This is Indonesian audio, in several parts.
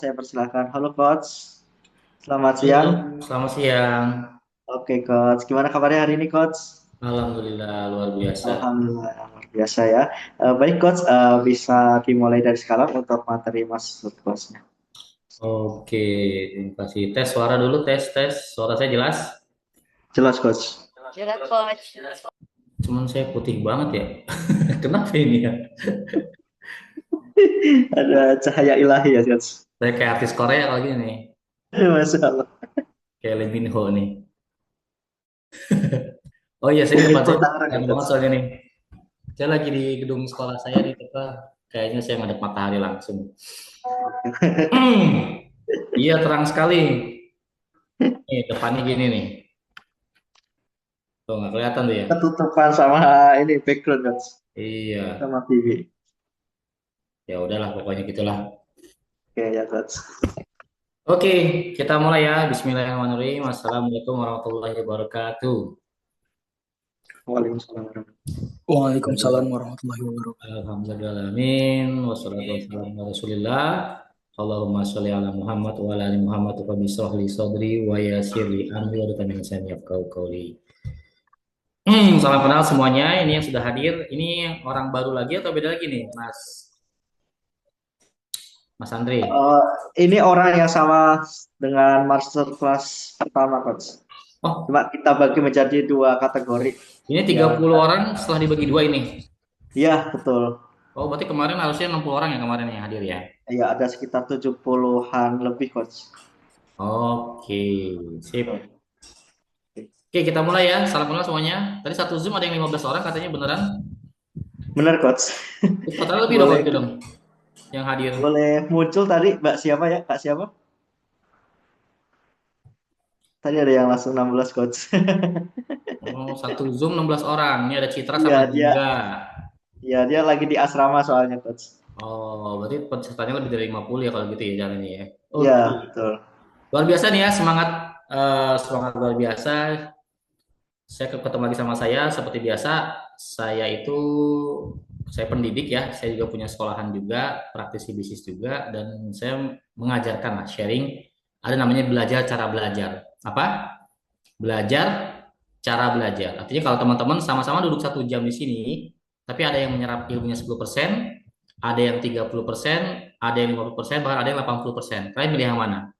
Saya persilakan. Halo Coach, selamat Halo, siang. selamat siang. Oke Coach, gimana kabarnya hari ini Coach? Alhamdulillah luar biasa. Alhamdulillah, luar biasa ya. Baik Coach, bisa dimulai dari sekarang untuk materi maksud Coachnya. Oke, terima kasih. Tes suara dulu, tes tes. Suara saya jelas. Jelas Coach. Jelas, Coach. Cuman saya putih banget ya. Kenapa ini ya? Ada cahaya ilahi ya Coach. Saya kayak artis Korea kalau gini nih. Masya Allah. Kayak Lee Min Ho nih. Oh iya, saya depan Itu saya Tangerang ya terang banget Coach. soalnya nih. Saya lagi di gedung sekolah saya di Tepa. Kayaknya saya ngadep matahari langsung. Iya, terang sekali. Nih, depannya gini nih. Tuh, nggak kelihatan tuh ya? Ketutupan sama ini background Coach, Iya. sama TV. Ya udahlah, pokoknya gitulah. Oke ya Coach. Oke, kita mulai ya. Bismillahirrahmanirrahim. Assalamualaikum warahmatullahi wabarakatuh. Waalaikumsalam warahmatullahi Waalaikumsalam warahmatullahi wabarakatuh. Alhamdulillahalamin. Wassalatu wassalamu ala Rasulillah. Allahumma sholli ala Muhammad wa ala ali Muhammad wa bishrah li sadri wa yassir li amri wa hlul lisani yafqahu qawli. Salam kenal semuanya. Ini yang sudah hadir. Ini orang baru lagi atau beda lagi nih, Mas Andre? Eh, ini orang yang sama dengan master class pertama Coach. Oh, Cuma kita bagi menjadi dua kategori. ini Yang 30 orang setelah dibagi dua ini. iya betul. Oh, berarti kemarin harusnya 60 orang yang kemarin yang hadir ya. Ya ada sekitar 70-an lebih coach. Oke, sip. Oke, kita mulai ya. Salam kenal semuanya. Tadi satu Zoom ada yang 15 orang katanya beneran. Benar coach. Total lebih dong kalau Boleh gitu dong yang hadir. boleh muncul tadi Mbak siapa ya? Kak siapa? Tadi ada yang langsung 16 coach. Oh, satu Zoom 16 orang. Ini ada Citra Iya sama dia Jingga. dia lagi di asrama soalnya coach. Oh, berarti pesertanya lebih dari 50 ya kalau gitu ya jalannya ya. Iya Oke. betul. Luar biasa nih ya, semangat semangat luar biasa. Saya ketemu lagi sama saya seperti biasa. Saya itu saya pendidik ya, saya juga punya sekolahan juga, praktisi bisnis juga, dan saya mengajarkan lah, sharing. Ada namanya belajar cara belajar. Apa? Belajar cara belajar. Artinya kalau teman-teman sama-sama duduk 1 jam di sini, tapi ada yang menyerap ilmunya 10%, ada yang 30%, ada yang 50%, bahkan ada yang 80%. Kalian milih yang mana?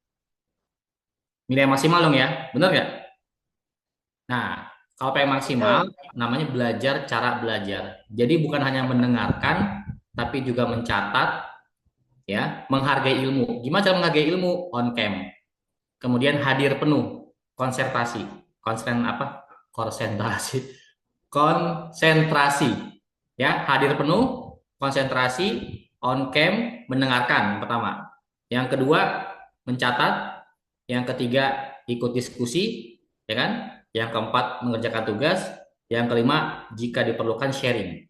Milih yang maksimal dong ya, benar nggak? Nah, kalau pengen maksimal, Betul. namanya belajar cara belajar. Jadi bukan hanya mendengarkan, tapi juga mencatat, ya, menghargai ilmu. Gimana cara menghargai ilmu? On cam. Kemudian hadir penuh, konsentrasi, apa? Konsentrasi, konsentrasi, ya, hadir penuh, konsentrasi, on cam, mendengarkan pertama. Yang kedua, mencatat. Yang ketiga, ikut diskusi, ya kan? Yang keempat, mengerjakan tugas. Yang kelima, jika diperlukan sharing.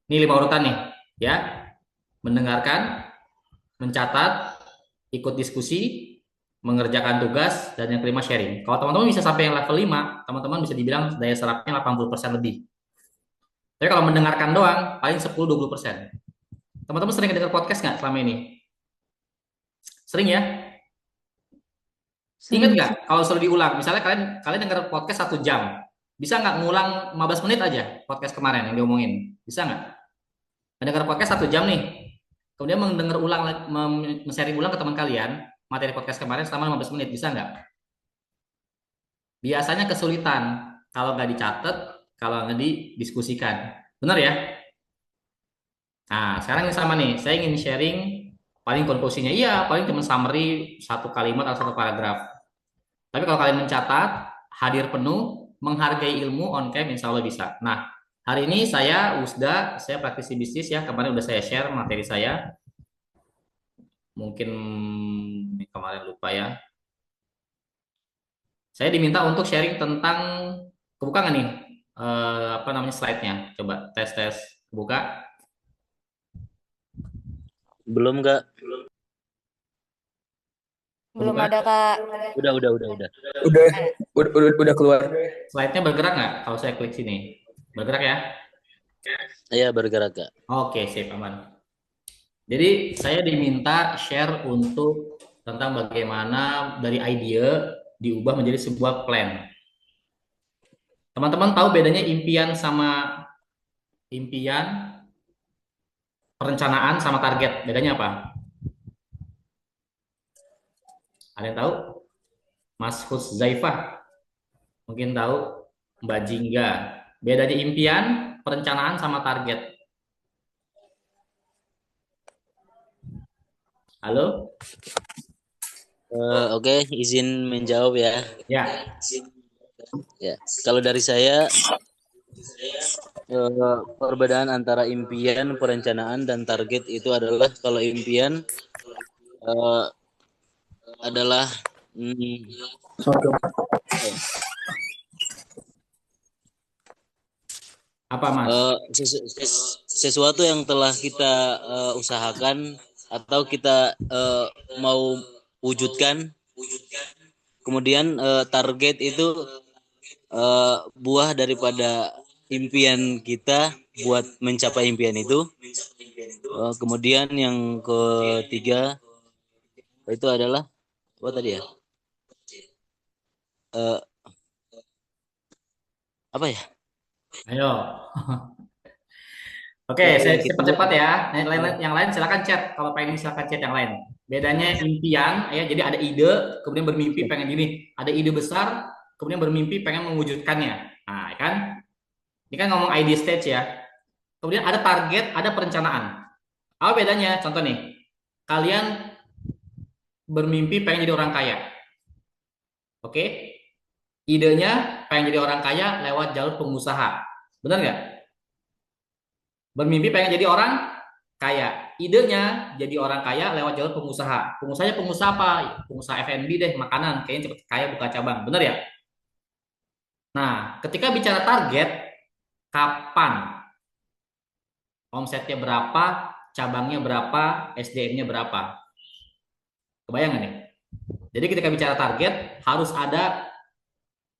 Ini 5 urutan nih, ya. Mendengarkan, mencatat, ikut diskusi, mengerjakan tugas, dan yang kelima sharing. Kalau teman-teman bisa sampai yang level 5, teman-teman bisa dibilang daya serapnya 80% lebih. Tapi kalau mendengarkan doang, paling 10-20%. Teman-teman sering dengar podcast nggak selama ini? Sering ya? Ingat Sering nggak sih. kalau suruh diulang? Misalnya kalian kalian dengar podcast 1 jam, bisa nggak ngulang 15 menit aja podcast kemarin yang diomongin? Bisa nggak? Mendengar podcast 1 jam nih, kemudian mendengar ulang, sharing ulang ke teman kalian materi podcast kemarin selama 15 menit, bisa nggak? Biasanya kesulitan kalau nggak dicatat, kalau nggak didiskusikan. Benar ya? Nah, sekarang ini sama nih, saya ingin sharing paling konklusinya, iya, paling cuma summary 1 kalimat atau 1 paragraf. Tapi kalau kalian mencatat, hadir penuh, menghargai ilmu on cam, insya Allah bisa. Nah, hari ini saya Usda, saya praktisi bisnis ya, kemarin udah saya share materi saya, mungkin kemarin lupa ya. Saya diminta untuk sharing tentang, kebuka nggak nih, apa namanya slide-nya? Coba tes-tes, buka. Belum Kak. Belum Kebuka. ada, Kak. Udah. Udah, Mana? udah keluar. Slide-nya bergerak nggak? Kalau saya klik sini, bergerak ya? Iya bergerak Kak. Oke, sip, aman. Jadi saya diminta share untuk tentang bagaimana dari ide diubah menjadi sebuah plan. Teman-teman tahu bedanya impian sama impian, perencanaan sama target. Bedanya apa? Ada yang tahu? Mas Huszaifah mungkin tahu. Mbak Jingga. Bedanya impian, perencanaan sama target. Halo? Oke, izin menjawab ya. Ya, Ya, kalau dari saya perbedaan antara impian, perencanaan dan target itu adalah kalau impian eh, adalah apa Mas? sesuatu yang telah kita usahakan atau kita mau wujudkan. Kemudian target itu buah daripada impian kita buat mencapai impian itu. Kemudian yang ketiga itu adalah apa tadi ya? Apa ya? Ayo. Oke, saya Yang ketiga. cepat-cepat ya. Yang lain silakan chat. Kalau pengen silakan chat yang lain. Bedanya impian, ya. Jadi ada ide, kemudian bermimpi pengen gini. Ada ide besar, kemudian bermimpi pengen mewujudkannya. Nah, kan? Ini kan ngomong idea stage ya. Kemudian ada target, ada perencanaan. Apa bedanya? Contoh nih, kalian bermimpi pengen jadi orang kaya. Oke? Idenya pengen jadi orang kaya lewat jalur pengusaha. Benar nggak? Bermimpi pengen jadi orang kaya. Idenya jadi orang kaya lewat jalur pengusaha. Pengusahanya pengusaha apa? Pengusaha F&B deh, makanan. Kayaknya cepet kaya buka cabang. Benar ya? Nah, ketika bicara target, kapan? Omsetnya berapa? Cabangnya berapa? SDM-nya berapa? Kebayang nggak nih? Jadi ketika bicara target, harus ada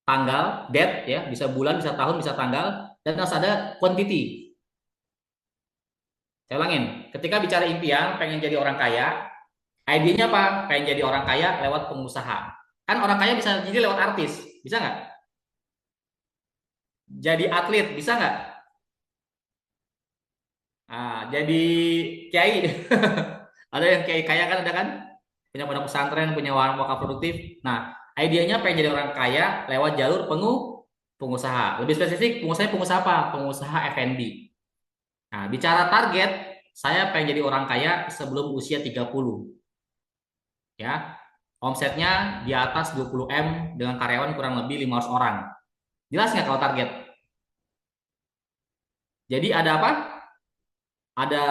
tanggal, date, ya, bisa bulan, bisa tahun, bisa tanggal, dan harus ada quantity. Saya ulangin, ketika bicara impian, pengen jadi orang kaya, idenya apa? Pengen jadi orang kaya lewat pengusaha. Kan orang kaya bisa jadi lewat artis, bisa nggak? Jadi atlet, bisa nggak? Nah, jadi kiai. Ada yang kiai kaya kan, ada kan? Punya pondok pesantren, punya wakaf produktif. Nah, idenya pengen jadi orang kaya lewat jalur pengusaha. Lebih spesifik, pengusaha apa? Pengusaha F&B. Nah, bicara target, saya pengen jadi orang kaya sebelum usia 30. Ya, omsetnya di atas 20 M dengan karyawan kurang lebih 500 orang. Jelas nggak kalau target? Jadi ada apa? Ada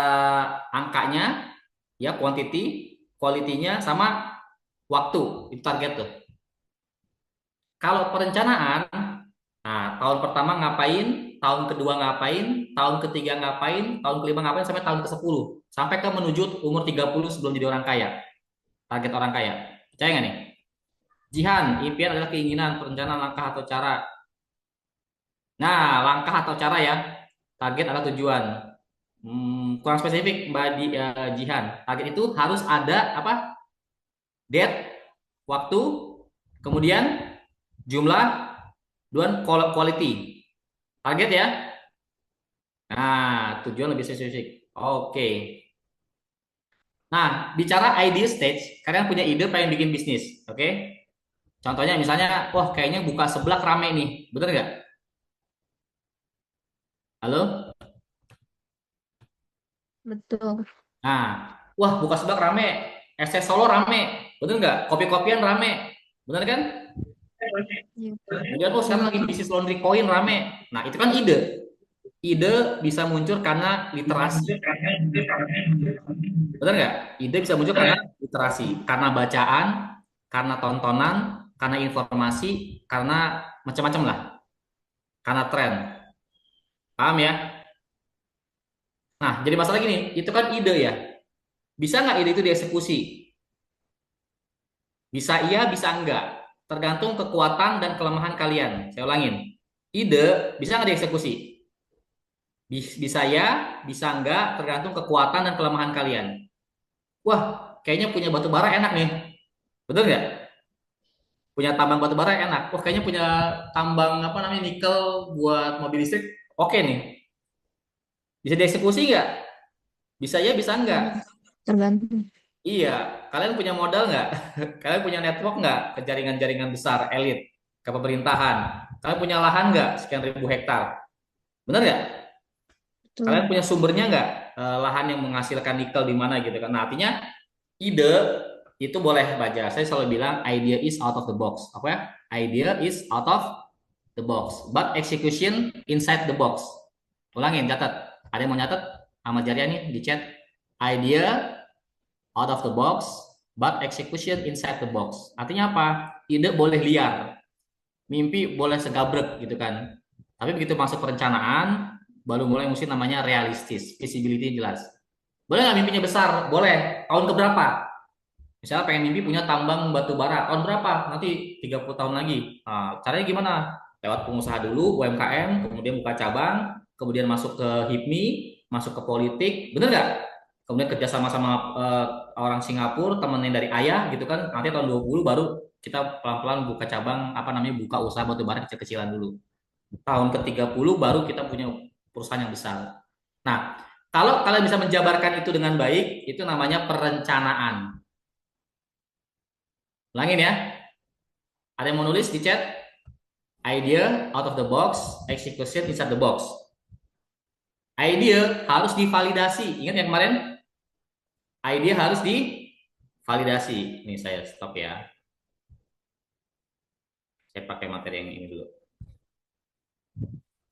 angkanya, ya, quantity, quality-nya, sama waktu. Itu target tuh. Kalau perencanaan, nah, tahun pertama ngapain, tahun kedua ngapain, tahun ketiga ngapain, tahun kelima ngapain, sampai tahun ke-10. Sampai ke menuju umur 30 sebelum jadi orang kaya. Target orang kaya. Percaya nggak nih? Jihan, impian adalah keinginan, perencanaan, langkah atau cara. Nah, langkah atau cara ya. Target adalah tujuan. Kurang spesifik, Mbak Jihan. Target itu harus ada apa? Date, waktu, kemudian jumlah, dan quality. Target ya. Nah, tujuan lebih spesifik. Oke. Nah, bicara idea stage, kalian punya ide pengen bikin bisnis, oke? Contohnya misalnya, wah kayaknya buka seblak rame nih, bener nggak? Halo? Betul. Nah, wah buka seblak rame, es Solo rame, bener nggak? Kopi-kopian rame, bener kan? Iya. Kemudian, oh sekarang lagi bisnis laundry koin rame. Nah, itu kan ide. Ide bisa muncul karena literasi. Benar nggak? Ide bisa muncul karena literasi, karena bacaan, karena tontonan, karena informasi, karena macam-macam lah, karena tren. Paham ya? Nah, jadi masalah gini, itu kan ide ya. Bisa nggak ide itu dieksekusi? Bisa iya, bisa enggak. Tergantung kekuatan dan kelemahan kalian. Saya ulangin. Ide bisa nggak dieksekusi? Bisa ya, bisa enggak, tergantung kekuatan dan kelemahan kalian. wah kayaknya punya batu bara enak nih, betul nggak? Punya tambang batu bara enak, wah kayaknya punya tambang apa namanya nikel buat mobil listrik, oke nih, bisa dieksekusi nggak? Bisa ya, bisa nggak? Tergantung. Iya, kalian punya modal nggak? Kalian punya network nggak ke jaringan-jaringan besar elit, ke pemerintahan? Kalian punya lahan nggak sekian ribu hektar? Benar nggak? Kalian Betul. punya sumbernya nggak? Lahan yang menghasilkan nikel di mana gitu kan? Nah, artinya ide itu boleh baca. Saya selalu bilang idea is out of the box. Apa ya? Idea is out of the box, but execution inside the box. Ulangin, catat. Ada yang mau nyatet? Ahmad Jariah nih di chat. Idea out of the box, but execution inside the box. Artinya apa? Ide boleh liar, mimpi boleh segabrek gitu kan. Tapi begitu masuk perencanaan, baru mulai mesti namanya realistis, visibility jelas. Boleh nggak mimpinya besar? Boleh. Tahun keberapa? Misalnya pengen mimpi punya tambang batu bara. Tahun berapa? Nanti 30 tahun lagi. Nah, caranya gimana? Lewat pengusaha dulu, UMKM, kemudian buka cabang, kemudian masuk ke HIPMI, masuk ke politik. Bener nggak? Kemudian kerja sama-sama orang Singapura, temennya dari ayah gitu kan. Nanti tahun 20 baru kita pelan-pelan buka cabang, apa namanya, buka usaha batu bara kecil-kecilan dulu. Tahun ke-30 baru kita punya perusahaan yang besar. Nah, kalau kalian bisa menjabarkan itu dengan baik, itu namanya perencanaan. Ulangin ya. Ada yang mau nulis di chat? Idea out of the box, execution inside the box. Idea harus divalidasi. Ingat yang kemarin? Idea harus divalidasi. Ini saya stop ya. Saya pakai materi yang ini dulu.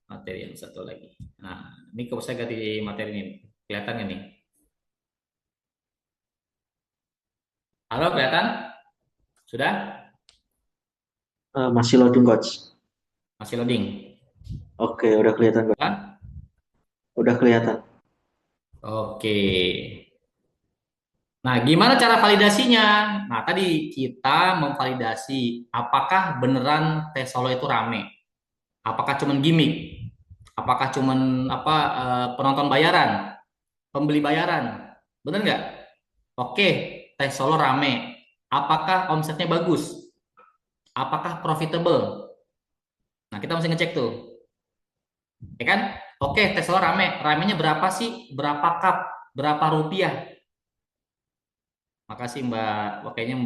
Materi yang satu lagi. Nah, ini kalau saya ganti materi ini. Kelihatan nggak nih? Halo, kelihatan? Sudah? Masih loading coach. Masih loading? Oke, udah kelihatan coach. Hah? Udah kelihatan. Oke. Nah, gimana cara validasinya? Nah, tadi kita memvalidasi apakah beneran tes solo itu rame? Apakah cuman gimmick? Apakah cuman apa penonton bayaran, pembeli bayaran? Bener nggak? Oke, tes solo rame. Apakah omsetnya bagus? Apakah profitable? Nah, kita mesti ngecek tuh. Ya kan? Oke, tes solo rame. Ramenya berapa sih? Berapa cup? Berapa rupiah? Makasih Mbak, kayaknya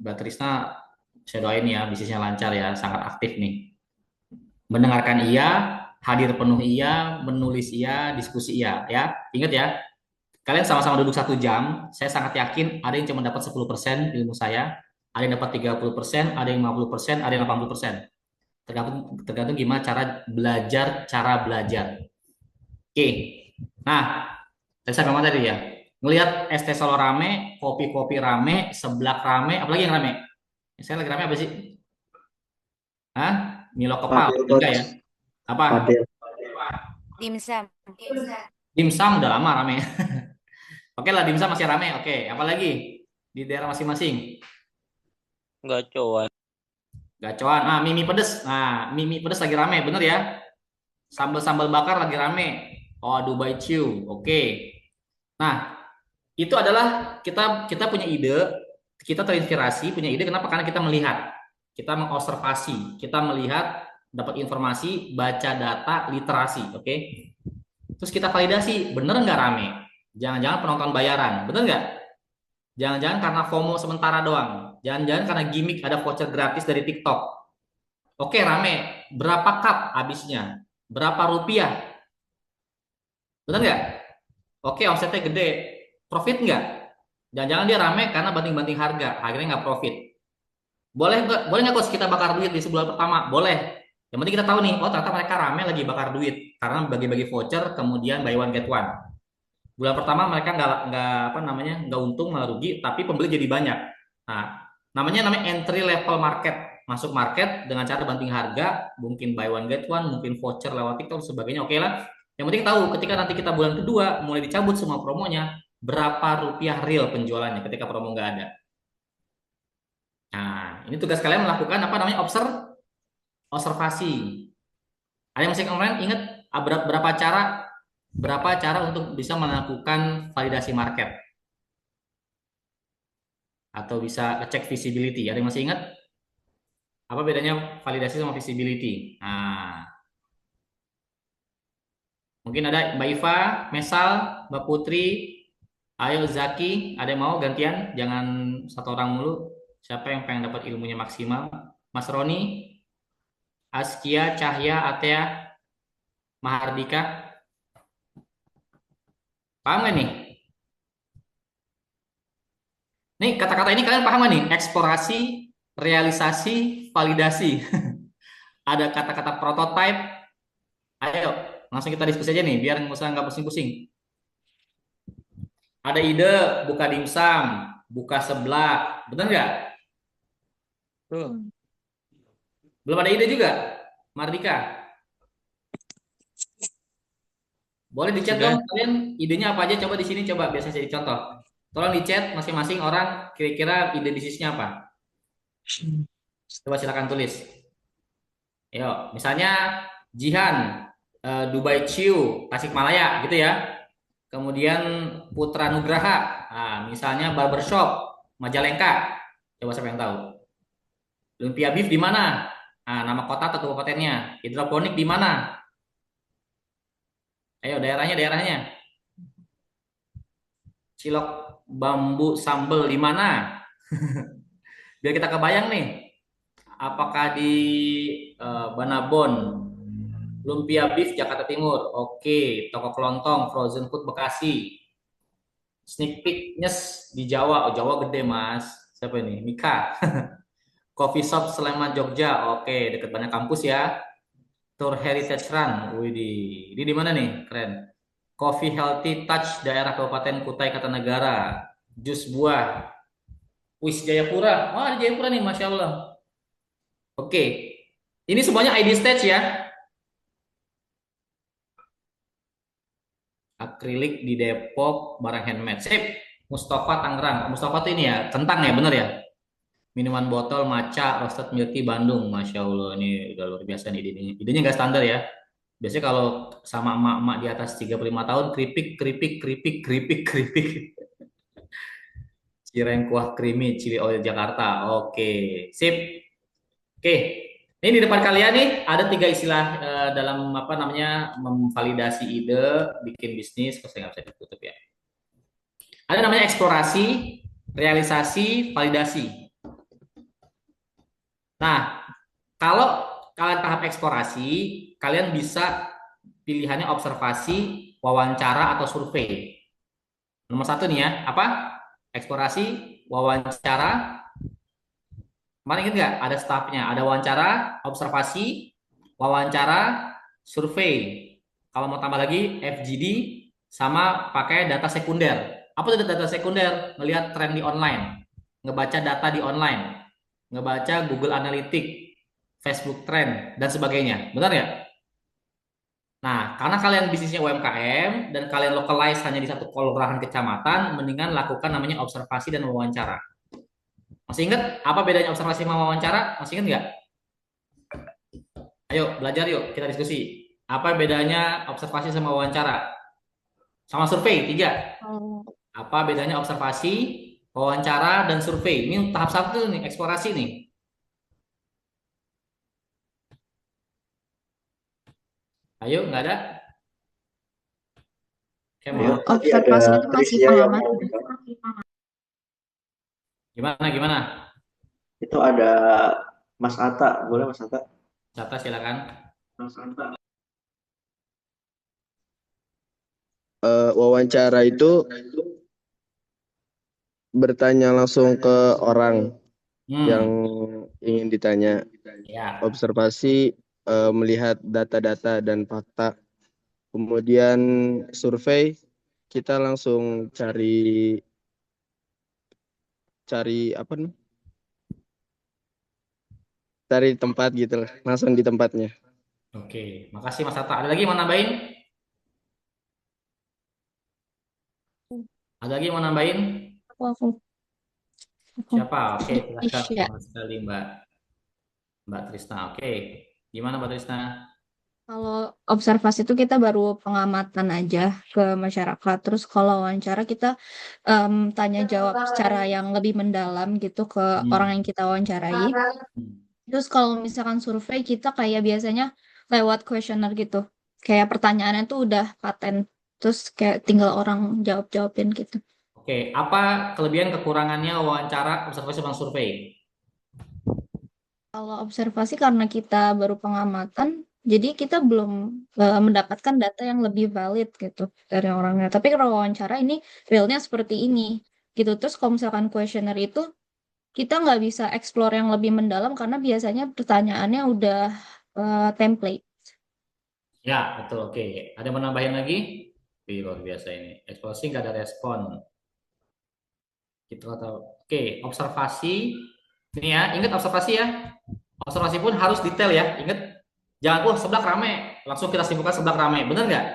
Mbak Trisna, saya doain ya bisnisnya lancar ya, sangat aktif nih. Mendengarkan iya, hadir penuh iya, menulis iya, diskusi iya ya. Ingat ya, kalian sama-sama duduk 1 jam, saya sangat yakin ada yang cuma dapat 10% ilmu saya, ada yang dapat 30%, ada yang 50%, ada yang 80%. Tergantung gimana cara belajar. Oke. Nah, tadi saya ngomong tadi ya. Ngelihat es teh solo rame, kopi-kopi rame, seblak rame, apalagi yang rame? Saya lagi rame apa sih? Hah? Milo kepal, Padel enggak coach. ya? Apa? Padel. Dimsum. Dimsum udah lama rame. Oke lah, dimsum masih rame. Oke, apalagi di daerah masing-masing? Gacoan. Gacoan. Ah, mie pedes. Nah, mie pedes lagi rame, bener ya? Sambal-sambal bakar lagi rame. Oh, Dubai Chew. Oke. Nah, itu adalah kita kita punya ide, kita terinspirasi, punya ide kenapa? Karena kita melihat, kita mengobservasi, kita melihat, dapat informasi, baca data, literasi, oke? Terus kita validasi, bener nggak rame? Jangan-jangan penonton bayaran, bener nggak? Jangan-jangan karena FOMO sementara doang, jangan-jangan karena gimmick ada voucher gratis dari TikTok. Oke, rame, berapa cup habisnya? Berapa rupiah? Bener nggak? Oke, omsetnya gede, profit nggak? Jangan-jangan dia rame karena banting-banting harga, akhirnya nggak profit. Boleh nggak coach kita bakar duit di sebulan pertama? Boleh. Yang penting kita tahu nih, oh ternyata mereka rame lagi bakar duit karena bagi-bagi voucher, kemudian buy one get one. Bulan pertama mereka nggak apa namanya nggak untung malah rugi, tapi pembeli jadi banyak. Nah, namanya entry level market, masuk market dengan cara banting harga, mungkin buy one get one, mungkin voucher lewat TikTok dan sebagainya. Oke lah. Yang penting tahu ketika nanti kita bulan kedua mulai dicabut semua promonya, berapa rupiah real penjualannya ketika promo nggak ada. Nah, ini tugas kalian melakukan apa namanya observasi. Ada yang masih online ingat berapa cara untuk bisa melakukan validasi market? atau bisa cek visibility. Ada yang masih ingat? Apa bedanya validasi sama visibility? Nah, mungkin ada Mbak Iva, Mesal, Mbak Putri, ayo Zaki, ada yang mau gantian? Jangan satu orang mulu. Siapa yang pengen dapat ilmunya maksimal? Mas Roni, Askia, Cahya, Atea, Mahardika, paham nggak nih? Nih kata-kata ini kalian paham nggak nih? Eksplorasi, realisasi, validasi. Ada kata-kata prototype. Ayo, langsung kita diskusi aja nih, biar nggak pusing-pusing. Ada ide buka dimsum, buka seblak, bener nggak? Belum ada ide juga, Mardika. Boleh di chat dong, kalian idenya apa aja? Coba di sini, coba biasa jadi contoh. Tolong di chat masing-masing orang kira-kira ide bisnisnya apa. Coba silakan tulis. Ayo, misalnya Jihan, Dubai Chiu, Tasikmalaya, gitu ya. Kemudian Putra Nugraha, nah, misalnya barbershop, Majalengka. Coba siapa yang tahu? Lumpia Beef di mana? Nah, nama kota atau kabupatennya. Hidroponik di mana? Ayo, daerahnya. Cilok bambu sambal di mana? Biar kita kebayang nih. Apakah di Banabon, Lumpia Beef Jakarta Timur, oke. Toko Kelontong, Frozen Food Bekasi, Sneak Peek-nyes di Jawa, oh Jawa gede mas. Siapa ini? Mika. Coffee Shop Sleman Jogja, oke. Deket banyak kampus ya. Tour Heritage Run, widih. Ini di mana nih? Keren. Coffee Healthy Touch daerah Kabupaten Kutai Kartanegara. Jus buah. Wis Jayapura. Wah, di Jayapura nih, Masya Allah. Oke. Ini semuanya ID stage ya. Akrilik di Depok, barang handmade. Sip. Mustafa Tangerang. Mustafa tuh ini ya, kentang ya, bener ya? Minuman botol, maca, roasted milk tea Bandung. Masya Allah, ini udah luar biasa nih idenya. Idenya nggak standar ya. Biasanya kalau sama emak-emak di atas 35 tahun, keripik, keripik, keripik, keripik, keripik. Cireng kuah creamy, chili oil Jakarta. Oke, sip. Oke, ini di depan kalian nih ada tiga istilah dalam apa namanya memvalidasi ide, bikin bisnis. Kok saya nggak bisa ditutup ya. Ada namanya eksplorasi, realisasi, validasi. Nah, kalau kalian tahap eksplorasi, kalian bisa pilihannya observasi, wawancara, atau survei. Nomor satu nih ya, apa? Eksplorasi, wawancara. Kemarin ingat nggak? Ada stafnya. Ada wawancara, observasi, wawancara, survei. Kalau mau tambah lagi, FGD, sama pakai data sekunder. Apa itu data sekunder? Melihat tren di online, ngebaca data di online, ngebaca Google Analytics, Facebook Trend, dan sebagainya. Benar ya? Nah, karena kalian bisnisnya UMKM dan kalian localize hanya di satu kelurahan kecamatan, mendingan lakukan namanya observasi dan wawancara. Masih ingat apa bedanya observasi sama wawancara? Masih ingat nggak? Ayo, belajar yuk, kita diskusi. Apa bedanya observasi sama wawancara? Sama survei, tiga. Apa bedanya observasi, wawancara, dan survei? Ini tahap satu nih, eksplorasi nih. Ayo, nggak ada? Oke, mau. Observasi itu masih pengalaman. Gimana? Itu ada Mas Atta, boleh Mas Atta? Data silakan. Mas Atta. Wawancara itu bertanya langsung ke orang yang ingin ditanya. Ya. Observasi melihat data-data dan fakta. Kemudian survei kita langsung cari apa nih? Cari tempat gitu lah, langsung di tempatnya. Oke, makasih Mas Atta. Ada lagi mau nambahin? Ada lagi mau nambahin? Aku. Siapa? Oke, silakan. Isya. Sama sekali Mbak Trisna. Oke, gimana Mbak Trisna? Kalau observasi itu kita baru pengamatan aja ke masyarakat. Terus kalau wawancara kita tanya jawab secara yang lebih mendalam gitu ke orang yang kita wawancarai. Terus kalau misalkan survei kita kayak biasanya lewat kuesioner gitu. Kayak pertanyaannya tuh udah paten. Terus kayak tinggal orang jawab-jawabin gitu. Oke, apa kelebihan kekurangannya wawancara, observasi, sama survei? Kalau observasi karena kita baru pengamatan, jadi kita belum mendapatkan data yang lebih valid gitu dari orangnya. Tapi kalau wawancara ini realnya seperti ini gitu. Terus kalau misalkan kuesioner itu kita nggak bisa explore yang lebih mendalam karena biasanya pertanyaannya udah template. Ya, betul. Oke, ada yang mau nambahin lagi? Wih, luar biasa ini. Eksplorasi nggak ada respon. Gitu atau oke, observasi. Ini ya, ingat observasi ya. Observasi pun harus detail ya. Ingat, jangan sebelah rame, langsung kita simpulkan sebelah rame. Bener nggak?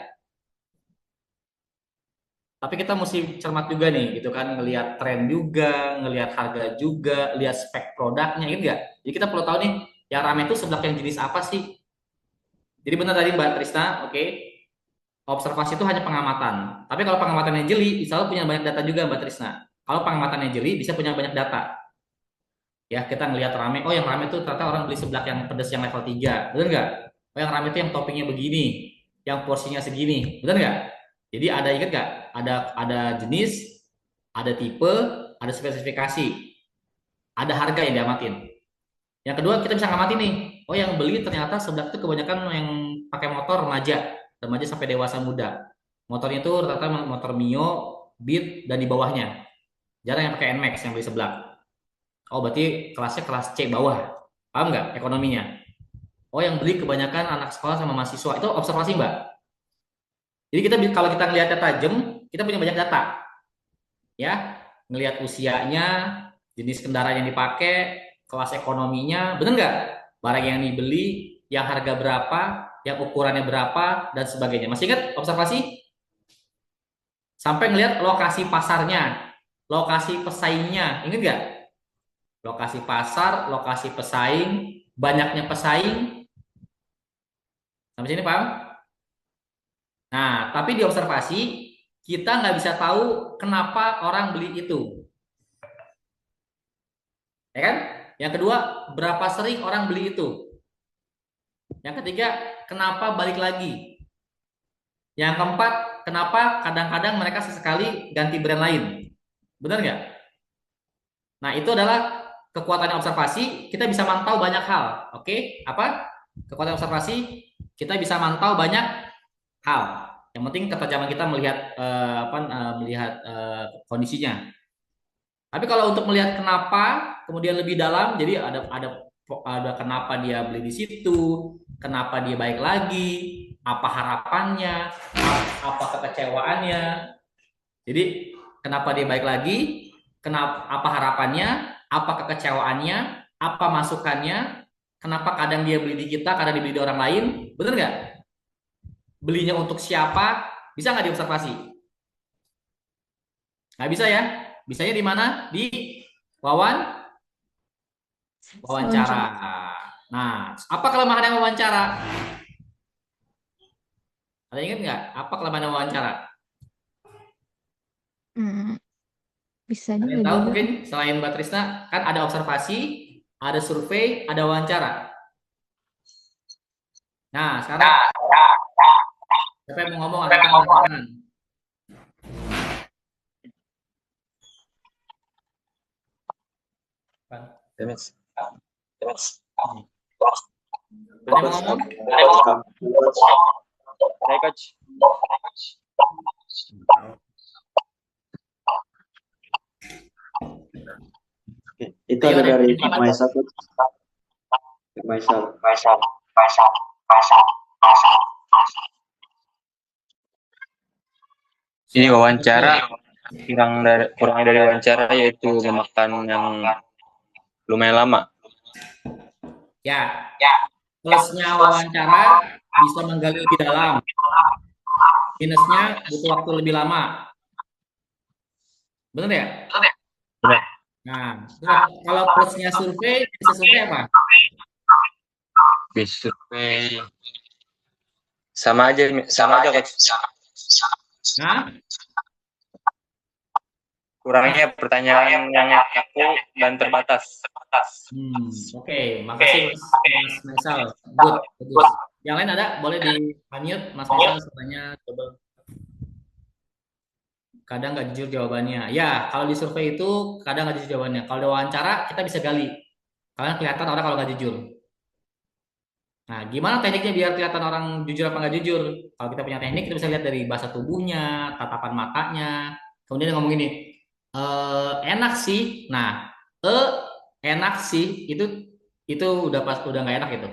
Tapi kita mesti cermat juga nih, gitu kan, ngelihat tren juga, ngelihat harga juga, lihat spek produknya, gitu nggak? Jadi kita perlu tahu nih, yang rame itu sebelah yang jenis apa sih? Jadi benar tadi Mbak Trisna, oke. Observasi itu hanya pengamatan. Tapi kalau pengamatannya jeli, insya Allah punya banyak data juga Mbak Trisna. Kalau pengamatannya jeli, bisa punya banyak data. Ya, kita ngelihat rame, oh yang rame itu ternyata orang beli seblak yang pedas yang level 3. Benar nggak? Oh yang rame itu yang toppingnya begini, yang porsinya segini. Benar nggak? Jadi ada, ingat nggak? Ada jenis, ada tipe, ada spesifikasi, ada harga yang diamatin. Yang kedua, kita bisa ngamatin nih. Oh yang beli ternyata seblak itu kebanyakan yang pakai motor remaja sampai dewasa muda. Motornya itu rata-rata motor Mio, Beat, dan di bawahnya. Jarang yang pakai NMAX yang beli seblak. Oh berarti kelasnya kelas C bawah. Paham nggak ekonominya? Oh yang beli kebanyakan anak sekolah sama mahasiswa. Itu observasi Mbak. Jadi kalau kita ngelihatnya tajam, kita punya banyak data. Ya, ngelihat usianya, jenis kendaraan yang dipakai, kelas ekonominya, bener nggak? Barang yang dibeli, yang harga berapa, yang ukurannya berapa, dan sebagainya. Masih ingat observasi? Sampai ngelihat lokasi pasarnya, lokasi pesaingnya, ingat nggak? Lokasi pasar, lokasi pesaing, banyaknya pesaing. Sampai sini paham? Nah, tapi di observasi, kita nggak bisa tahu kenapa orang beli itu. Ya kan? Yang kedua, berapa sering orang beli itu. Yang ketiga, kenapa balik lagi. Yang keempat, kenapa kadang-kadang mereka sesekali ganti brand lain. Benar nggak? Nah, itu adalah kekuatan observasi. Kita bisa mantau banyak hal. Oke? Apa? Kekuatan observasi, kita bisa mantau banyak hal. Yang penting ketajaman kita melihat kondisinya. Tapi kalau untuk melihat kenapa, kemudian lebih dalam, jadi ada kenapa dia beli di situ, kenapa dia baik lagi, apa harapannya, apa kekecewaannya. Jadi kenapa dia baik lagi, apa harapannya, apa kekecewaannya, apa masukannya, kenapa kadang dia beli di kita, kadang dia beli di orang lain, bener nggak? Belinya untuk siapa, bisa nggak diobservasi? Nggak bisa ya? Bisanya di mana? Di wawancara. Nah, apa kelemahan yang wawancara? Ada ingat nggak? Apa kelemahan wawancara? Bisa Ada juga yang tahu juga. mungkin selain Mbak Trisna, kan ada observasi, ada survei, ada wawancara. Nah, sekarang siapa yang mau ngomong? Angkat tangan. Demes. Ada yang mau ngomong? Saya coach. Itu ada dari Maisa. Ini wawancara, kurangnya dari wawancara yaitu memakan yang lumayan lama. Ya. Plusnya wawancara bisa menggali lebih dalam. Minusnya butuh waktu lebih lama. Benar ya? Benar. Nah, kalau plusnya survei, bisa survei apa? Survei Sama aja coach. Nah, Kurangnya pertanyaan yang aku dan terbatas. Oke, makasih Mas Maisal. Good, bagus. Yang lain ada? Boleh di-unmute Mas Maisal sebenarnya coba. Kadang nggak jujur jawabannya. Ya, kalau di survei itu kadang nggak jujur jawabannya. Kalau di wawancara kita bisa gali. Kalian kelihatan orang kalau nggak jujur. Nah, gimana tekniknya biar kelihatan orang jujur apa nggak jujur? Kalau kita punya teknik, kita bisa lihat dari bahasa tubuhnya, tatapan matanya. Kemudian dia ngomong gini, enak sih. Nah, enak sih itu udah nggak enak itu.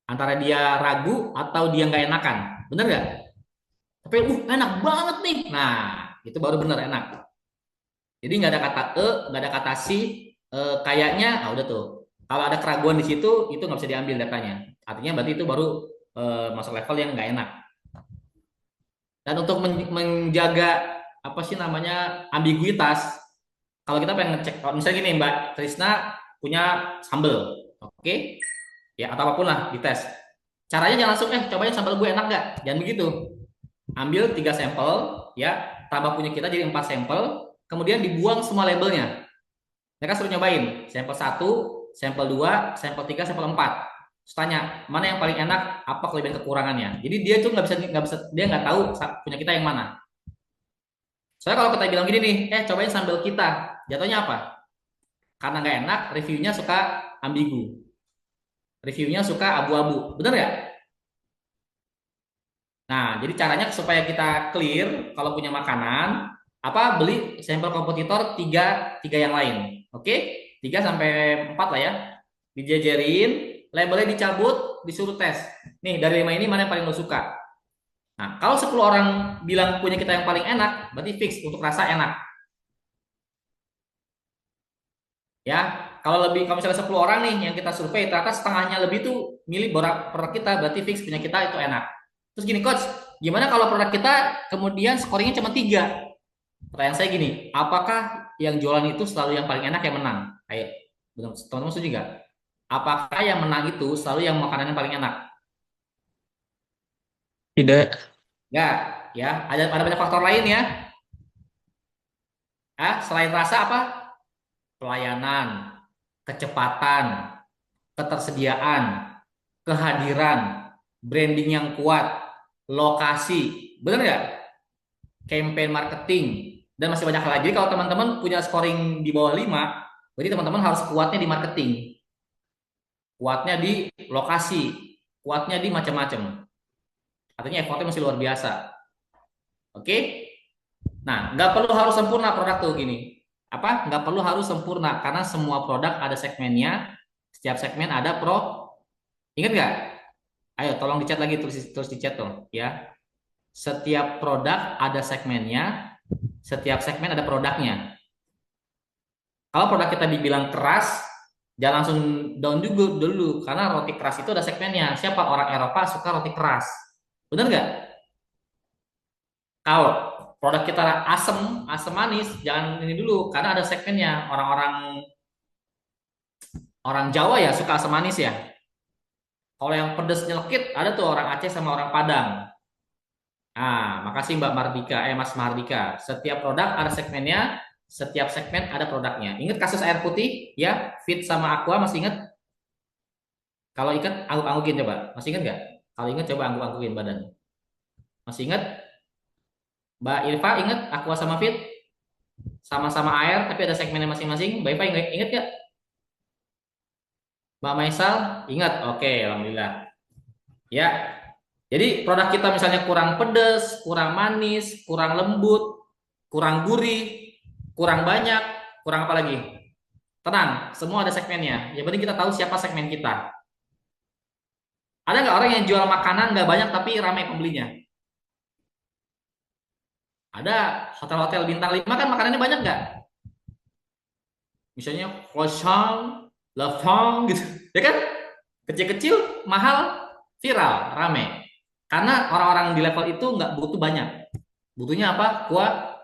Antara dia ragu atau dia nggak enakan, bener nggak? Tapi enak banget nih. Nah, itu baru bener enak. Jadi nggak ada kata nggak ada kata si, kayaknya, udah tuh. Kalau ada keraguan di situ, itu nggak bisa diambil datanya. Artinya berarti itu baru masuk level yang nggak enak. Dan untuk menjaga apa sih namanya ambiguitas, kalau kita pengen ngecek, misalnya gini Mbak Trisna punya sambel, oke? Ya atau apapun lah dites. Caranya jangan langsung cobain sambal gue enak nggak? Jangan begitu. Ambil 3 sampel, ya tambah punya kita jadi 4 sampel, kemudian dibuang semua labelnya. Mereka suruh nyobain sampel 1, sampel 2, sampel 3, sampel 4. Terus tanya mana yang paling enak, apa kelebihan kekurangannya. Jadi dia tuh nggak bisa dia nggak tahu punya kita yang mana. Soalnya kalau kita bilang gini nih, cobain sambal kita, jatuhnya apa? Karena nggak enak, reviewnya suka ambigu, reviewnya suka abu-abu, bener nggak? Nah, jadi caranya supaya kita clear kalau punya makanan, beli sampel kompetitor 3 yang lain. Oke? 3 sampai 4 lah ya. Dijajarin, labelnya dicabut, disuruh tes. Nih, dari 5 ini mana yang paling lo suka? Nah, kalau 10 orang bilang punya kita yang paling enak, berarti fix untuk rasa enak. Ya, kalau misalnya 10 orang nih yang kita survei, ternyata setengahnya lebih tuh milih produk kita, berarti fix punya kita itu enak. Terus gini coach, gimana kalau produk kita kemudian scoringnya cuma 3? Pertanyaan saya gini, apakah yang jualan itu selalu yang paling enak yang menang? Ayo, teman-teman setuju nggak? Apakah yang menang itu selalu yang makanan yang paling enak? Tidak. Enggak, ya. Ada banyak faktor lain ya. Selain rasa apa? Pelayanan, kecepatan, ketersediaan, kehadiran, branding yang kuat, lokasi, benar nggak? Campaign marketing, dan masih banyak lagi. Jadi kalau teman-teman punya scoring di bawah 5, berarti teman-teman harus kuatnya di marketing, kuatnya di lokasi, kuatnya di macam-macam. Artinya effortnya masih luar biasa. Oke? Nah, nggak perlu harus sempurna produk tuh gini. Nggak perlu harus sempurna, karena semua produk ada segmennya, setiap segmen ada pro. Ingat nggak? Ayo, tolong dicat lagi, terus dicat dong, ya. Setiap produk ada segmennya, setiap segmen ada produknya. Kalau produk kita dibilang keras, jangan langsung down dulu, karena roti keras itu ada segmennya. Siapa orang Eropa suka roti keras? Benar nggak? Kalau produk kita asam manis, jangan ini dulu, karena ada segmennya. Orang Jawa ya suka asam manis ya. Kalau yang pedas nyelekit, ada tuh orang Aceh sama orang Padang. Makasih Mbak Mardika, Mas Mardika. Setiap produk ada segmennya, setiap segmen ada produknya. Ingat kasus air putih ya, Fit sama Aqua, masih ingat? Kalau ingat, angguk-anggukin coba. Masih ingat nggak? Kalau ingat coba angguk-anggukin badan. Masih ingat? Mbak Irfa ingat Aqua sama Fit? Sama-sama air, tapi ada segmennya masing-masing. Mbak Irfa ingat nggak? Mbak Maisal ingat? Oke, alhamdulillah. Ya. Jadi produk kita misalnya kurang pedas, kurang manis, kurang lembut, kurang gurih, kurang banyak, kurang apa lagi? Tenang, semua ada segmennya. Yang penting kita tahu siapa segmen kita. Ada nggak orang yang jual makanan nggak banyak tapi ramai pembelinya? Ada hotel-hotel bintang 5 kan makanannya banyak nggak? Misalnya croissant, lafang gitu, ya kan? Kecil-kecil, mahal, viral, ramai. Karena orang-orang di level itu nggak butuh banyak, butuhnya apa?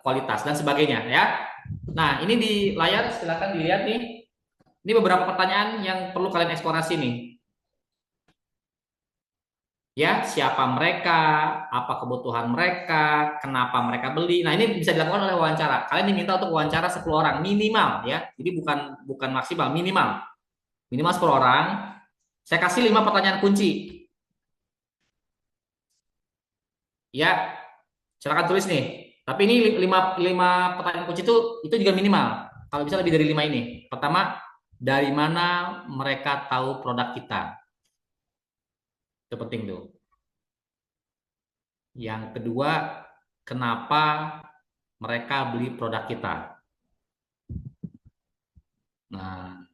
Kualitas dan sebagainya ya. Nah ini di layar silakan dilihat nih. Ini beberapa pertanyaan yang perlu kalian eksplorasi nih. Ya, siapa mereka, apa kebutuhan mereka, kenapa mereka beli. Nah, ini bisa dilakukan oleh wawancara. Kalian diminta untuk wawancara 10 orang minimal ya. Jadi bukan bukan maksimal, minimal. Minimal 10 orang. Saya kasih 5 pertanyaan kunci. Ya, silakan tulis nih. Tapi ini 5 pertanyaan kunci itu juga minimal. Kalau bisa lebih dari 5 ini. Pertama, dari mana mereka tahu produk kita? Itu penting tuh. Yang kedua, kenapa mereka beli produk kita? Nah,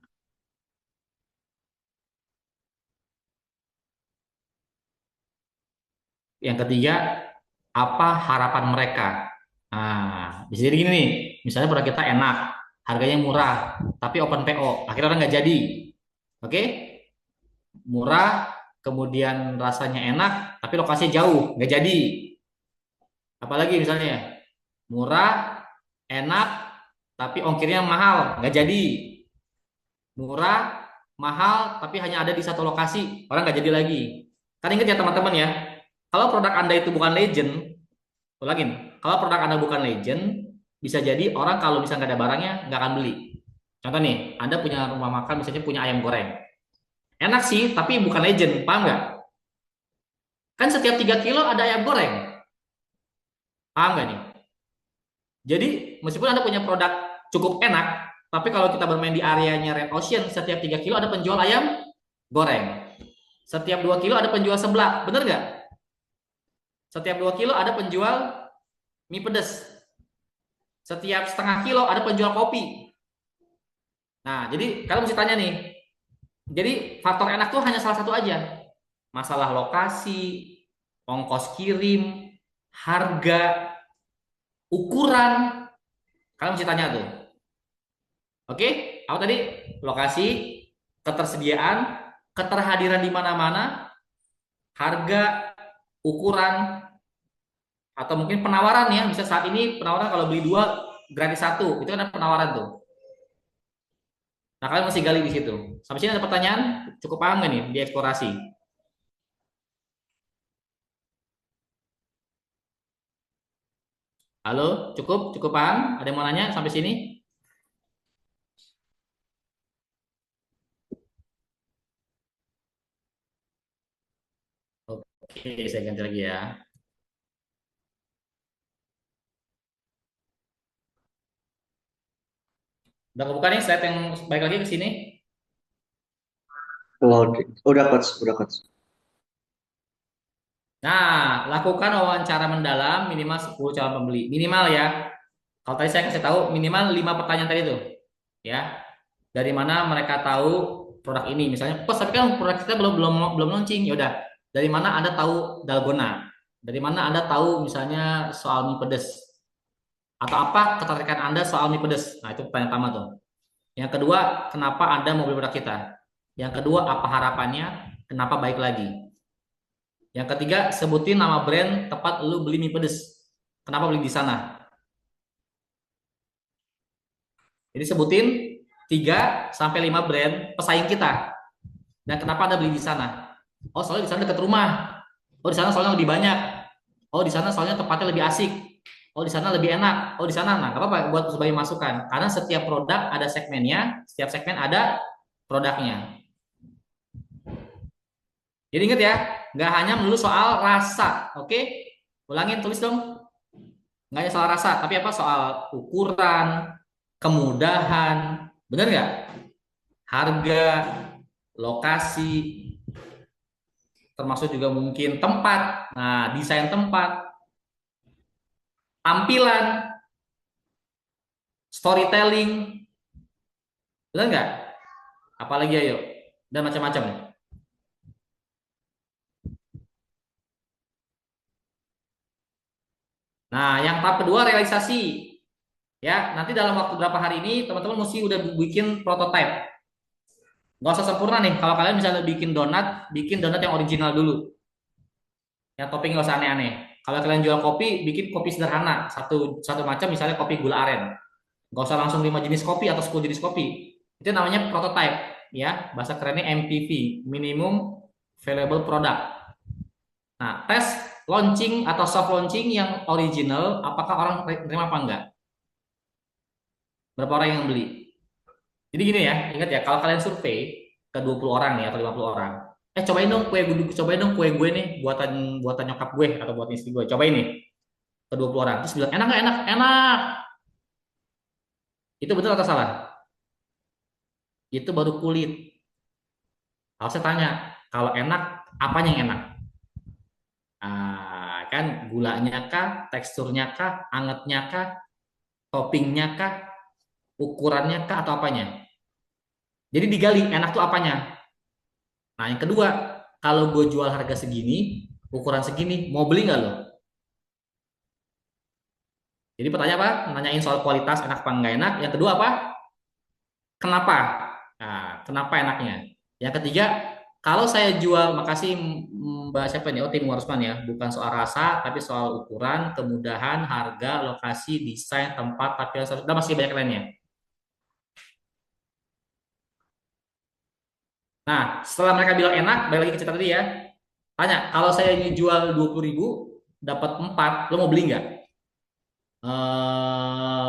yang ketiga, apa harapan mereka? Nah, bisa jadi gini nih, misalnya produk kita enak, harganya murah, tapi open PO, akhirnya orang nggak jadi. Oke? Murah, kemudian rasanya enak, tapi lokasinya jauh, nggak jadi. Apalagi misalnya, murah, enak, tapi ongkirnya mahal, nggak jadi. Murah, mahal, tapi hanya ada di satu lokasi, orang nggak jadi lagi. Kan ingat ya teman-teman ya, kalau produk Anda itu bukan legend, ulangin, kalau produk Anda bukan legend, bisa jadi orang kalau bisa nggak ada barangnya, nggak akan beli. Contoh nih, Anda punya rumah makan, misalnya punya ayam goreng. Enak sih, tapi bukan legend, paham nggak? Kan setiap 3 kilo ada ayam goreng, paham nggak nih? Jadi, meskipun Anda punya produk cukup enak, tapi kalau kita bermain di areanya Red Ocean, setiap 3 kilo ada penjual ayam goreng. Setiap 2 kilo ada penjual seblak, bener nggak? Setiap 2 kilo ada penjual mie pedas. Setiap setengah kilo ada penjual kopi. Nah, jadi kalian mesti tanya nih. Jadi faktor enak tuh hanya salah satu aja. Masalah lokasi, ongkos kirim, harga, ukuran. Kalian mesti tanya tuh. Oke, apa tadi? Lokasi, ketersediaan, keterhadiran di mana-mana, harga, ukuran, atau mungkin penawaran ya. Bisa saat ini penawaran kalau beli 2 gratis 1, itu kan ada penawaran tuh. Nah, kalian mesti gali di situ. Sampai sini ada pertanyaan? Cukup paham nggak nih di eksplorasi? Halo, cukup paham? Ada yang mau nanya sampai sini? Oke, saya ganti lagi ya. Udah kebuka nih slide yang baik lagi ke sini. Udah coach, udah coach. Nah, lakukan wawancara mendalam minimal 10 calon pembeli. Minimal ya. Kalau tadi saya kasih tahu minimal 5 pertanyaan tadi tuh. Ya. Dari mana mereka tahu produk ini? Misalnya, "Pas tapi kan produk kita belum launching." Ya udah. Dari mana Anda tahu dalgona? Dari mana Anda tahu misalnya soal mie pedas? Atau apa ketertarikan Anda soal mie pedas? Nah, itu pertanyaan pertama tuh. Yang kedua, kenapa Anda mau beli produk kita? Yang kedua, apa harapannya? Kenapa baik lagi? Yang ketiga, sebutin nama brand tempat lu beli mie pedes. Kenapa beli di sana? Jadi sebutin 3 sampai 5 brand pesaing kita. Dan kenapa Anda beli di sana? Oh, soalnya di sana dekat rumah. Oh, di sana soalnya lebih banyak. Oh, di sana soalnya tempatnya lebih asik. Oh, di sana lebih enak. Oh, di sana. Nah, apa-apa buat sebagai masukan. Karena setiap produk ada segmennya, setiap segmen ada produknya. Jadi ingat ya, nggak hanya melulu soal rasa, oke? Ulangin, tulis dong. Nggak hanya soal rasa, tapi apa soal ukuran, kemudahan, bener nggak? Harga, lokasi, termasuk juga mungkin tempat. Nah, desain tempat, tampilan, storytelling, bener nggak? Apalagi ayo, dan macam-macam. Nah, yang tahap kedua realisasi. Ya, nanti dalam waktu berapa hari ini teman-teman mesti udah bikin prototype. Nggak usah sempurna nih. Kalau kalian misalnya bikin donat yang original dulu. Yang topping nggak usah aneh-aneh. Kalau kalian jual kopi, bikin kopi sederhana. Satu macam misalnya kopi gula aren. Nggak usah langsung 5 jenis kopi atau 10 jenis kopi. Itu namanya prototype. Ya, bahasa kerennya MPV, Minimum Valuable Product. Nah, tes launching atau soft launching yang original, apakah orang terima apa enggak? Berapa orang yang beli? Jadi gini ya, ingat ya, kalau kalian survei ke 20 orang nih atau 50 orang, cobain dong kue gue nih, buatan buatan nyokap gue atau buatan istri gue. Cobain nih ke 20 orang. Terus bilang, enak nggak? Enak, enak. Itu betul atau salah? Itu baru kulit. Kalau saya tanya, kalau enak, apanya yang enak? Kan gulanya kah, teksturnya kah, angetnya kah, toppingnya kah, ukurannya kah, atau apanya? Jadi digali, enak tuh apanya? Nah, yang kedua, kalau gue jual harga segini, ukuran segini, mau beli nggak lo? Jadi pertanyaan apa? Nanyain soal kualitas enak apa nggak enak. Yang kedua apa? Kenapa? Nah, kenapa enaknya? Yang ketiga, kalau saya jual, makasih Mbak siapa nih? Oh, Tim Warsman ya. Bukan soal rasa, tapi soal ukuran, kemudahan, harga, lokasi, desain, tempat, tapi udah masih banyak lainnya. Nah, setelah mereka bilang enak, balik lagi ke cerita tadi ya. Tanya, kalau saya ini jual 20.000, dapat 4, lo mau beli nggak?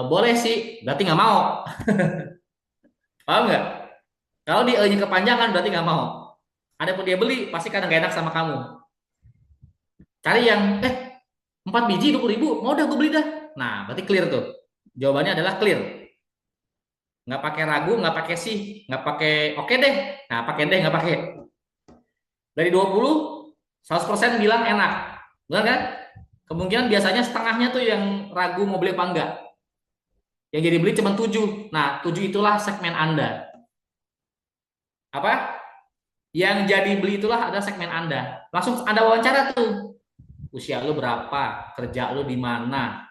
Boleh sih, berarti nggak mau. Paham nggak? Kalau dia nya kepanjangan berarti nggak mau. Adapun dia beli, pasti kadang nggak enak sama kamu. Cari yang, 4 biji 20.000, mau dah gue beli dah. Nah, berarti clear tuh. Jawabannya adalah clear. Nggak pakai ragu, nggak pakai sih, nggak pakai oke deh. Nah, pakai deh, nggak pakai. Dari 20, 100% bilang enak. Benar kan? Kemungkinan biasanya setengahnya tuh yang ragu mau beli apa enggak. Yang jadi beli cuma 7. Nah, 7 itulah segmen Anda. Apa? Yang jadi beli itulah ada segmen Anda. Langsung Anda wawancara tuh. Usia lu berapa? Kerja lu di mana?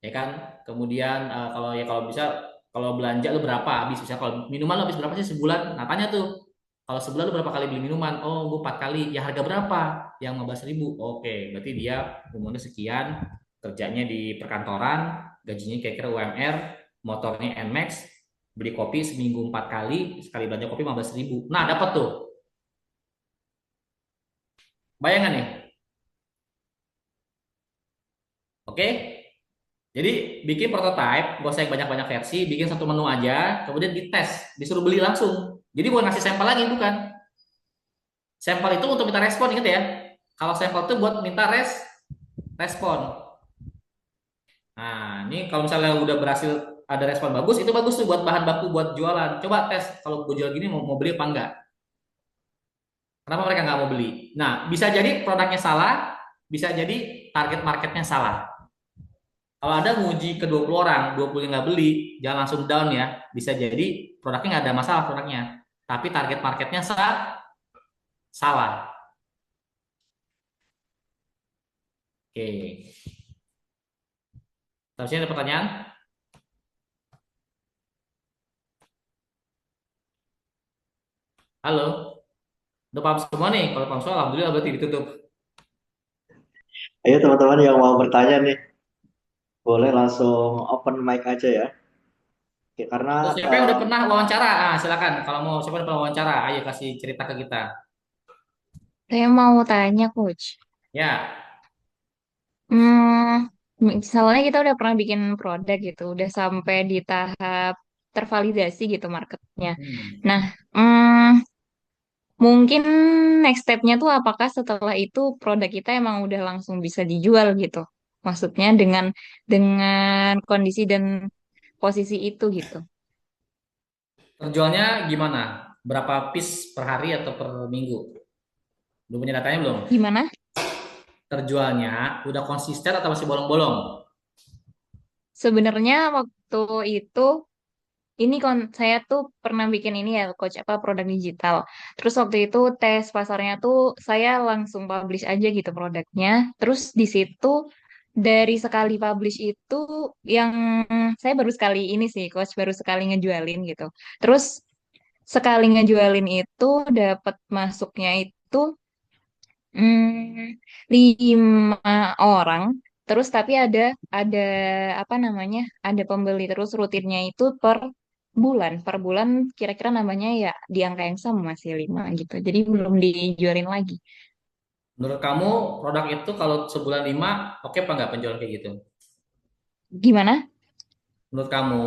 Ya kan? Kemudian kalau bisa kalau belanja lu berapa habis? Bisa kalau minuman lu habis berapa sih sebulan? Nah, tanya tuh. Kalau sebulan lu berapa kali beli minuman? Oh, gue 4 kali. Ya harga berapa? Yang 15.000. Oke, berarti dia umurnya sekian, kerjanya di perkantoran, gajinya kira-kira UMR, motornya NMAX, beli kopi seminggu 4 kali, sekali belanja kopi 15.000. Nah, dapat tuh. Bayangan nih. Oke? Jadi bikin prototype, gak usah yang banyak-banyak versi, bikin satu menu aja, kemudian dites, disuruh beli langsung. Jadi bukan ngasih sampel lagi, bukan. Sampel itu untuk minta respon, ingat ya. Kalau sampel itu buat minta respon. Nah, ini kalau misalnya udah berhasil ada respon bagus, itu bagus tuh buat bahan baku buat jualan. Coba tes, kalau gue jual gini mau beli apa enggak. Kenapa mereka nggak mau beli? Nah, bisa jadi produknya salah, bisa jadi target marketnya salah. Kalau ada nguji ke 20 orang, 20 yang nggak beli, jangan langsung down ya. Bisa jadi produknya nggak ada masalah produknya. Tapi target marketnya salah. Oke. Terusnya ada pertanyaan? Halo? Udah paham semua nih? Kalau paham semua, alhamdulillah berarti ditutup. Ayo teman-teman yang mau bertanya nih, boleh langsung open mic aja ya. Oke, karena Atau siapa yang udah pernah wawancara? Silakan. Kalau mau siapa yang pernah wawancara, ayo kasih cerita ke kita. Saya mau tanya, Coach. Ya. Hmm, misalnya kita udah pernah bikin produk gitu, udah sampai di tahap tervalidasi gitu marketnya. Hmm. Nah, mungkin next step-nya tuh apakah setelah itu produk kita emang udah langsung bisa dijual gitu? Maksudnya dengan kondisi dan posisi itu gitu. Terjualnya gimana? Berapa piece per hari atau per minggu? Belum punya datanya belum? Gimana? Terjualnya udah konsisten atau masih bolong-bolong? Sebenarnya waktu itu ini saya tuh pernah bikin ini ya, Coach, apa produk digital. Terus waktu itu tes pasarnya tuh saya langsung publish aja gitu produknya. Terus di situ dari sekali publish itu yang saya baru sekali ini sih, Coach, baru sekali ngejualin gitu. Terus sekali ngejualin itu dapat masuknya itu 5 orang. Terus tapi ada apa namanya? Ada pembeli terus rutinnya itu bulan. Per bulan kira-kira namanya ya di angka yang sama masih 5 gitu. Jadi belum dijualin lagi. Menurut kamu produk itu kalau sebulan 5, oke apa nggak penjualan kayak gitu? Gimana? Menurut kamu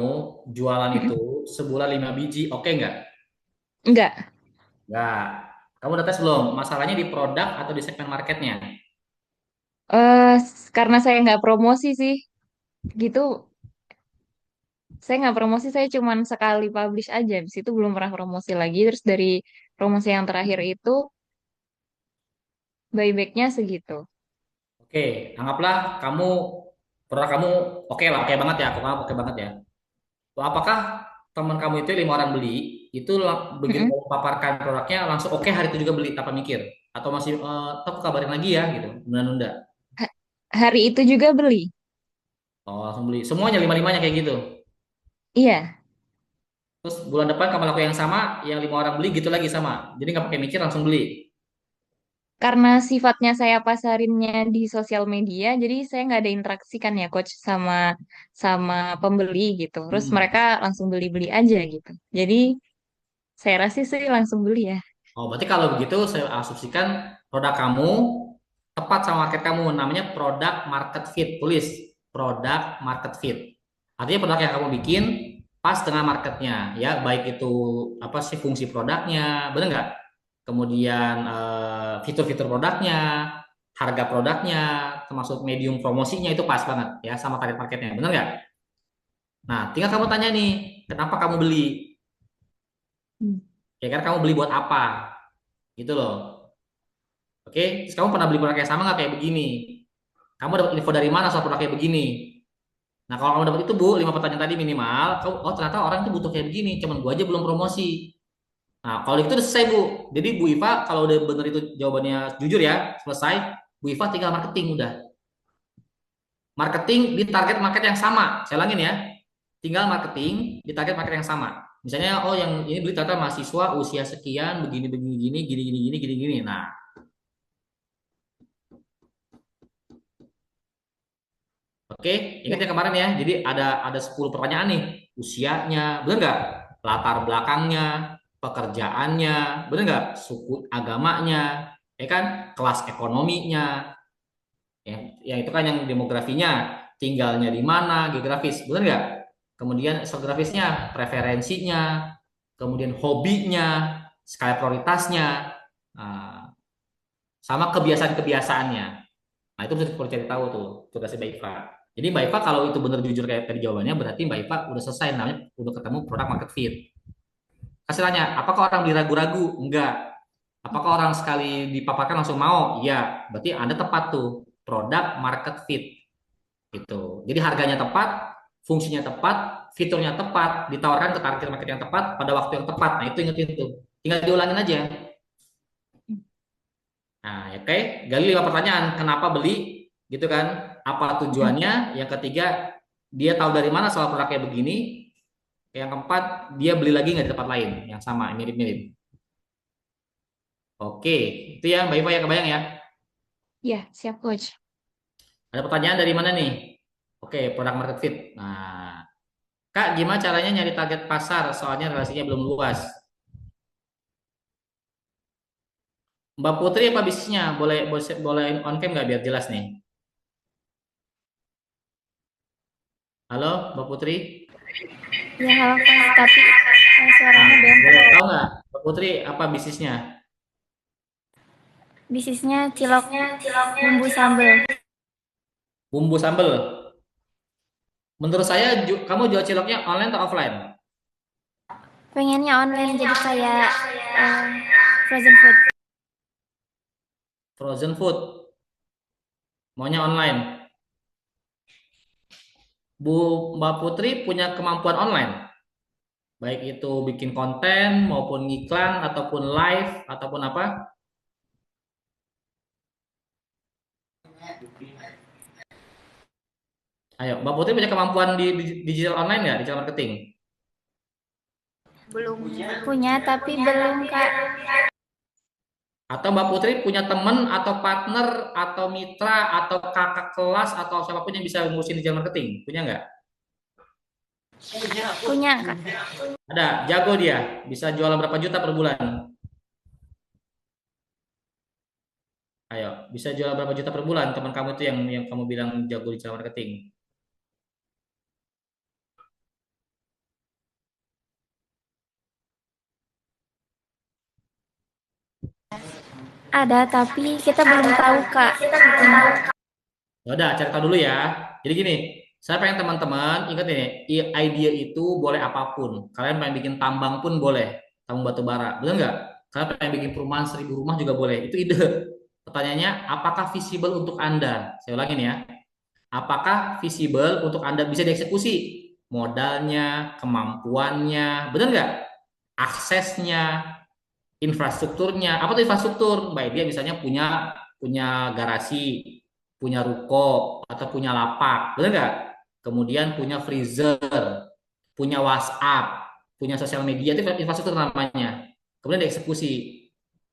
jualan Mm-mm. itu sebulan 5 biji, oke nggak? Enggak. Nggak. Kamu udah tes belum? Masalahnya di produk atau di segmen marketnya? Karena saya nggak promosi sih, gitu. Saya nggak promosi, saya cuman sekali publish aja. Habis itu belum pernah promosi lagi. Terus dari promosi yang terakhir itu buybacknya segitu. Oke, anggaplah kamu produk kamu oke banget ya, aku anggap oke banget ya. Apakah teman kamu itu 5 orang beli, itu begitu Mm-mm. kamu paparkan produknya langsung oke hari itu juga beli tanpa mikir, atau masih tetap kabarin lagi ya gitu, nunda-nunda. Ha- Hari itu juga beli. Oh langsung beli, semuanya 5-5-nya kayak gitu. Iya, Terus bulan depan kamu lakukan yang sama, yang 5 orang beli gitu lagi sama. Jadi nggak pakai mikir langsung beli. karena sifatnya saya pasarinnya di sosial media, jadi saya nggak ada interaksi kan ya, coach, sama sama pembeli gitu. Terus Hmm. mereka langsung beli-beli aja gitu. Jadi saya rasa sih langsung beli ya. Oh berarti kalau begitu saya asumsikan produk kamu tepat sama market kamu, namanya produk market fit. Tulis produk market fit. Artinya produk yang kamu bikin pas dengan marketnya, ya baik itu apa sih fungsi produknya, bener nggak? Kemudian fitur-fitur produknya, harga produknya, termasuk medium promosinya itu pas banget ya sama target marketnya, bener nggak? Nah, tinggal kamu tanya nih, kenapa kamu beli? Hmm. Ya kan kamu beli buat apa? Gitu loh. Oke, terus kamu pernah beli produk yang sama nggak kayak begini? Kamu dapat info dari mana soal produk kayak begini? Nah, kalau kamu dapat itu Bu, 5 pertanyaan tadi minimal, kamu, oh ternyata orang itu butuh kayak begini, cuman gua aja belum promosi. Nah, kalau itu udah selesai Bu. Jadi Bu Iva kalau udah bener itu jawabannya jujur ya, selesai, Bu Iva tinggal marketing udah. Marketing di target market yang sama. Saya ulangin ya. Tinggal marketing di target market yang sama. Misalnya, oh yang ini beli ternyata mahasiswa usia sekian, begini begini gini, gini gini gini gini gini. Nah, oke, ingat Ya. ya kemarin ya. Jadi ada 10 pertanyaan nih. Usianya, bener nggak? Latar belakangnya, pekerjaannya, bener nggak? Suku agamanya, ya kan? Kelas ekonominya, ya, yang itu kan yang demografinya, tinggalnya di mana, geografis, bener nggak? Kemudian geografisnya, preferensinya, kemudian hobinya, skala prioritasnya, nah, sama kebiasaan-kebiasaannya. Nah, itu perlu cari tahu tuh tugasnya Mbak Iva. Jadi Mbak Iva kalau itu benar jujur kayak tadi jawabannya, berarti Mbak Iva udah selesai namanya udah ketemu produk market fit. Kasih tanya, apakah orang beli ragu-ragu? Enggak. Apakah orang sekali dipaparkan langsung mau? Iya. Berarti Anda tepat tuh produk market fit gitu. Jadi harganya tepat, fungsinya tepat, fiturnya tepat, ditawarkan ke target market yang tepat pada waktu yang tepat. Nah, itu ingetin tuh. Tinggal diulangin aja. Nah, oke, gali 5 pertanyaan. Kenapa beli? Gitu kan? Apa Hmm. tujuannya? Yang ketiga, dia tahu dari mana soal produk kayak begini. Yang keempat, dia beli lagi nggak di tempat lain yang sama, mirip-mirip. Oke, itu ya Mbak Iva ya kebayang ya. Ya, siap, coach. Ada pertanyaan dari mana nih? Oke, produk market fit. Nah, Kak, gimana caranya nyari target pasar? Soalnya relasinya belum luas. Mbak Putri apa bisnisnya? Boleh boleh, boleh on cam nggak biar jelas nih? Halo, Mbak Putri. Ya halo Kak, tapi Nah, suaranya bemper. boleh tahu nggak, Mbak Putri apa bisnisnya? Bisnisnya cilok bumbu sambal. Bumbu sambal. Menurut saya, kamu jual ciloknya online atau offline? Pengennya online jadi kayak frozen food. Frozen food. Maunya online. Mbak Putri punya kemampuan online. Baik itu bikin konten maupun ngiklan ataupun live ataupun apa? Ayo, Mbak Putri punya kemampuan di digital online nggak, digital marketing? Belum punya tapi belum Kak. Atau Mbak Putri punya teman atau partner atau mitra atau kakak kelas atau siapapun yang bisa ngurusin digital marketing? Punya nggak? Punya Kak. Ada, jago dia. Bisa jualan berapa juta per bulan? Ayo, bisa jual berapa juta per bulan teman kamu itu yang kamu bilang jago di digital marketing? Ada, tapi kita belum tahu, Kak. Ya udah, cari tahu dulu ya. Jadi gini, saya pengen teman-teman ingat ini, ide itu boleh apapun. Kalian pengen bikin tambang pun boleh, tambang batu bara, benar nggak? Kalian pengen bikin perumahan 1000 rumah juga boleh. Itu ide. Pertanyaannya, apakah visible untuk Anda? Saya ulangin ya. Apakah visible untuk Anda bisa dieksekusi? Modalnya, kemampuannya, benar nggak? Aksesnya, infrastrukturnya. Apa tuh infrastruktur? Baik dia misalnya punya punya garasi, punya ruko atau punya lapak, benar nggak? Kemudian punya freezer, punya WhatsApp, punya sosial media itu infrastruktur namanya. Kemudian dieksekusi.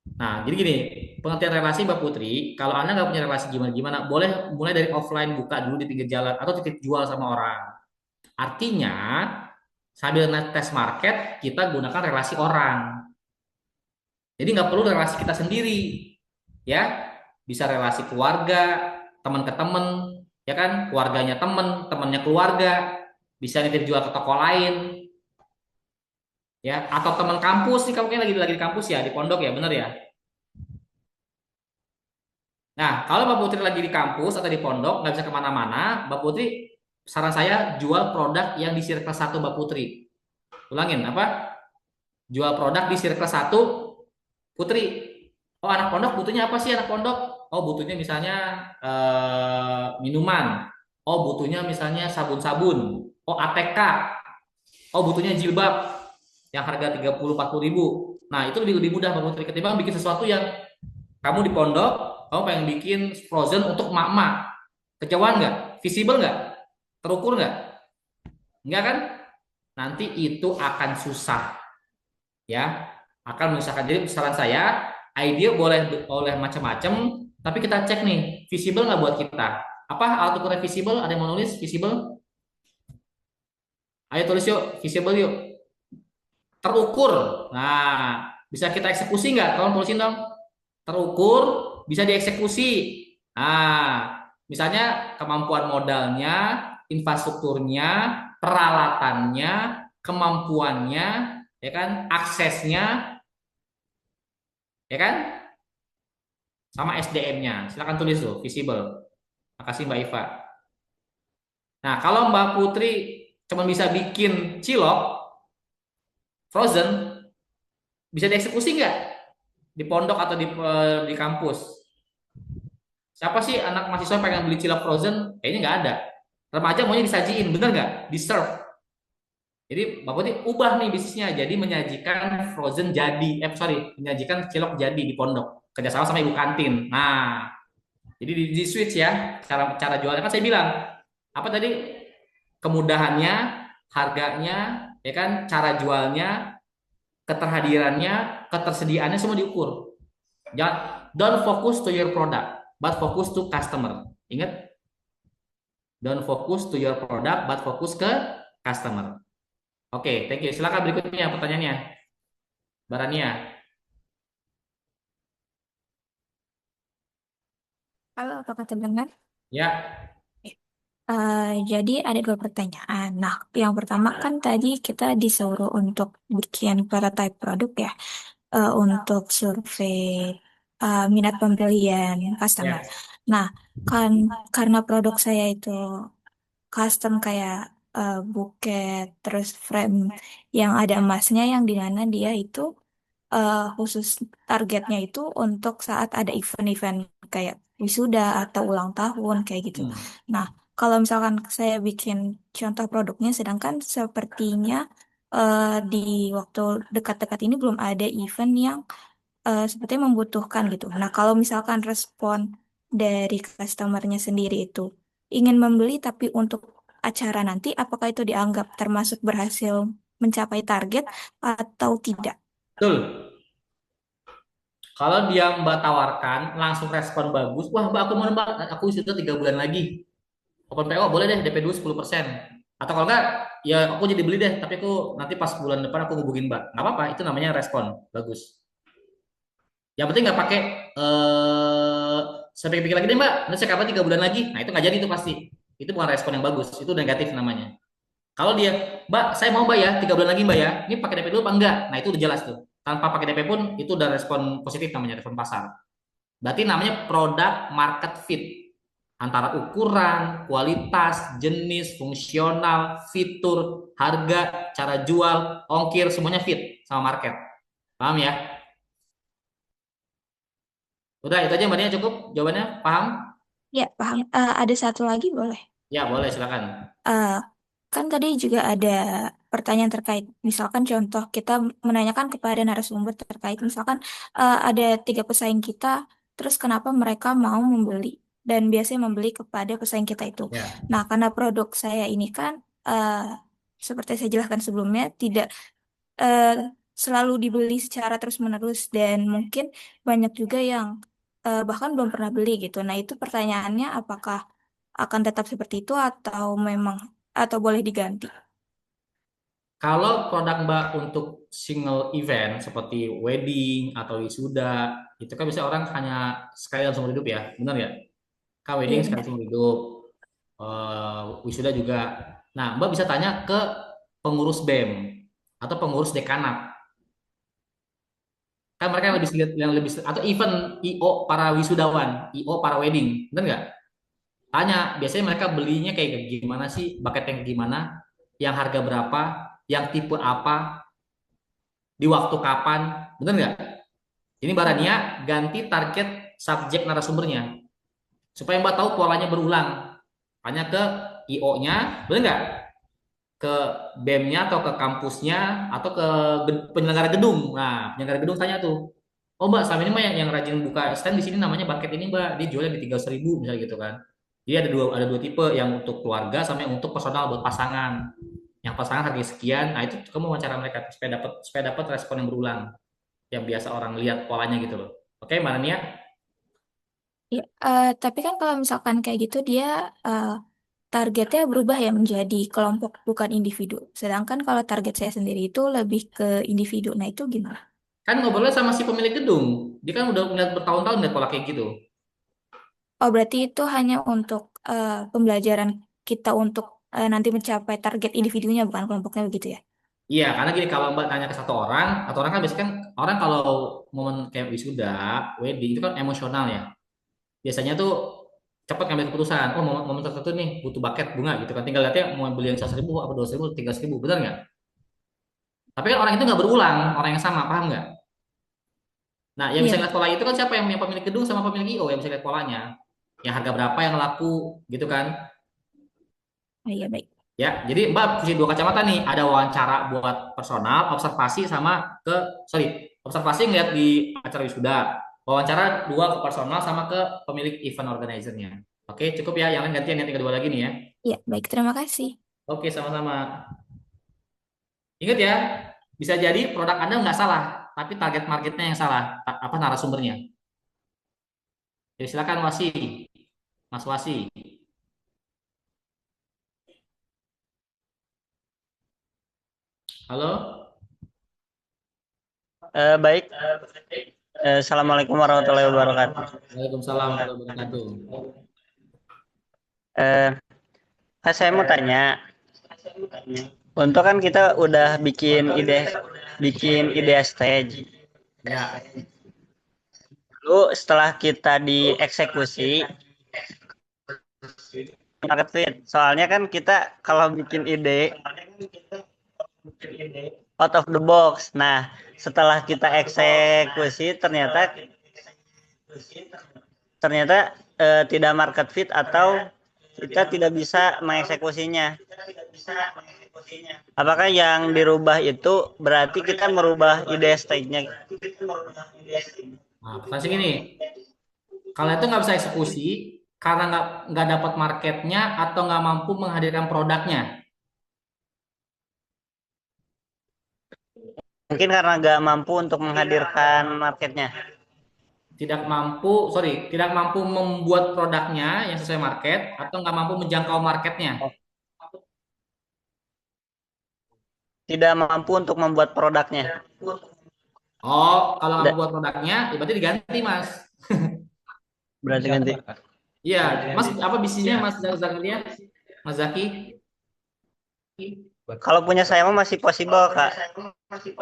Nah, jadi gini, pengertian relasi Mbak Putri, kalau Anda nggak punya relasi gimana-gimana, boleh mulai dari offline buka dulu di pinggir jalan atau titip jual sama orang. Artinya, sambil tes market, kita gunakan relasi orang. Jadi nggak perlu relasi kita sendiri, ya. Bisa relasi keluarga, teman ke teman, ya kan? Keluarganya teman, temannya keluarga, bisa nitip jual ke toko lain, ya. Atau teman kampus nih, kamu kan lagi di kampus ya, di pondok ya, bener ya. Nah, kalau Mbak Putri lagi di kampus atau di pondok, nggak bisa kemana-mana, Mbak Putri, saran saya jual produk yang di circle 1 Mbak Putri. Ulangin, apa? Jual produk di circle 1 Putri. Oh, anak pondok butuhnya apa sih anak pondok? Oh, butuhnya misalnya minuman. Oh, butuhnya misalnya sabun-sabun. Oh, ATK. Oh, butuhnya jilbab yang harga 30-40 ribu. Nah, itu lebih mudah Mbak Putri ketimbang bikin sesuatu yang kamu di pondok, kamu pengen bikin frozen untuk emak-emak. Kejauhan nggak? Visible nggak? Terukur nggak? Nggak kan? Nanti itu akan susah. Ya, akan menyusahkan. Jadi saran saya, ide boleh macam-macam, tapi kita cek nih, visible nggak buat kita? Apa alat ukurnya visible? Ada yang mau nulis visible? Ayo tulis yuk, visible yuk. Terukur. Nah, bisa kita eksekusi nggak? Tolong tulisin dong. Terukur, bisa dieksekusi. Nah, misalnya kemampuan modalnya, infrastrukturnya, peralatannya, kemampuannya, ya kan, aksesnya, ya kan, sama SDM-nya. Silakan tulis tuh, visible. Makasih Mbak Iva. Nah, kalau Mbak Putri cuma bisa bikin cilok frozen, bisa dieksekusi nggak di pondok atau di kampus? Siapa sih anak mahasiswa pengen beli cilok frozen? Kayaknya nggak ada. Remaja maunya disajiin, bener nggak? Di serve. Jadi Mbak Putri ubah nih bisnisnya, jadi menyajikan frozen jadi, menyajikan cilok jadi di pondok, kerjasama sama ibu kantin. Nah, jadi di switch ya, cara jualnya kan saya bilang, apa tadi? Kemudahannya, harganya, ya kan, cara jualnya, keterhadirannya, ketersediaannya semua diukur. Jangan, don't focus to your product, but focus to customer. Ingat, don't focus to your product, but focus ke customer. Oke, thank you. Silakan berikutnya pertanyaannya, Barania. Halo, apakah terdengar? Ya. Jadi ada 2 pertanyaan. Nah, yang pertama kan tadi kita disuruh untuk bikin prototype produk ya, untuk survei minat pembelian customer. Ya. Nah, kan karena produk saya itu custom kayak buket, terus frame yang ada emasnya, yang di mana dia itu khusus targetnya itu untuk saat ada event-event kayak wisuda atau ulang tahun kayak gitu. Nah, kalau misalkan saya bikin contoh produknya, sedangkan sepertinya di waktu dekat-dekat ini belum ada event yang sepertinya membutuhkan gitu. Nah, kalau misalkan respon dari customernya sendiri itu ingin membeli tapi untuk acara nanti, apakah itu dianggap termasuk berhasil mencapai target atau tidak? Betul. Kalau dia Mbak tawarkan langsung respon bagus, wah Mbak aku mau Mbak, aku sudah 3 bulan lagi. Open PO boleh deh DP dulu 10%. Atau kalau enggak, ya aku jadi beli deh, tapi aku nanti pas bulan depan aku hubungin Mbak. Nggak apa-apa, itu namanya respon bagus. Yang penting nggak pakai saya pikir lagi deh Mbak, nanti saya kapan 3 bulan lagi. Nah itu nggak jadi itu pasti. Itu bukan respon yang bagus, itu negatif namanya. Kalau dia, Mbak, saya mau Mbak ya 3 bulan lagi Mbak ya. Ini pakai DP dulu apa enggak? Nah itu udah jelas tuh. Tanpa pakai DP pun itu udah respon positif namanya respon pasar. Berarti namanya product market fit antara ukuran, kualitas, jenis, fungsional, fitur, harga, cara jual, ongkir semuanya fit sama market. Paham ya? Udah itu aja Mbak Nia cukup jawabannya paham? Ya, paham. Ada satu lagi boleh? Ya boleh silakan. Eh, kan tadi juga ada pertanyaan terkait, misalkan contoh kita menanyakan kepada narasumber terkait, misalkan ada 3 pesaing kita, terus kenapa mereka mau membeli dan biasanya membeli kepada pesaing kita itu. Ya. Nah, karena produk saya ini kan seperti saya jelaskan sebelumnya tidak eh, selalu dibeli secara terus-menerus dan mungkin banyak juga yang bahkan belum pernah beli gitu. Nah, itu pertanyaannya apakah akan tetap seperti itu atau memang atau boleh diganti? Kalau produk Mbak untuk single event seperti wedding atau wisuda, itu kan bisa orang hanya sekali dalam seumur hidup ya, benar ya? Kak Iya wedding sekali benar. seumur hidup, wisuda juga. Nah, Mbak bisa tanya ke pengurus BEM atau pengurus dekanat. Kan mereka yang lebih atau event IO para wisudawan, IO para wedding, benar nggak? Tanya, biasanya mereka belinya kayak gimana sih, bucket yang gimana, yang harga berapa, yang tipe apa, di waktu kapan, bener nggak? Ini Barania ganti target subjek narasumbernya supaya Mbak tahu polanya berulang. Tanya ke IO-nya, bener nggak? Ke BEM-nya atau ke kampusnya atau ke penyelenggara gedung. Nah, penyelenggara gedung tanya tuh, oh Mbak, selama ini Mbak yang rajin buka stand di sini namanya bucket ini Mbak, dia jualnya di 300.000 misalnya gitu kan. Jadi ada dua tipe, yang untuk keluarga sama yang untuk personal buat pasangan. Yang pasangan harga sekian, nah itu kamu wawancara mereka supaya dapat respon yang berulang, yang biasa orang lihat polanya gitu loh. Oke, Mbak Nania? Ya, tapi kan kalau misalkan kayak gitu dia eh, targetnya berubah ya menjadi kelompok bukan individu. Sedangkan kalau target saya sendiri itu lebih ke individu. Nah, itu gimana? Kan ngobrolnya sama si pemilik gedung. Dia kan udah ngeliat bertahun-tahun ngeliat pola kayak gitu. Oh, berarti itu hanya untuk pembelajaran kita untuk nanti mencapai target individunya bukan kelompoknya begitu ya? Iya, karena gini kalau Mbak nanya ke satu orang, atau orang kan biasanya kan orang kalau momen kayak wisuda, wedding itu kan emosional ya. Biasanya tuh cepat ngambil keputusan. Oh, momen tertentu nih butuh buket bunga gitu kan. Tinggal lihatnya mau beli yang 100.000 apa 200.000, 300.000, benar nggak? Tapi kan orang itu nggak berulang, orang yang sama, paham nggak? Nah, yang bisa Iya, lihat pola itu kan siapa yang pemilik gedung sama pemilik IO yang bisa lihat polanya. Yang harga berapa yang laku gitu kan. oh, iya baik. Ya, jadi Mbak punya dua kacamata nih. Ada wawancara buat personal, observasi sama observasi ngeliat di acara wisuda. Wawancara dua ke personal sama ke pemilik event organizer-nya. Oke, cukup ya. Yang lain gantian yang tinggal dua lagi nih ya. Iya, baik. Terima kasih. Oke, sama-sama. Ingat ya, bisa jadi produk Anda nggak salah, tapi target marketnya yang salah. Apa narasumbernya? Jadi silakan Wasi, Mas Wasi. Halo. Baik. Assalamualaikum warahmatullahi wabarakatuh. Waalaikumsalam warahmatullahi wabarakatuh. Saya mau tanya, untuk kan kita udah bikin ide stage. Ya. Lalu setelah kita dieksekusi, market fit. Soalnya kan kita kalau bikin ide out of the box. Nah, setelah kita eksekusi ternyata tidak market fit atau kita tidak bisa mengeksekusinya. Apakah yang dirubah itu berarti kita merubah ide stage-nya? Nah, pertanyaan gini, kalian itu nggak bisa eksekusi karena nggak dapat marketnya atau nggak mampu menghadirkan produknya. Mungkin karena nggak mampu untuk menghadirkan marketnya. Tidak mampu membuat produknya yang sesuai market atau nggak mampu menjangkau marketnya. Tidak mampu untuk membuat produknya. Oh, kalau nggak Da- mau buat produknya, ya berarti diganti, Mas. Berarti ganti. Iya, Mas apa bisnisnya Mas Zaki ya? Mas Zaki? Kalau punya saya mah masih possible, Kak.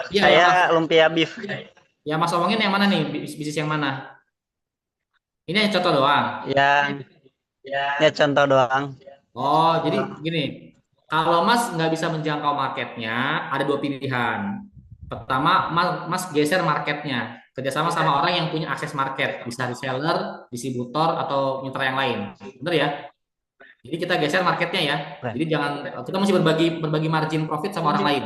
Iya, Saya yang Mas, lumpia beef. ya Mas omongin yang mana nih? Bisnis yang mana? Ini yang contoh doang. Yang ya contoh doang. Oh, jadi gini, kalau Mas nggak bisa menjangkau marketnya, ada dua pilihan. Pertama, Mas geser marketnya, kerjasama sama orang yang punya akses market, bisa reseller, distributor, atau mitra yang lain. Bener ya? Jadi kita geser marketnya ya. Jadi jangan kita mesti berbagi berbagi margin profit sama orang lain.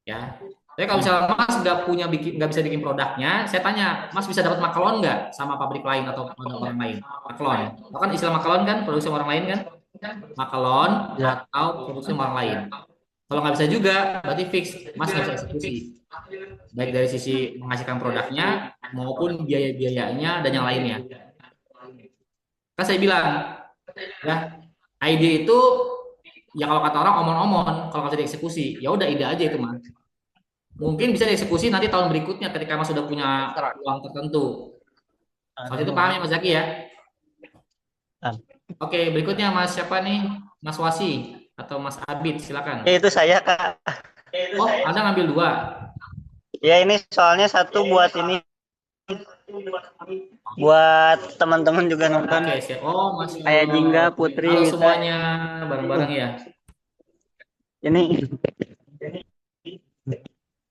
Ya. Tapi kalau misalnya Mas nggak bisa bikin produknya, saya tanya, Mas bisa dapat maklon nggak sama pabrik lain atau orang lain? Maklon. Tahu kan istilah maklon kan, produksi sama orang lain kan? Maklon Ya. atau produksi sama orang lain. Kalau nggak bisa juga, berarti fix Mas nggak bisa eksekusi. Baik dari sisi menghasilkan produknya maupun biaya-biayanya dan yang lainnya. Kan saya bilang, ya ide itu ya kalau kata orang omon-omon, kalau nggak bisa dieksekusi, ya udah ide aja itu Mas. Mungkin bisa dieksekusi nanti tahun berikutnya ketika Mas sudah punya uang tertentu. Soal itu paham ya Mas Zaki ya? Oke, berikutnya Mas siapa nih? Mas Wasi atau Mas Abid, silakan. Ya, itu saya, Kak. Oh, Anda ngambil dua. Ya ini soalnya satu buat ini buat teman-teman juga nonton. Oke, siap. Oh, Mas Kayak Jingga, Putri, halo Wita. semuanya bareng-bareng ya. Ini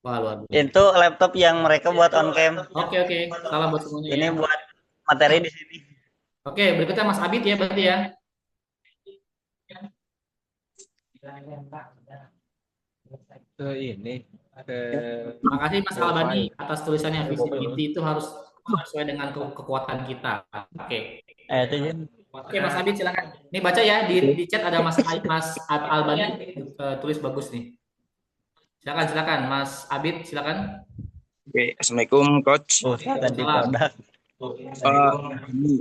Wah, luar biasa. itu laptop yang mereka buat on cam. Oke. Salam buat semuanya Ini ya. buat materi di sini. Oke, berikutnya Mas Abid ya berarti ya. Ini Makasih Mas Albani atas tulisannya visibility itu harus sesuai dengan kekuatan kita. Oke. Itu ya. Oke, Mas Abid silakan. Nih baca ya di chat ada Mas Albani tulis bagus nih. Silakan Mas Abid silakan. Oke, Assalamualaikum Coach. Tadi Salam. produk. Ini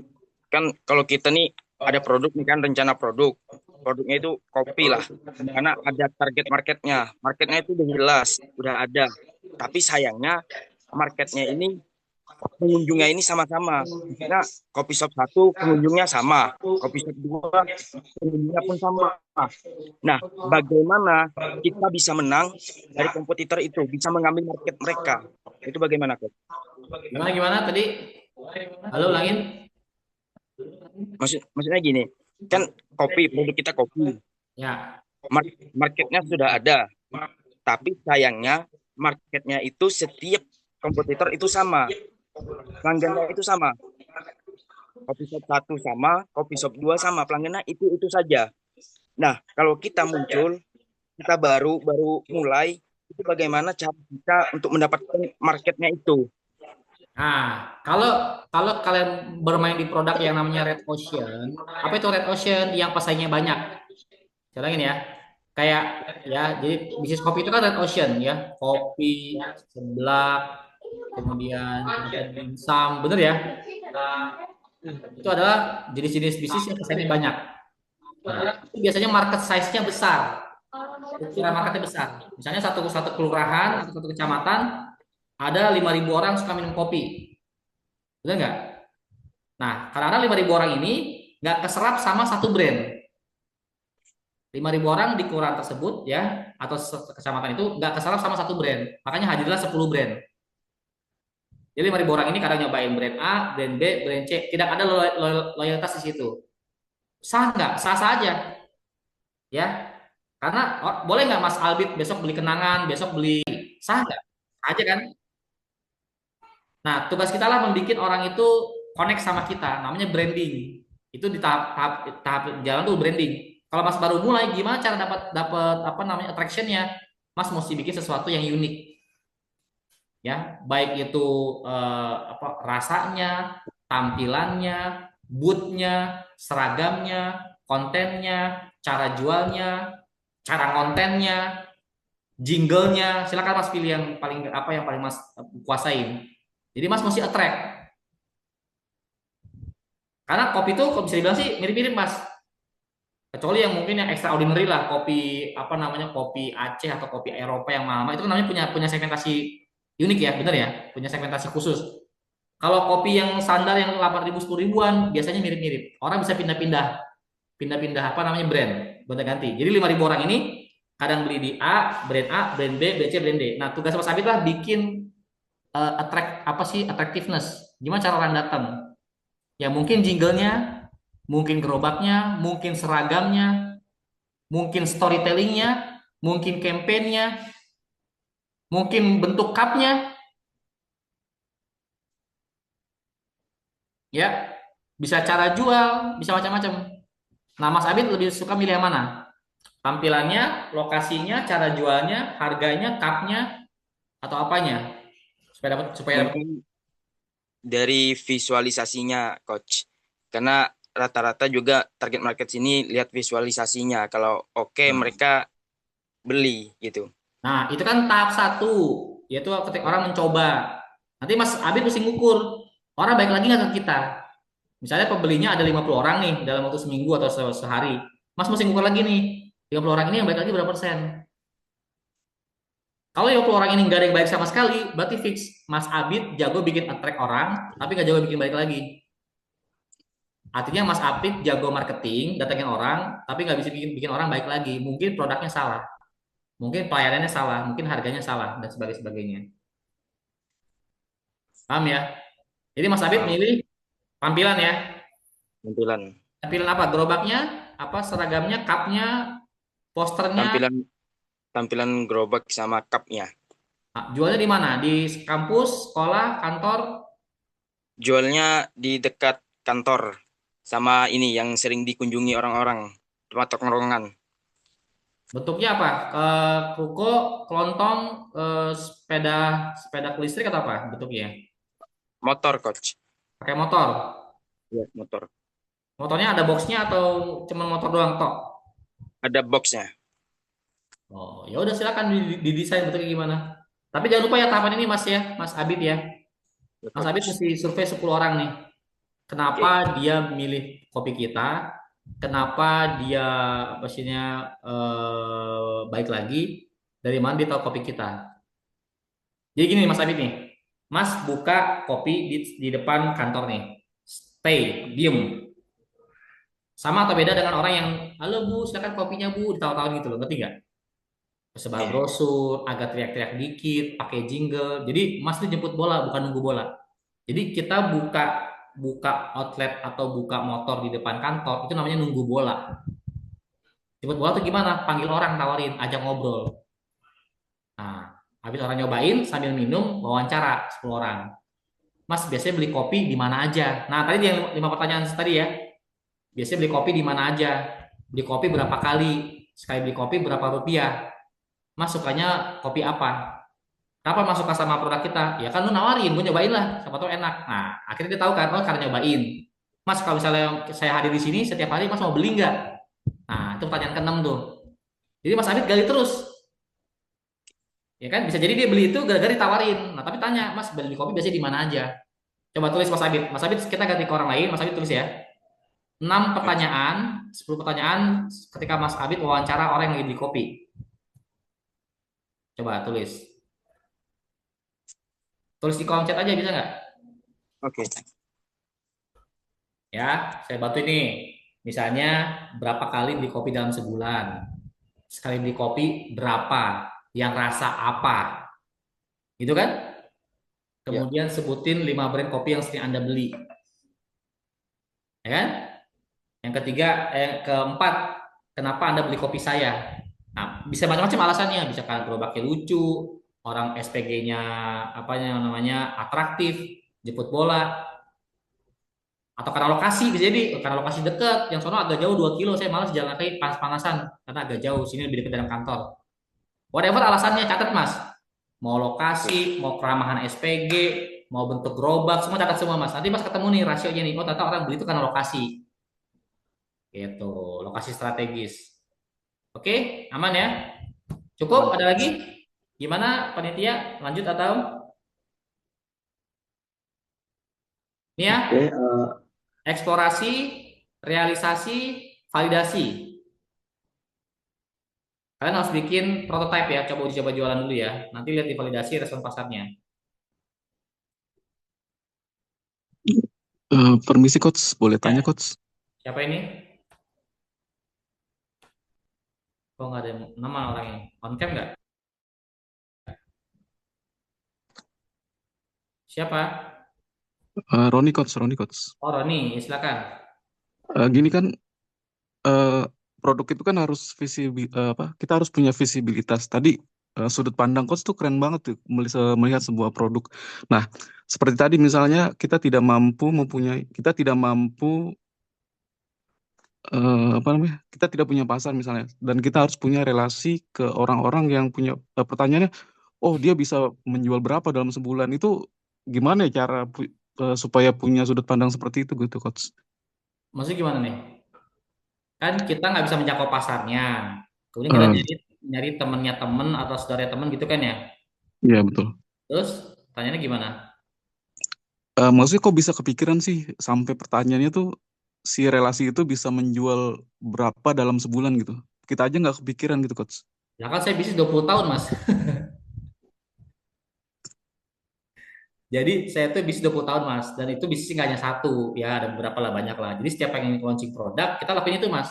kan kalau kita nih ada produk nih kan rencana produk. Produknya itu kopi lah. Karena ada target marketnya. Marketnya itu udah jelas, udah ada. Tapi sayangnya marketnya ini pengunjungnya ini sama-sama. Karena kopi shop 1 pengunjungnya sama, kopi shop 2 pengunjungnya pun sama. Nah, bagaimana kita bisa menang dari kompetitor itu, bisa mengambil market mereka? Itu bagaimana, Coach? Gimana tadi? Halo, ulangin. Maksudnya gini, kan kopi, produk kita kopi. Ya. Marketnya sudah ada. Tapi sayangnya marketnya itu setiap kompetitor itu sama. Pelanggannya itu sama. Kopi shop 1 sama, kopi shop 2 sama, pelanggannya itu saja. Nah, kalau kita muncul, kita baru mulai, itu bagaimana cara kita untuk mendapatkan marketnya itu? Nah, kalau kalian bermain di produk yang namanya Red Ocean, apa itu Red Ocean yang pesaingnya banyak? Caranya ya, kayak ya, jadi bisnis kopi itu kan Red Ocean ya, kopi, seblak, kemudian dimsum, bener ya? Itu adalah jenis-jenis bisnis yang pesaingnya banyak. Nah, itu biasanya market size-nya besar, ukuran marketnya besar. Misalnya satu kelurahan atau satu kecamatan ada 5.000 orang suka minum kopi, benar nggak? Nah, karena 5.000 orang ini nggak keserap sama satu brand. 5.000 orang di kelurahan tersebut ya atau kecamatan itu nggak keserap sama satu brand, makanya hadirlah 10 brand. Jadi 5.000 orang ini kadang nyobain brand A, brand B, brand C, tidak ada loyalitas di situ. Sah nggak? Sah saja, ya. Karena boleh nggak Mas Albit besok beli kenangan, besok beli, sah nggak? Aja kan? Nah, tugas kita lah membuat orang itu connect sama kita, namanya branding. Itu di tahap jalan tuh branding. Kalau Mas baru mulai, gimana cara dapat apa namanya attractionnya? Mas mesti bikin sesuatu yang unik, ya, baik itu rasanya, tampilannya, bootnya, seragamnya, kontennya, cara jualnya, cara kontennya, jinglenya. Silakan Mas pilih yang paling Mas kuasain. Jadi Mas mesti attract. Karena kopi itu bisa dibilang sih mirip-mirip Mas. Kecuali yang mungkin yang extraordinary lah, kopi kopi Aceh atau kopi Eropa yang mahal itu namanya punya segmentasi Unik ya, bener ya, punya segmentasi khusus. Kalau kopi yang standar yang 8.000 10 ribuan biasanya mirip-mirip. Orang bisa pindah-pindah apa namanya brand, gonta-ganti. Jadi 5.000 orang ini kadang beli di A, brand B, brand C, brand D. Nah, tugas Mas Abid lah bikin attractiveness. Gimana cara orang datang? Ya mungkin jinglenya, mungkin gerobaknya, mungkin seragamnya, mungkin storytellingnya, mungkin campaignnya, mungkin bentuk cupnya, ya bisa cara jual, bisa macam-macam. Nah, Mas Abid lebih suka milih yang mana? Tampilannya, lokasinya, cara jualnya, harganya, cupnya, atau apanya? Supaya dapat. Mungkin dari visualisasinya, Coach. Karena rata-rata juga target market sini lihat visualisasinya. Kalau oke, mereka beli gitu. Nah, itu kan tahap 1, yaitu ketika orang mencoba. Nanti Mas Abid mesti ngukur, orang baik lagi nggak ke kita. Misalnya pembelinya ada 50 orang nih dalam waktu seminggu atau sehari. Mas mesti ngukur lagi nih, 50 orang ini yang baik lagi berapa persen? Kalau 50 orang ini nggak ada yang baik sama sekali, berarti fix Mas Abid jago bikin attract orang, tapi nggak jago bikin baik lagi. Artinya Mas Abid jago marketing, datangin orang, tapi nggak bisa bikin orang baik lagi. Mungkin produknya salah, mungkin pelayanannya salah, mungkin harganya salah, dan sebagainya. Paham ya? Jadi Mas Abid milih tampilan ya. Tampilan. Tampilan apa? Gerobaknya, apa seragamnya, cupnya, posternya. Tampilan gerobak sama cupnya. Nah, jualnya di mana? Di kampus, sekolah, kantor? Jualnya di dekat kantor sama ini yang sering dikunjungi orang-orang, tempat tongkrongan. Bentuknya apa? Ruko, kelontong, sepeda listrik atau apa bentuknya? Motor, Coach. Pakai motor? Iya, motor. Motornya ada boxnya atau cuma motor doang tok? Ada boxnya. Oh, ya udah silakan didesain bentuknya gimana. Tapi jangan lupa ya tahapan ini Mas ya, Mas Abid ya. Mas Abid mesti survei 10 orang nih. Kenapa dia milih kopi kita? Kenapa dia pastinya baik lagi? Dari mana dia tahu kopi kita? Jadi gini Mas Abid nih. Mas buka kopi di depan kantor nih. Stay, diem. Sama atau beda dengan orang yang, halo Bu, silakan kopinya Bu, ditawa-tawa gitu loh, ngerti nggak? Sebar brosur, agak teriak-teriak dikit, pakai jingle. Jadi Mas tuh jemput bola, bukan nunggu bola. Jadi kita buka outlet atau buka motor di depan kantor itu namanya nunggu bola. Jemput bola tuh gimana? Panggil orang, tawarin, ajak ngobrol. Nah, habis orang nyobain sambil minum, wawancara 10 orang. Mas biasanya beli kopi di mana aja? Nah, tadi yang 5 pertanyaan tadi ya. Biasanya beli kopi di mana aja? Beli kopi berapa kali? Sekali beli kopi berapa rupiah? Mas sukanya kopi apa? Kenapa Mas suka sama produk kita? Ya kan lu nawarin, gue nyobain lah, siapa tahu enak. Nah, akhirnya dia tahu kan, oh karena nyobain. Mas kalau misalnya saya hadir di sini setiap hari, Mas mau beli nggak? Nah, itu pertanyaan ke-6 tuh. Jadi Mas Abid gali terus. Ya kan, bisa jadi dia beli itu gara-gara ditawarin. Nah, tapi tanya, Mas beli kopi biasanya di mana aja? Coba tulis Mas Abid. Mas Abid kita ganti ke orang lain, Mas Abid tulis ya. 6 pertanyaan, 10 pertanyaan ketika Mas Abid wawancara orang yang lagi beli kopi. Coba tulis. Tulis di kolom chat aja bisa nggak? Oke. Ya, saya bantu ini. Misalnya berapa kali beli kopi dalam sebulan? Sekali beli kopi berapa? Yang rasa apa? Gitu kan? Kemudian sebutin 5 brand kopi yang sering Anda beli. Ya kan? Yang ketiga, keempat, kenapa Anda beli kopi saya? Nah, bisa macam-macam alasannya. Bisa karena gerobaknya lucu, orang SPG-nya apa namanya atraktif, jemput bola, atau karena lokasi bisa jadi karena lokasi dekat, yang sono agak jauh 2 kilo, saya malas jalan kaki panas-panasan karena agak jauh, sini lebih dekat dalam kantor. Whatever alasannya catat Mas. Mau lokasi, mau keramahan SPG, mau bentuk gerobak, semua catat semua Mas. Nanti Mas ketemu nih rasionya nih, oh ternyata orang beli itu karena lokasi. Gitu, lokasi strategis. Oke, aman ya? Cukup? Ada lagi? Gimana panitia? Lanjut atau? Ini ya. Eksplorasi, realisasi, validasi. Kalian harus bikin prototipe ya, coba uji coba jualan dulu ya. Nanti lihat di validasi respon pasarnya. Permisi coach, boleh Ya, tanya coach? siapa ini? Kok nggak ada nama orang ini? On cam nggak? Siapa? Roni coach, Roni coach. Oh, Roni, silakan. Gini kan, eh, produk itu kan harus apa? Kita harus punya visibilitas. Tadi sudut pandang coach tuh keren banget tuh melihat sebuah produk. Nah, seperti tadi misalnya kita tidak mampu apa namanya? Kita tidak punya pasar misalnya, dan kita harus punya relasi ke orang-orang yang punya pertanyaannya. Oh, dia bisa menjual berapa dalam sebulan itu gimana ya cara supaya punya sudut pandang seperti itu gitu, coach? Maksudnya gimana nih? Kan kita nggak bisa menjangkau pasarnya. Kemudian kita Eh, nyari temennya temen atau saudara temen gitu kan ya. Iya betul. Terus tanyanya gimana? Maksudnya kok bisa kepikiran sih sampai pertanyaannya tuh si relasi itu bisa menjual berapa dalam sebulan gitu? Kita aja nggak kepikiran gitu, coach. Ya kan saya bisnis 20 tahun, Mas. Jadi saya tuh bisnis 20 tahun, Mas. Dan itu bisnisnya nggak hanya satu. Ya, ada beberapa lah, banyak lah. Jadi setiap pengen launching produk, kita lakuin itu, Mas.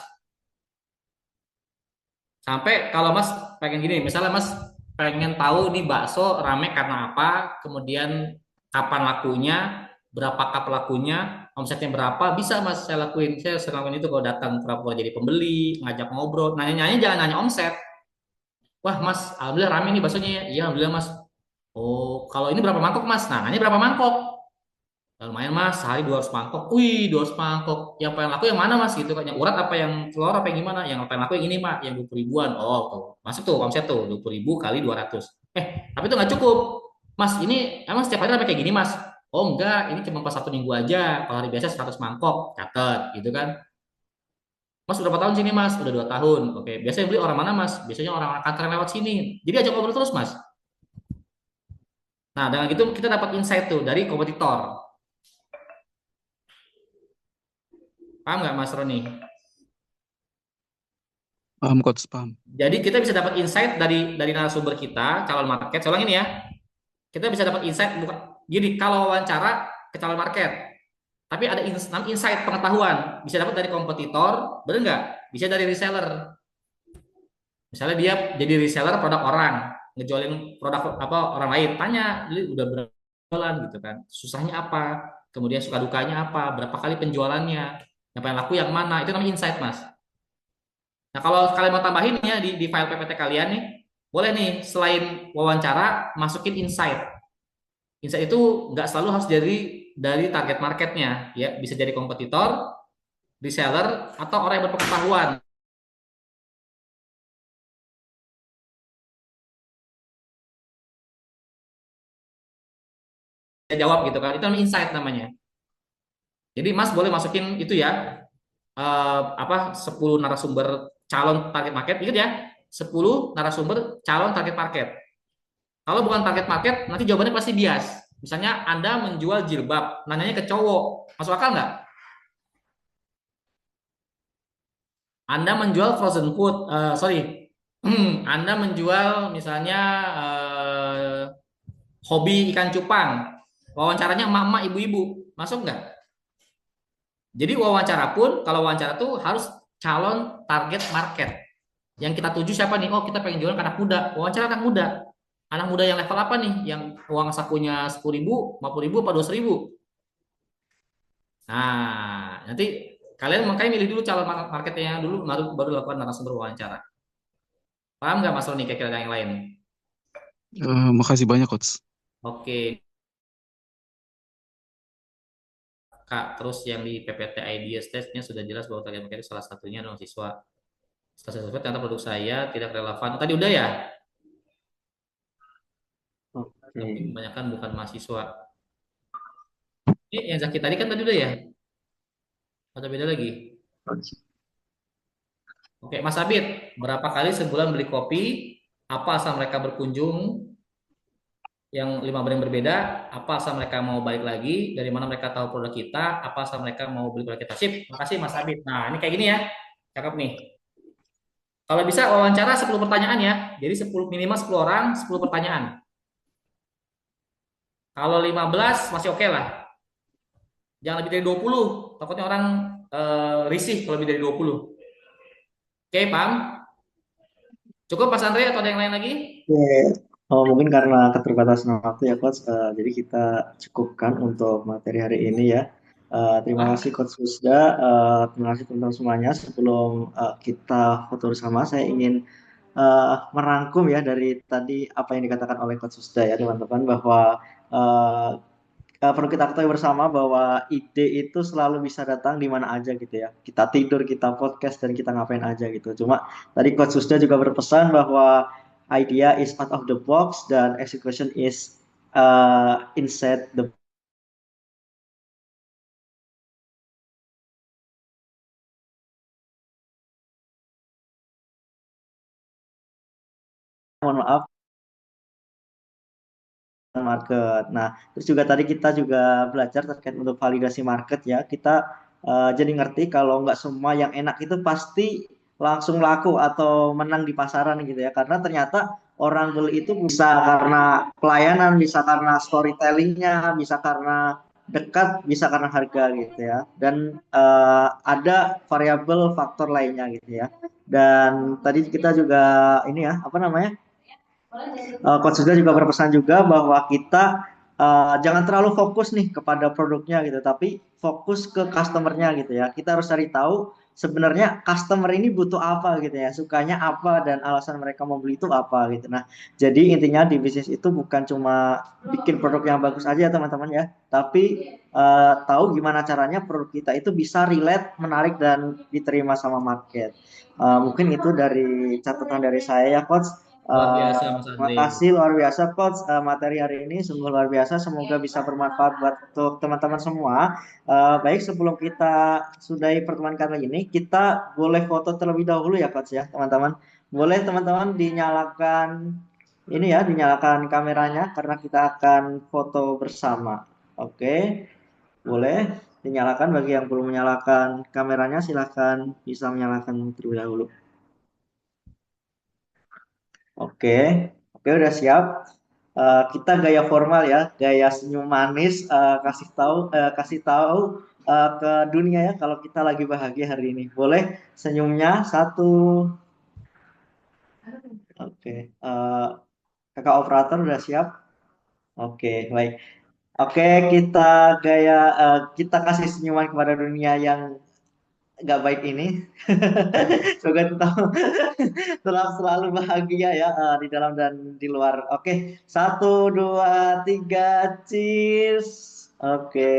Sampai kalau Mas pengen gini, misalnya Mas pengen tahu nih bakso rame karena apa, kemudian kapan lakunya, berapa cup lakunya, omsetnya berapa, bisa Mas saya lakuin. Saya sering lakuin itu kalau datang pura-pura jadi pembeli, ngajak ngobrol, nanya-nanya jangan nanya omset. Wah Mas, alhamdulillah rame nih baksonya ya. Iya alhamdulillah Mas. Oh, kalau ini berapa mangkok Mas? Nah, nanya berapa mangkok? Ya, lumayan Mas, sehari 200 mangkok. Wih, 200 mangkok. Yang paling laku yang mana Mas? Gitu kan. Yang urat apa yang telur apa yang gimana? Yang paling laku yang ini Mak, yang 20 ribuan. Oh, tuh. Masuk tuh omset tuh, 20 ribu kali 200. Tapi itu nggak cukup. Mas, ini emang setiap hari sampai kayak gini Mas? Oh enggak, ini cuma pas 1 minggu aja. Kalau hari biasa 100 mangkok, catet gitu kan. Mas berapa tahun sini Mas? Udah 2 tahun. Oke, biasanya beli orang mana Mas? Biasanya orang kantor yang lewat sini. Jadi ajak ngobrol terus Mas. Nah, dengan gitu kita dapat insight tuh dari kompetitor. Paham nggak Mas Roni? Paham, coach, paham. Jadi kita bisa dapat insight dari narasumber kita, calon market. Saya ulang ini ya. Kita bisa dapat insight bukan gini, kalau wawancara ke calon market. Tapi ada insight pengetahuan, bisa dapat dari kompetitor, benar nggak? Bisa dari reseller. Misalnya dia jadi reseller produk orang, ngejualin produk apa orang lain, tanya, udah berapa jualan gitu kan? Susahnya apa? Kemudian suka dukanya apa? Berapa kali penjualannya? Yang paling laku yang mana? Itu namanya insight, Mas. Nah, kalau kalian mau tambahin ya di file PPT kalian nih, boleh nih selain wawancara masukin insight. Insight itu nggak selalu harus dari target marketnya, ya bisa jadi kompetitor, reseller, atau orang yang berpengetahuan. Saya jawab gitu kan, itu namanya insight namanya. Jadi Mas boleh masukin itu ya, 10 narasumber calon target market, ingat ya, 10 narasumber calon target market. Kalau bukan target market, nanti jawabannya pasti bias. Misalnya Anda menjual jilbab, nanyanya ke cowok, masuk akal nggak? Anda menjual frozen food, Anda menjual misalnya hobi ikan cupang, wawancaranya emak-emak ibu-ibu, masuk nggak? Jadi wawancara pun, kalau wawancara tuh harus calon target market. Yang kita tuju siapa nih? Oh kita pengen jualan ke anak muda, wawancara anak muda. Anak muda yang level apa nih? Yang uang sakunya 10.000, 50.000, apa 200.000? Nah, nanti kalian makanya milih dulu calon marketnya dulu, baru lakukan narasumber wawancara. Paham nggak Mas Roni kira-kira yang lain? Makasih banyak, coach. Oke. Kak, terus yang di PPT Ideas testnya sudah jelas bahwa target market salah satunya adalah siswa. Setelah sesuai ternyata produk saya tidak relevan. Tadi udah ya? Tapi kebanyakan bukan mahasiswa. Ini yang Zaki tadi kan tadi udah ya? Atau beda lagi? Oke, Mas Abid, berapa kali sebulan beli kopi? Apa asal mereka berkunjung? Yang 5 brand berbeda, apa asal mereka mau balik lagi, dari mana mereka tahu produk kita, apa asal mereka mau beli produk kita. Sip, makasih Mas Abid. Nah, ini kayak gini ya, cakep nih. Kalau bisa wawancara 10 pertanyaan ya, jadi 10, minimal 10 orang, 10 pertanyaan. Kalau 15 masih oke lah. Jangan lebih dari 20. Takutnya orang risih kalau lebih dari 20. Oke, paham? Cukup Mas Andre atau ada yang lain lagi? Oke. Oh, mungkin karena keterbatasan waktu ya Coach, jadi kita cukupkan untuk materi hari ini ya. Terima Apa? kasih Coach Susda, terima kasih teman-teman semuanya. Sebelum kita foto bersama, saya ingin merangkum ya dari tadi apa yang dikatakan oleh Coach Susda ya teman-teman, bahwa uh, perlu kita ketahui bersama bahwa ide itu selalu bisa datang di mana aja gitu ya. Kita tidur, kita podcast, dan kita ngapain aja gitu. Cuma tadi Coach Susda juga berpesan bahwa idea is out of the box dan execution is inside the. Mohon maaf, market. Nah, terus juga tadi kita juga belajar terkait untuk validasi market ya. Kita jadi ngerti kalau nggak semua yang enak itu pasti langsung laku atau menang di pasaran gitu ya. Karena ternyata orang beli itu bisa karena pelayanan, bisa karena storytellingnya, bisa karena dekat, bisa karena harga gitu ya. Dan ada variabel faktor lainnya gitu ya. Dan tadi kita juga ini ya, apa namanya? Coach Zuda juga berpesan juga bahwa kita jangan terlalu fokus nih kepada produknya gitu, tapi fokus ke customernya gitu ya. Kita harus cari tahu sebenarnya customer ini butuh apa gitu ya, sukanya apa dan alasan mereka mau beli itu apa gitu. Nah, jadi intinya di bisnis itu bukan cuma bikin produk yang bagus aja ya teman-teman ya, tapi tahu gimana caranya produk kita itu bisa relate, menarik dan diterima sama market. Mungkin itu dari catatan dari saya ya, Coach. Luar biasa Mas Terima Andre. kasih luar biasa Coach, materi hari ini sungguh luar biasa, semoga bisa bermanfaat buat untuk teman-teman semua. Baik, sebelum kita sudahi pertemuan kali ini, kita boleh foto terlebih dahulu ya Coach ya teman-teman. Boleh teman-teman dinyalakan ini ya, dinyalakan kameranya karena kita akan foto bersama. Oke, boleh dinyalakan. Bagi yang belum menyalakan kameranya silahkan bisa menyalakan terlebih dahulu. Oke, oke udah siap. Kita gaya formal ya, gaya senyum manis, kasih tahu ke dunia ya kalau kita lagi bahagia hari ini. Boleh senyumnya satu. Oke, kakak operator udah siap. Oke, baik. Oke, kita kasih senyuman kepada dunia yang nggak baik ini. Semoga tetap selalu bahagia ya di dalam dan di luar. Oke, satu, dua, tiga, cheers. Oke,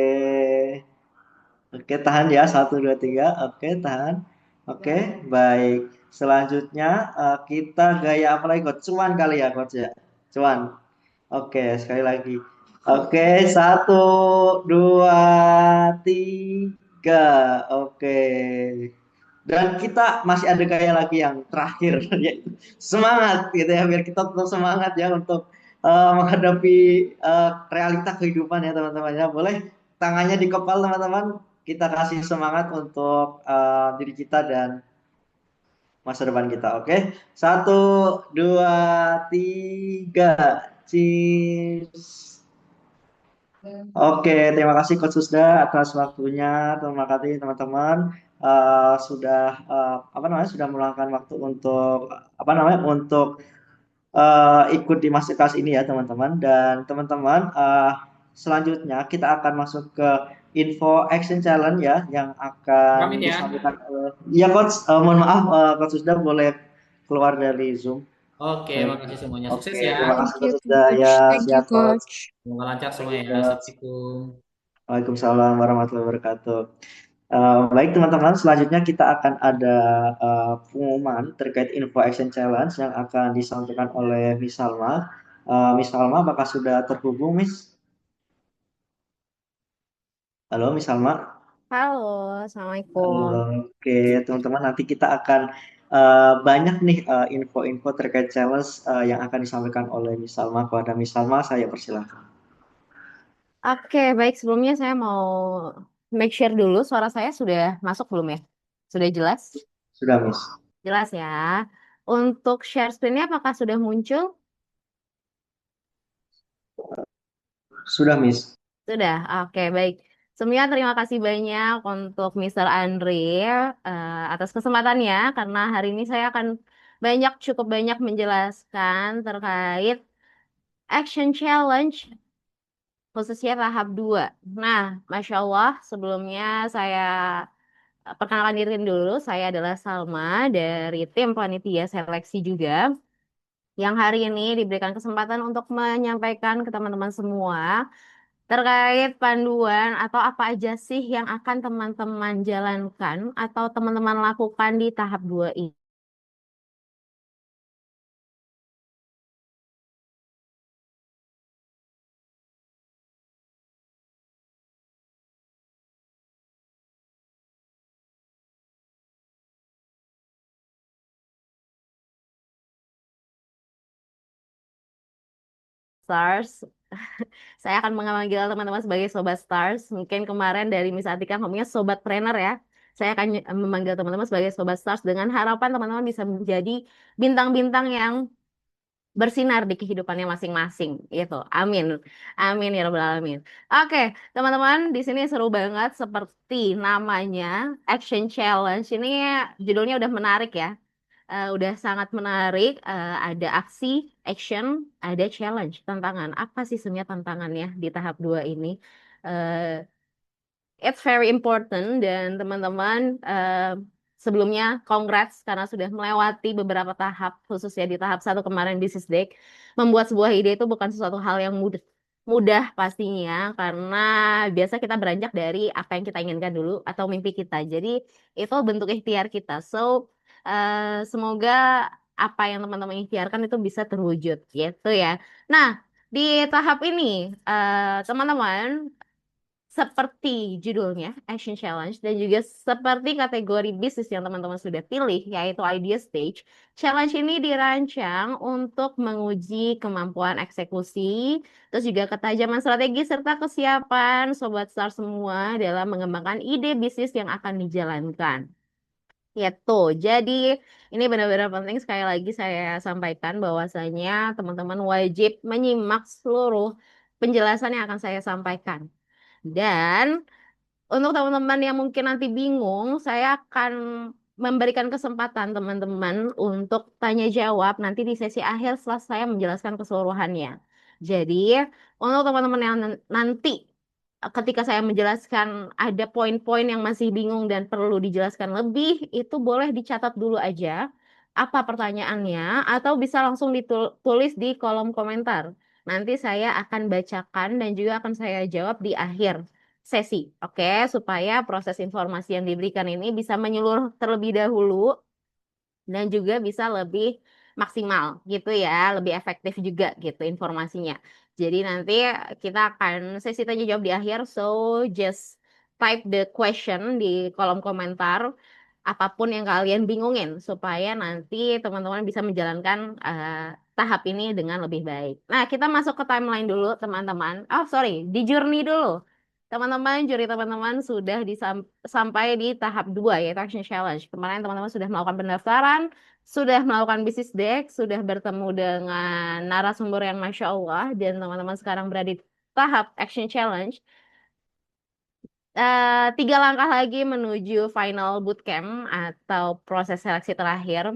oke tahan ya, satu, dua, tiga. Oke, tahan. Oke, baik. Selanjutnya kita gaya apa lagi, Coach? Cuan kali ya, Coach ya. Cuan. Oke, sekali lagi. Oke, satu, dua, tiga. Oke. Dan kita masih ada gaya lagi yang terakhir, yaitu semangat gitu ya, biar kita tetap semangat ya untuk menghadapi realita kehidupan ya teman-teman ya. Boleh tangannya di kepala teman-teman, kita kasih semangat untuk diri kita dan masa depan kita. Oke, satu, dua, tiga, cheers. Oke, terima kasih Coach Susda atas waktunya. Terima kasih teman-teman sudah apa namanya sudah meluangkan waktu untuk apa namanya untuk ikut di masterclass ini ya teman-teman. Dan teman-teman selanjutnya kita akan masuk ke info action challenge ya yang akan Pamit ya. disampaikan oleh ya Coach. Mohon maaf Coach Susda boleh keluar dari Zoom. Oke, Baik. makasih semuanya. Sukses Oke, ya. terima kasih Thank you, Coach Susda ya. Thank you, Siap Coach. Coach. Semoga lancar semuanya ya. Baik, Coach. Assalamualaikum. Waalaikumsalam warahmatullahi wabarakatuh. Baik teman-teman, selanjutnya kita akan ada pengumuman terkait info action challenge yang akan disampaikan oleh Miss Salma. Miss Salma, apakah sudah terhubung, Miss? Halo, Miss Salma. Halo, Assalamualaikum. Oke, teman-teman, nanti kita akan banyak nih info-info terkait challenge yang akan disampaikan oleh Miss Salma. Kepada Miss Salma, saya persilahkan. Oke, baik. Sebelumnya saya mau make sure dulu suara saya sudah masuk belum ya? Sudah jelas? Sudah, Miss. Jelas ya. Untuk share screen-nya apakah sudah muncul? Sudah, Miss. Sudah. Oke, baik. Sebelumnya terima kasih banyak untuk Mr. Andre atas kesempatannya karena hari ini saya akan cukup banyak menjelaskan terkait action challenge khususnya tahap 2. Nah, Masya Allah, sebelumnya saya perkenalkan diri dulu. Saya adalah Salma dari tim panitia seleksi juga yang hari ini diberikan kesempatan untuk menyampaikan ke teman-teman semua terkait panduan atau apa aja sih yang akan teman-teman jalankan atau teman-teman lakukan di tahap 2 ini. Stars, saya akan memanggil teman-teman sebagai Sobat Stars. Mungkin kemarin dari Miss Atika ngomongnya Sobat Trainer ya. Saya akan memanggil teman-teman sebagai Sobat Stars dengan harapan teman-teman bisa menjadi bintang-bintang yang bersinar di kehidupannya masing-masing itu. Amin. Amin ya rabbal alamin. Oke, teman-teman, di sini seru banget seperti namanya Action Challenge. Ini judulnya udah menarik ya. Udah sangat menarik. Ada aksi, action, ada challenge, tantangan. Apa sih sebenarnya tantangannya di tahap 2 ini? Eh, It's very important dan teman-teman sebelumnya congrats karena sudah melewati beberapa tahap khususnya di tahap 1 kemarin Business Deck. Membuat sebuah ide itu bukan sesuatu hal yang mudah pastinya karena biasa kita beranjak dari apa yang kita inginkan dulu atau mimpi kita. Jadi itu bentuk ikhtiar kita. So semoga apa yang teman-teman ikhtiarkan itu bisa terwujud gitu ya. Nah, di tahap ini teman-teman seperti judulnya, Action Challenge, dan juga seperti kategori bisnis yang teman-teman sudah pilih, yaitu Idea Stage, challenge ini dirancang untuk menguji kemampuan eksekusi, terus juga ketajaman strategi, serta kesiapan Sobat Star semua dalam mengembangkan ide bisnis yang akan dijalankan. Gitu, jadi ini benar-benar penting sekali lagi saya sampaikan bahwasanya teman-teman wajib menyimak seluruh penjelasan yang akan saya sampaikan. Dan untuk teman-teman yang mungkin nanti bingung, saya akan memberikan kesempatan teman-teman untuk tanya jawab nanti di sesi akhir setelah saya menjelaskan keseluruhannya. Jadi, untuk teman-teman yang nanti ketika saya menjelaskan ada poin-poin yang masih bingung dan perlu dijelaskan lebih, itu boleh dicatat dulu aja apa pertanyaannya atau bisa langsung ditulis di kolom komentar. Nanti saya akan bacakan dan juga akan saya jawab di akhir sesi, oke, supaya proses informasi yang diberikan ini bisa menyeluruh terlebih dahulu dan juga bisa lebih maksimal gitu ya, lebih efektif juga gitu informasinya. Jadi nanti kita akan sesi tanya jawab di akhir, so just type the question di kolom komentar apapun yang kalian bingungin supaya nanti teman-teman bisa menjalankan tahap ini dengan lebih baik. Nah, kita masuk ke timeline dulu teman-teman. Oh, sorry, di journey dulu. Teman-teman, juri teman-teman sudah sampai di tahap 2 yaitu Action Challenge. Kemarin teman-teman sudah melakukan pendaftaran, sudah melakukan business deck, sudah bertemu dengan narasumber yang Masya Allah, dan teman-teman sekarang berada di tahap Action Challenge. 3 langkah lagi menuju final bootcamp atau proses seleksi terakhir.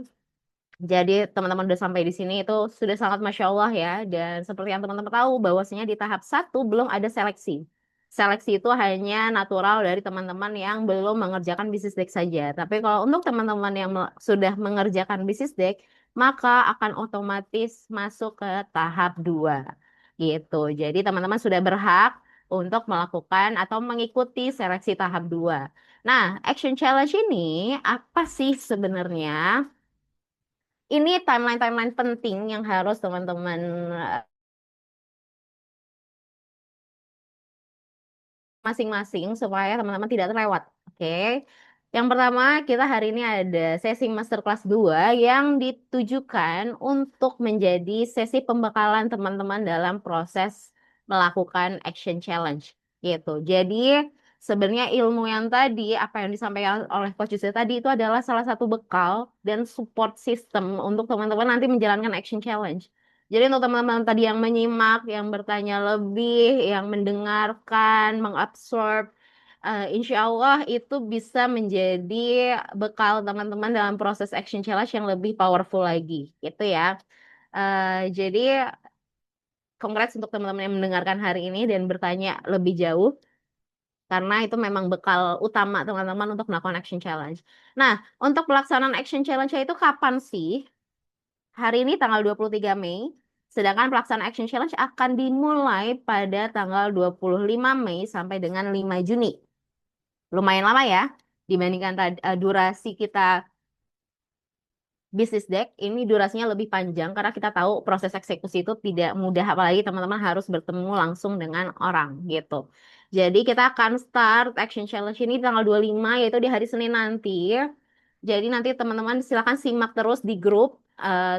Jadi teman-teman udah sampai di sini itu sudah sangat Masya Allah ya. Dan seperti yang teman-teman tahu bahwasanya di tahap 1 belum ada seleksi. Seleksi itu hanya natural dari teman-teman yang belum mengerjakan business deck saja. Tapi kalau untuk teman-teman yang sudah mengerjakan business deck, maka akan otomatis masuk ke tahap 2. Gitu. Jadi teman-teman sudah berhak untuk melakukan atau mengikuti seleksi tahap 2. Nah, Action Challenge ini apa sih sebenarnya? Ini timeline-timeline penting yang harus teman-teman masing-masing supaya teman-teman tidak terlewat. Oke. Yang pertama, kita hari ini ada sesi masterclass 2 yang ditujukan untuk menjadi sesi pembekalan teman-teman dalam proses melakukan action challenge gitu. Jadi sebenarnya ilmu yang tadi, apa yang disampaikan oleh Coach Yusuf tadi itu adalah salah satu bekal dan support system untuk teman-teman nanti menjalankan action challenge. Jadi untuk teman-teman tadi yang menyimak, yang bertanya lebih, yang mendengarkan, mengabsorb, insya Allah itu bisa menjadi bekal teman-teman dalam proses action challenge yang lebih powerful lagi, gitu ya. Jadi congrats untuk teman-teman yang mendengarkan hari ini dan bertanya lebih jauh, karena itu memang bekal utama teman-teman untuk melakukan action challenge. Nah, untuk pelaksanaan action challenge itu kapan sih? Hari ini tanggal 23 Mei, sedangkan pelaksanaan action challenge akan dimulai pada tanggal 25 Mei sampai dengan 5 Juni. Lumayan lama ya, dibandingkan durasi kita bisnis deck, ini durasinya lebih panjang karena kita tahu proses eksekusi itu tidak mudah, apalagi teman-teman harus bertemu langsung dengan orang gitu. Jadi kita akan start action challenge ini tanggal 25, yaitu di hari Senin nanti. Jadi nanti teman-teman silakan simak terus di grup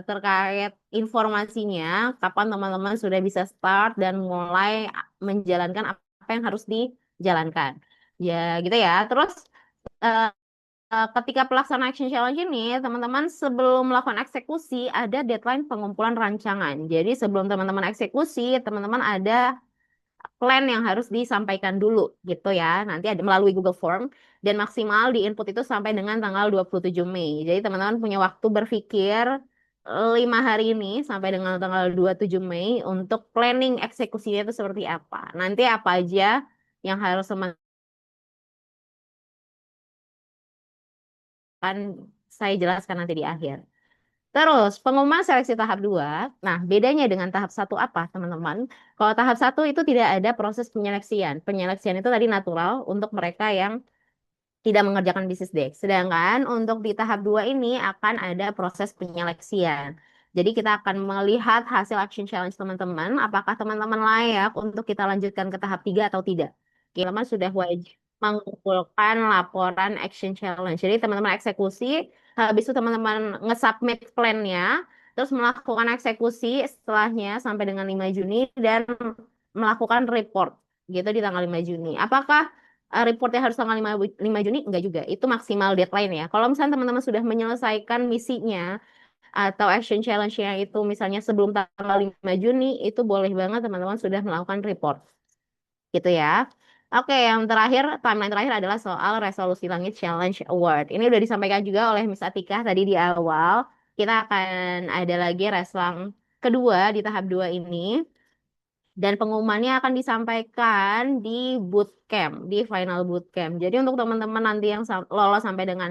terkait informasinya, kapan teman-teman sudah bisa start dan mulai menjalankan apa yang harus dijalankan. Ya gitu ya. Terus ketika pelaksanaan action challenge ini, teman-teman sebelum melakukan eksekusi ada deadline pengumpulan rancangan. Jadi sebelum teman-teman eksekusi, teman-teman ada plan yang harus disampaikan dulu gitu ya. Nanti ada melalui Google Form dan maksimal di input itu sampai dengan tanggal 27 Mei. Jadi teman-teman punya waktu berpikir 5 hari ini sampai dengan tanggal 27 Mei untuk planning eksekusinya itu seperti apa. Nanti apa aja yang harus teman-teman akan saya jelaskan nanti di akhir. Terus, pengumuman seleksi tahap 2. Nah, bedanya dengan tahap 1 apa, teman-teman? Kalau tahap 1 itu tidak ada proses penyeleksian. Penyeleksian itu tadi natural untuk mereka yang tidak mengerjakan bisnis deck. Sedangkan untuk di tahap 2 ini akan ada proses penyeleksian. Jadi kita akan melihat hasil action challenge teman-teman, apakah teman-teman layak untuk kita lanjutkan ke tahap 3 atau tidak. Teman-teman sudah wajib mengumpulkan laporan action challenge. Jadi teman-teman eksekusi, habis itu teman-teman nge-submit plan-nya, terus melakukan eksekusi setelahnya sampai dengan 5 Juni dan melakukan report gitu di tanggal 5 Juni. Apakah reportnya harus tanggal 5 Juni? Enggak juga. Itu maksimal deadline ya. Kalau misalnya teman-teman sudah menyelesaikan misinya atau action challenge-nya itu misalnya sebelum tanggal 5 Juni, itu boleh banget teman-teman sudah melakukan report. Gitu ya. Oke, yang terakhir, timeline terakhir adalah soal Resolusi Langit Challenge Award. Ini udah disampaikan juga oleh Miss Atika tadi di awal. Kita akan ada lagi reslang kedua di tahap 2 ini. Dan pengumumannya akan disampaikan di bootcamp, di final bootcamp. Jadi untuk teman-teman nanti yang lolos sampai dengan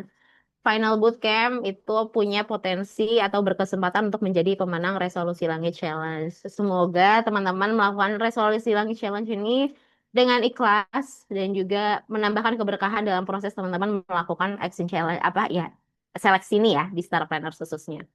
final bootcamp itu punya potensi atau berkesempatan untuk menjadi pemenang Resolusi Langit Challenge. Semoga teman-teman melakukan Resolusi Langit Challenge ini dengan ikhlas dan juga menambahkan keberkahan dalam proses teman-teman melakukan action challenge apa ya, seleksi ini ya di Star Planner khususnya.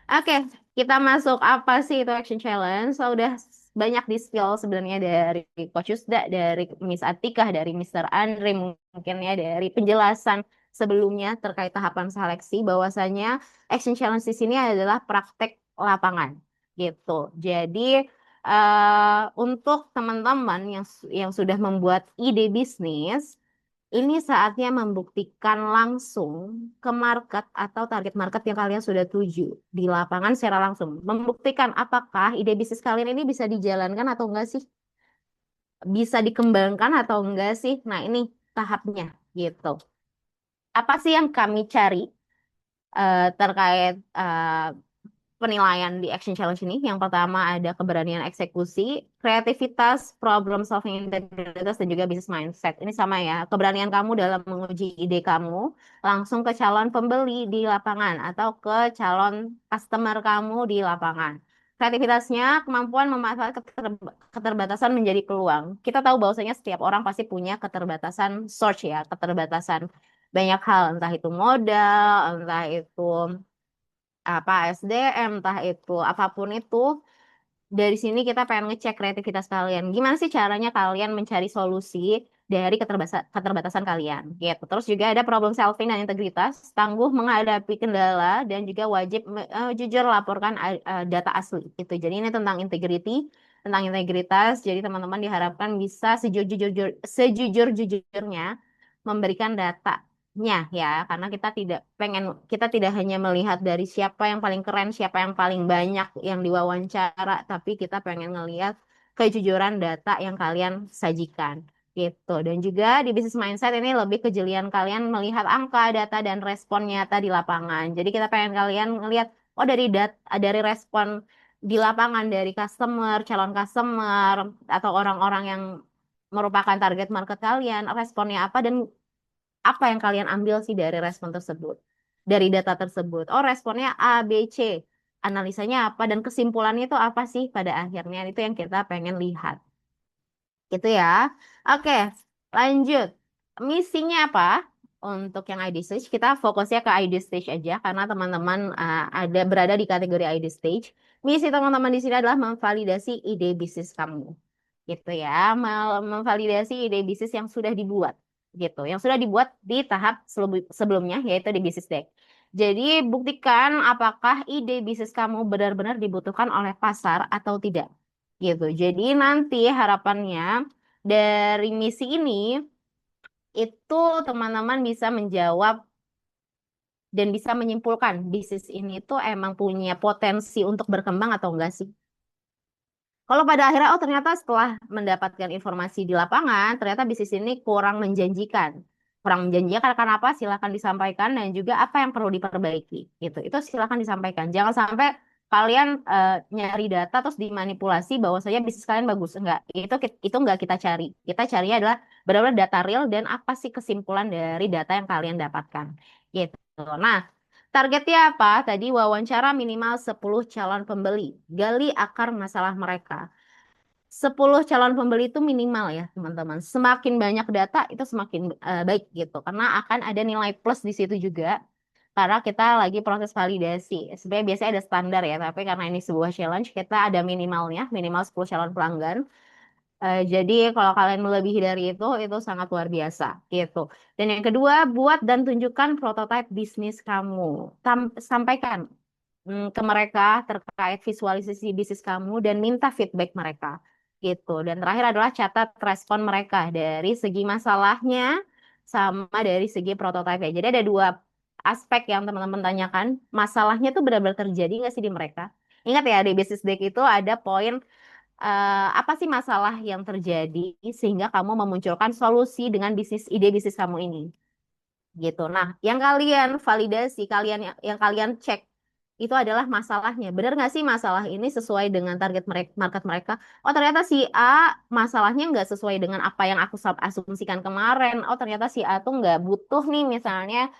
Oke, kita masuk apa sih itu action challenge? So, udah banyak di spill sebenarnya dari Coach Yusda, dari Miss Atikah, dari Mr. Andre, mungkin ya dari penjelasan sebelumnya terkait tahapan seleksi, bahwasanya action challenge di sini adalah praktek lapangan gitu. Jadi untuk teman-teman yang sudah membuat ide bisnis, ini saatnya membuktikan langsung ke market atau target market yang kalian sudah tuju di lapangan secara langsung. Membuktikan apakah ide bisnis kalian ini bisa dijalankan atau enggak sih? Bisa dikembangkan atau enggak sih? Nah, ini tahapnya gitu. Apa sih yang kami cari terkait penilaian di Action Challenge ini? Yang pertama ada keberanian eksekusi, kreativitas, problem solving, integritas, dan juga business mindset. Ini sama ya, keberanian kamu dalam menguji ide kamu langsung ke calon pembeli di lapangan atau ke calon customer kamu di lapangan. Kreativitasnya, kemampuan memanfaatkan keterbatasan menjadi peluang. Kita tahu bahwasanya setiap orang pasti punya keterbatasan source ya, keterbatasan banyak hal, entah itu modal, entah itu apa SDM, entah itu apapun itu. Dari sini kita pengen ngecek kreativitas kalian. Gimana sih caranya kalian mencari solusi dari keterbatasan kalian gitu. Terus juga ada problem solving dan integritas, tangguh menghadapi kendala dan juga wajib jujur laporkan data asli gitu. Jadi ini tentang integrity, tentang integritas. Jadi teman-teman diharapkan bisa sejujur-jujurnya memberikan datanya ya, karena kita tidak hanya melihat dari siapa yang paling keren, siapa yang paling banyak yang diwawancara, tapi kita pengen ngelihat kejujuran data yang kalian sajikan gitu. Dan juga di business mindset ini lebih kejelian kalian melihat angka, data, dan respon nyata di lapangan. Jadi kita pengen kalian ngelihat, oh dari respon di lapangan dari customer, calon customer, atau orang-orang yang merupakan target market kalian, responnya apa dan apa yang kalian ambil sih dari respon tersebut, dari data tersebut. Oh, responnya A, B, C. Analisanya apa dan kesimpulannya itu apa sih pada akhirnya? Itu yang kita pengen lihat. Gitu ya. Oke, lanjut. Misinya apa? Untuk yang ID stage, kita fokusnya ke ID stage aja karena teman-teman ada berada di kategori ID stage. Misi teman-teman di sini adalah memvalidasi ide bisnis kamu. Gitu ya, memvalidasi ide bisnis yang sudah dibuat. Gitu, yang sudah dibuat di tahap sebelumnya yaitu di bisnis deck. Jadi buktikan apakah ide bisnis kamu benar-benar dibutuhkan oleh pasar atau tidak gitu. Jadi nanti harapannya dari misi ini itu teman-teman bisa menjawab dan bisa menyimpulkan bisnis ini tuh emang punya potensi untuk berkembang atau enggak sih. Kalau pada akhirnya, oh ternyata setelah mendapatkan informasi di lapangan, ternyata bisnis ini kurang menjanjikan. Kurang menjanjikan karena apa? Silakan disampaikan dan juga apa yang perlu diperbaiki. Gitu. Itu silakan disampaikan. Jangan sampai kalian nyari data terus dimanipulasi bahwa saya bisnis kalian bagus. Enggak. Itu enggak kita cari. Kita carinya adalah benar-benar data real dan apa sih kesimpulan dari data yang kalian dapatkan. Gitu. Nah, targetnya apa? Tadi wawancara minimal 10 calon pembeli. Gali akar masalah mereka. 10 calon pembeli itu minimal ya, teman-teman. Semakin banyak data itu semakin baik gitu. Karena akan ada nilai plus di situ juga. Karena kita lagi proses validasi. Sebenarnya biasanya ada standar ya, tapi karena ini sebuah challenge, kita ada minimalnya, minimal 10 calon pelanggan. Jadi kalau kalian melebihi dari itu sangat luar biasa gitu. Dan yang kedua, buat dan tunjukkan prototipe bisnis kamu. Sampaikan ke mereka terkait visualisasi bisnis kamu dan minta feedback mereka gitu. Dan terakhir adalah catat respon mereka dari segi masalahnya sama dari segi prototipe. Jadi ada dua aspek yang teman-teman tanyakan. Masalahnya tuh benar-benar terjadi nggak sih di mereka? Ingat ya, di business deck itu ada poin apa sih masalah yang terjadi sehingga kamu memunculkan solusi dengan ide bisnis kamu ini gitu. Nah, yang kalian validasi, yang kalian cek itu adalah masalahnya. Benar nggak sih masalah ini sesuai dengan target market mereka? Oh, ternyata si A masalahnya nggak sesuai dengan apa yang aku asumsikan kemarin. Oh, ternyata si A tuh nggak butuh nih misalnya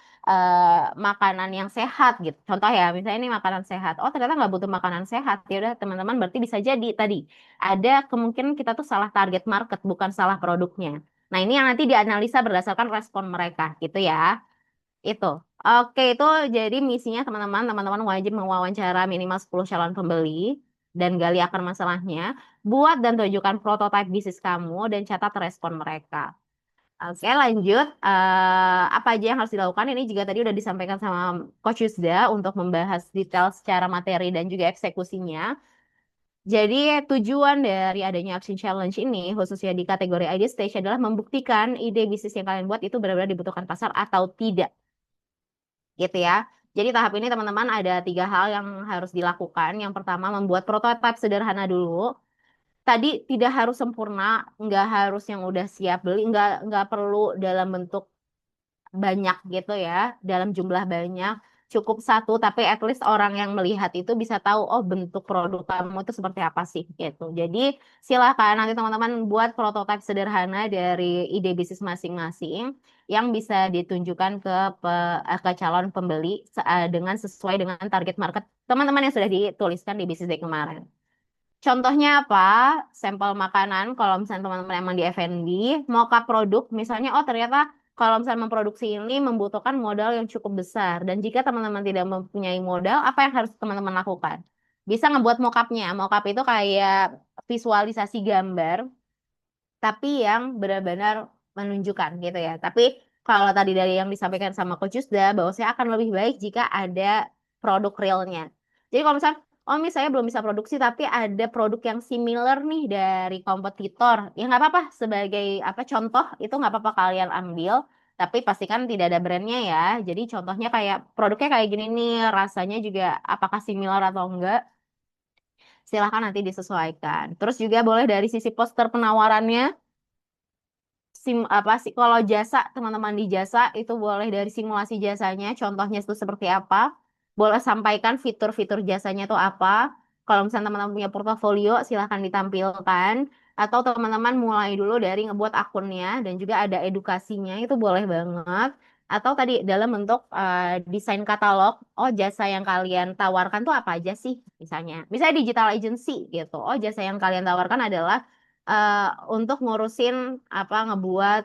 makanan yang sehat gitu. Contoh ya, misalnya ini makanan sehat. Oh, ternyata nggak butuh makanan sehat. Ya udah, teman-teman berarti bisa jadi tadi ada kemungkinan kita tuh salah target market, bukan salah produknya. Nah, ini yang nanti dianalisa berdasarkan respon mereka gitu ya. Itu. Oke, itu jadi misinya teman-teman. Teman-teman wajib mewawancara minimal 10 calon pembeli dan gali akar masalahnya. Buat dan tunjukkan prototipe bisnis kamu dan catat respon mereka. Oke, lanjut. Apa aja yang harus dilakukan? Ini juga tadi udah disampaikan sama Coach Yusda untuk membahas detail secara materi dan juga eksekusinya. Jadi tujuan dari adanya Action Challenge ini, khususnya di kategori ID Stage, adalah membuktikan ide bisnis yang kalian buat itu benar-benar dibutuhkan pasar atau tidak. Gitu ya. Jadi tahap ini teman-teman ada 3 hal yang harus dilakukan. Yang pertama membuat prototipe sederhana dulu. Tadi tidak harus sempurna, nggak harus yang udah siap beli, nggak perlu dalam bentuk banyak gitu ya, dalam jumlah banyak. Cukup satu, tapi at least orang yang melihat itu bisa tahu, oh bentuk produk kamu itu seperti apa sih gitu. Jadi silakan nanti teman-teman buat prototipe sederhana dari ide bisnis masing-masing yang bisa ditunjukkan ke calon pembeli dengan sesuai dengan target market teman-teman yang sudah dituliskan di bisnis day kemarin. Contohnya apa? Sampel makanan, kalau misalnya teman-teman emang di F&B, mock-up produk, misalnya, oh ternyata kalau misalnya memproduksi ini membutuhkan modal yang cukup besar. Dan jika teman-teman tidak mempunyai modal, apa yang harus teman-teman lakukan? Bisa ngebuat mock-up-nya. Mock-up itu kayak visualisasi gambar, tapi yang benar-benar menunjukkan gitu ya. Tapi kalau tadi dari yang disampaikan sama Coach Yusda, bahwa saya akan lebih baik jika ada produk realnya. Jadi kalau misalnya, oh misalnya belum bisa produksi, tapi ada produk yang similar nih dari kompetitor, ya nggak apa-apa sebagai apa contoh itu nggak apa-apa kalian ambil. Tapi pastikan tidak ada brandnya ya. Jadi contohnya kayak produknya kayak gini nih, rasanya juga apakah similar atau enggak. Silahkan nanti disesuaikan. Terus juga boleh dari sisi poster penawarannya. kalau jasa, teman-teman di jasa itu boleh dari simulasi jasanya, contohnya itu seperti apa, boleh sampaikan fitur-fitur jasanya itu apa. Kalau misalnya teman-teman punya portofolio, silahkan ditampilkan. Atau teman-teman mulai dulu dari ngebuat akunnya dan juga ada edukasinya, itu boleh banget. Atau tadi dalam bentuk desain katalog, oh jasa yang kalian tawarkan tuh apa aja sih misalnya digital agency gitu. Oh jasa yang kalian tawarkan adalah eh, untuk ngurusin ngebuat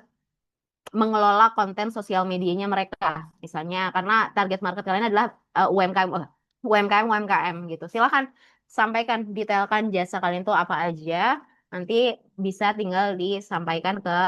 mengelola konten sosial medianya mereka misalnya karena target market kalian adalah UMKM UMKM gitu. Silakan sampaikan detailkan jasa kalian tuh apa aja. Nanti bisa tinggal disampaikan ke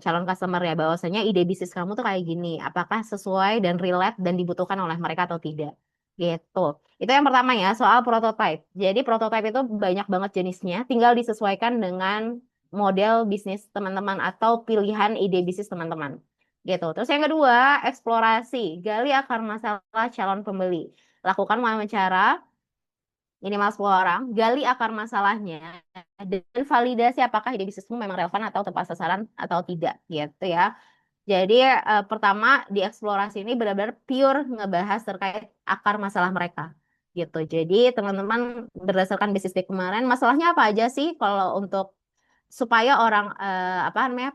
calon customer ya bahwasanya ide bisnis kamu tuh kayak gini. Apakah sesuai dan relate dan dibutuhkan oleh mereka atau tidak. Gitu. Itu yang pertama ya, soal prototype. Jadi prototype itu banyak banget jenisnya, tinggal disesuaikan dengan model bisnis teman-teman atau pilihan ide bisnis teman-teman. Gitu. Terus yang kedua, eksplorasi. Gali akar masalah calon pembeli. Lakukan wawancara minimal 10 orang, gali akar masalahnya, dan validasi apakah ide bisnismu memang relevan atau tepat sasaran atau tidak. Gitu ya. Jadi pertama di eksplorasi ini benar-benar pure ngebahas terkait akar masalah mereka gitu. Jadi teman-teman berdasarkan bisnis day kemarin masalahnya apa aja sih kalau untuk supaya orang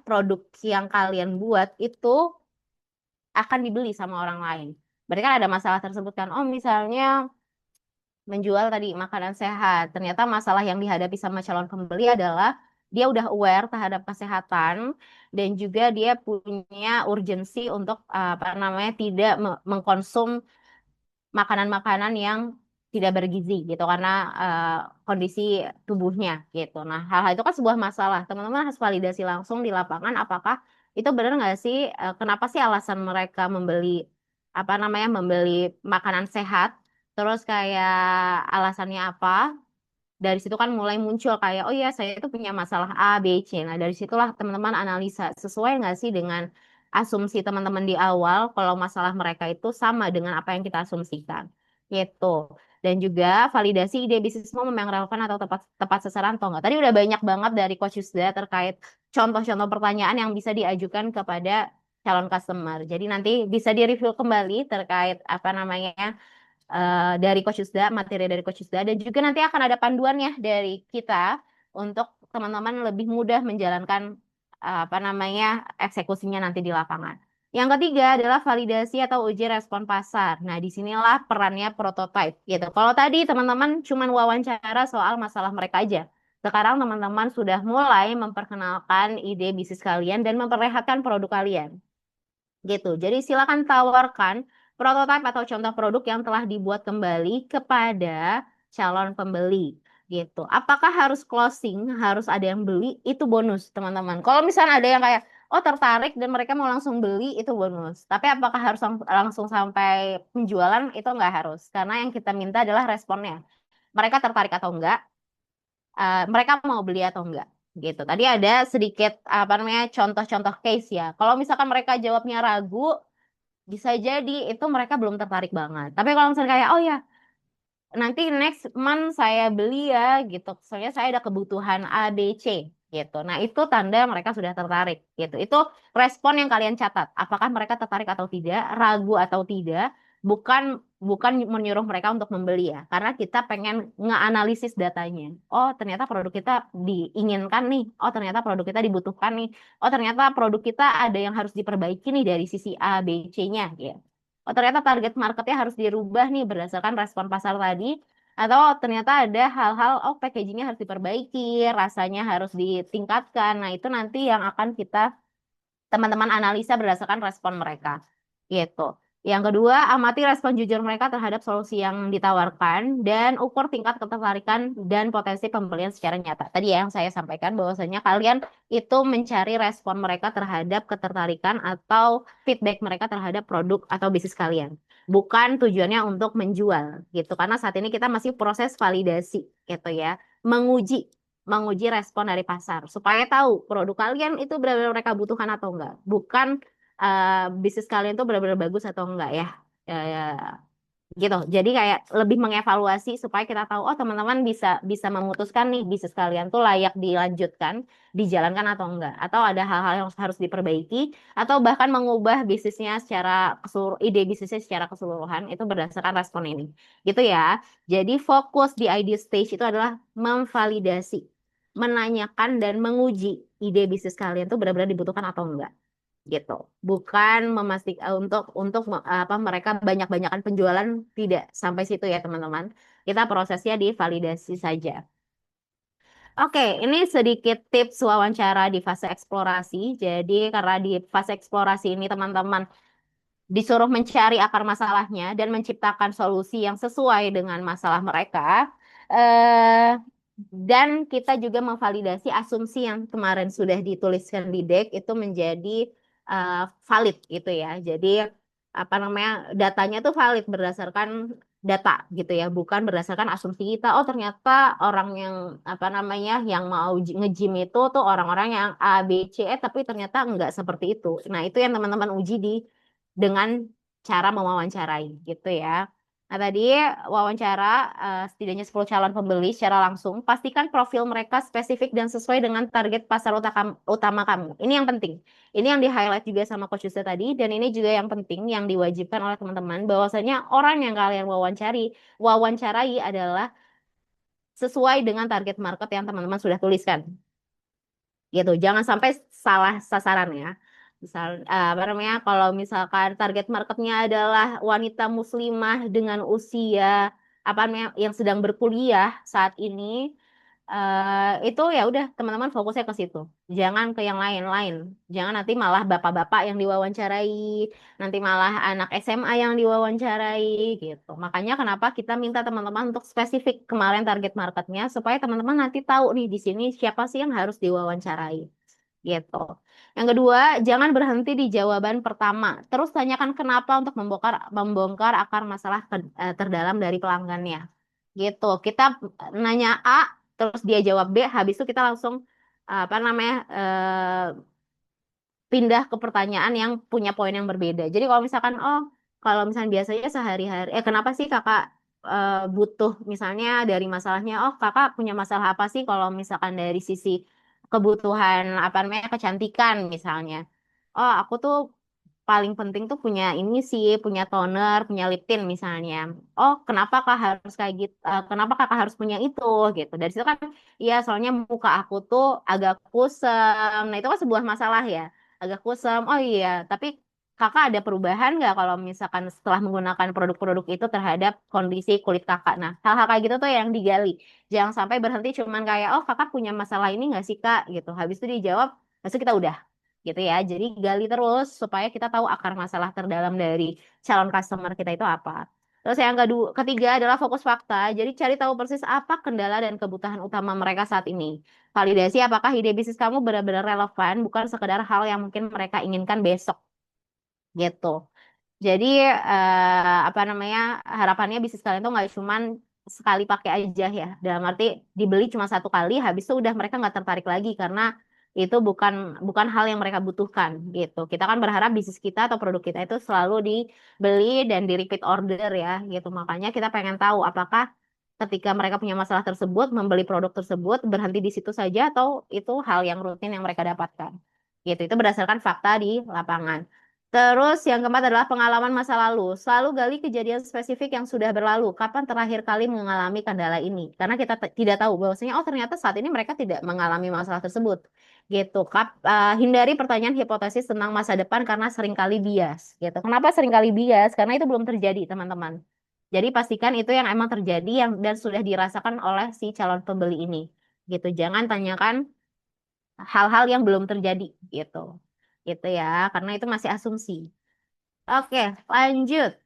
produk yang kalian buat itu akan dibeli sama orang lain. Berarti kan ada masalah tersebut kan. Oh misalnya menjual tadi makanan sehat. Ternyata masalah yang dihadapi sama calon pembeli adalah dia udah aware terhadap kesehatan dan juga dia punya urgensi untuk tidak mengkonsum makanan-makanan yang tidak bergizi gitu karena kondisi tubuhnya gitu. Nah, hal-hal itu kan sebuah masalah. Teman-teman harus validasi langsung di lapangan apakah itu benar nggak sih kenapa sih alasan mereka membeli makanan sehat terus kayak alasannya apa dari situ kan mulai muncul kayak oh iya saya itu punya masalah A, B, C. Nah dari situlah teman-teman analisa sesuai nggak sih dengan asumsi teman-teman di awal kalau masalah mereka itu sama dengan apa yang kita asumsikan gitu. Dan juga validasi ide bisnismu memang relevan atau tepat tepat sasaran atau enggak. Tadi udah banyak banget dari Coach Yusda terkait contoh-contoh pertanyaan yang bisa diajukan kepada calon customer. Jadi nanti bisa direview kembali terkait dari Coach Yusda, materi dari Coach Yusda, dan juga nanti akan ada panduannya dari kita untuk teman-teman lebih mudah menjalankan eksekusinya nanti di lapangan. Yang ketiga adalah validasi atau uji respon pasar. Nah, disinilah perannya prototype gitu. Kalau tadi teman-teman cuma wawancara soal masalah mereka aja. Sekarang teman-teman sudah mulai memperkenalkan ide bisnis kalian dan memperlihatkan produk kalian gitu. Jadi silakan tawarkan prototipe atau contoh produk yang telah dibuat kembali kepada calon pembeli gitu. Apakah harus closing, harus ada yang beli, itu bonus teman-teman. Kalau misalnya ada yang kayak oh tertarik dan mereka mau langsung beli, itu bonus. Tapi apakah harus langsung sampai penjualan, itu nggak harus. Karena yang kita minta adalah responnya. Mereka tertarik atau enggak, mereka mau beli atau enggak gitu. Tadi ada sedikit contoh-contoh case ya. Kalau misalkan mereka jawabnya ragu, bisa jadi itu mereka belum tertarik banget. Tapi kalau misalnya kayak oh ya nanti next month saya beli ya gitu. Soalnya saya ada kebutuhan A, B, C gitu. Nah, itu tanda mereka sudah tertarik gitu. Itu respon yang kalian catat. Apakah mereka tertarik atau tidak, ragu atau tidak, bukan bukan menyuruh mereka untuk membeli ya. Karena kita pengen ngeanalisis datanya. Oh, ternyata produk kita diinginkan nih. Oh, ternyata produk kita dibutuhkan nih. Oh, ternyata produk kita ada yang harus diperbaiki nih dari sisi A, B, C-nya gitu. Oh, ternyata target marketnya harus dirubah nih berdasarkan respon pasar tadi. Atau ternyata ada hal-hal, oh packagingnya harus diperbaiki, rasanya harus ditingkatkan. Nah, itu nanti yang akan kita teman-teman analisa berdasarkan respon mereka. Gitu. Yang kedua, amati respon jujur mereka terhadap solusi yang ditawarkan dan ukur tingkat ketertarikan dan potensi pembelian secara nyata. Tadi ya yang saya sampaikan bahwasanya kalian itu mencari respon mereka terhadap ketertarikan atau feedback mereka terhadap produk atau bisnis kalian. Bukan tujuannya untuk menjual gitu. Karena saat ini kita masih proses validasi gitu ya. Menguji respon dari pasar supaya tahu produk kalian itu benar-benar mereka butuhkan atau enggak. Bukan bisnis kalian tuh benar-benar bagus atau enggak ya. gitu. Jadi kayak lebih mengevaluasi supaya kita tahu oh teman-teman bisa bisa memutuskan nih bisnis kalian tuh layak dilanjutkan, dijalankan atau enggak, atau ada hal-hal yang harus diperbaiki, atau bahkan mengubah bisnisnya secara ide bisnisnya secara keseluruhan itu berdasarkan respon ini. Gitu ya. Jadi fokus di idea stage itu adalah memvalidasi, menanyakan dan menguji ide bisnis kalian tuh benar-benar dibutuhkan atau enggak gitu. Bukan memastikan untuk apa mereka banyak-banyakan penjualan, tidak sampai situ ya teman-teman. Kita prosesnya di validasi saja. Oke, ini sedikit tips wawancara di fase eksplorasi. Jadi karena di fase eksplorasi ini teman-teman disuruh mencari akar masalahnya dan menciptakan solusi yang sesuai dengan masalah mereka. Eh, dan kita juga memvalidasi asumsi yang kemarin sudah dituliskan di deck itu menjadi valid gitu ya. Jadi apa namanya datanya tuh valid berdasarkan data gitu ya, bukan berdasarkan asumsi kita. Oh ternyata orang yang apa namanya yang mau nge-gym itu tuh orang-orang yang A, B, C, tapi ternyata enggak seperti itu. Nah itu yang teman-teman uji dengan cara mewawancarai gitu ya. Nah, tadi wawancara setidaknya 10 calon pembeli secara langsung. Pastikan profil mereka spesifik dan sesuai dengan target pasar utama kamu. Ini yang penting. Ini yang di-highlight juga sama Coach Yusta tadi. Dan ini juga yang penting yang diwajibkan oleh teman-teman. Bahwasanya orang yang kalian wawancarai adalah sesuai dengan target market yang teman-teman sudah tuliskan gitu. Jangan sampai salah sasaran ya. Misal apa namanya? Kalau misalkan target marketnya adalah wanita muslimah dengan usia apa namanya yang sedang berkuliah saat ini, itu ya udah teman-teman fokusnya ke situ. Jangan ke yang lain-lain. Jangan nanti malah bapak-bapak yang diwawancarai, nanti malah anak SMA yang diwawancarai gitu. Makanya kenapa kita minta teman-teman untuk spesifik kemarin target marketnya supaya teman-teman nanti tahu nih di sini siapa sih yang harus diwawancarai gitu. Yang kedua, jangan berhenti di jawaban pertama. Terus tanyakan kenapa untuk membongkar membongkar akar masalah terdalam dari pelanggannya. Gitu. Kita nanya A, terus dia jawab B, habis itu kita langsung apa namanya pindah ke pertanyaan yang punya poin yang berbeda. Jadi kalau misalkan oh kalau misalnya biasanya sehari-hari kenapa sih kakak butuh misalnya dari masalahnya oh kakak punya masalah apa sih kalau misalkan dari sisi kebutuhan apa namanya kecantikan misalnya. Oh aku tuh paling penting tuh punya ini sih, punya toner, punya lip tint misalnya. Oh, kenapa kak harus kayak gitu? Kenapa kakak harus punya itu gitu? Dari situ kan, iya soalnya muka aku tuh agak kusam. Nah itu kan sebuah masalah ya, agak kusam. Oh iya, tapi kakak ada perubahan nggak kalau misalkan setelah menggunakan produk-produk itu terhadap kondisi kulit kakak? Nah, hal-hal kayak gitu tuh yang digali. Jangan sampai berhenti cuman kayak, oh kakak punya masalah ini nggak sih kak? Gitu. Habis itu dijawab, habis itu kita udah gitu ya. Jadi gali terus supaya kita tahu akar masalah terdalam dari calon customer kita itu apa. Terus yang ketiga adalah fokus fakta. Jadi cari tahu persis apa kendala dan kebutuhan utama mereka saat ini. Validasi apakah ide bisnis kamu benar-benar relevan, bukan sekedar hal yang mungkin mereka inginkan besok gitu. Jadi apa namanya harapannya bisnis kalian tuh nggak cuman sekali pakai aja ya. Dalam arti dibeli cuma satu kali, habis itu udah mereka nggak tertarik lagi karena itu bukan bukan hal yang mereka butuhkan gitu. Kita kan berharap bisnis kita atau produk kita itu selalu dibeli dan di repeat order ya gitu. Makanya kita pengen tahu apakah ketika mereka punya masalah tersebut membeli produk tersebut berhenti di situ saja atau itu hal yang rutin yang mereka dapatkan. Gitu. Itu berdasarkan fakta di lapangan. Terus yang keempat adalah pengalaman masa lalu. Selalu gali kejadian spesifik yang sudah berlalu. Kapan terakhir kali mengalami kendala ini? Karena kita tidak tahu bahwasanya oh ternyata saat ini mereka tidak mengalami masalah tersebut. Gitu. Hindari pertanyaan hipotesis tentang masa depan karena seringkali bias. Gitu. Kenapa seringkali bias? Karena itu belum terjadi, teman-teman. Jadi pastikan itu yang emang terjadi yang dan sudah dirasakan oleh si calon pembeli ini. Gitu. Jangan tanyakan hal-hal yang belum terjadi gitu. Gitu ya, karena itu masih asumsi. Oke, lanjut.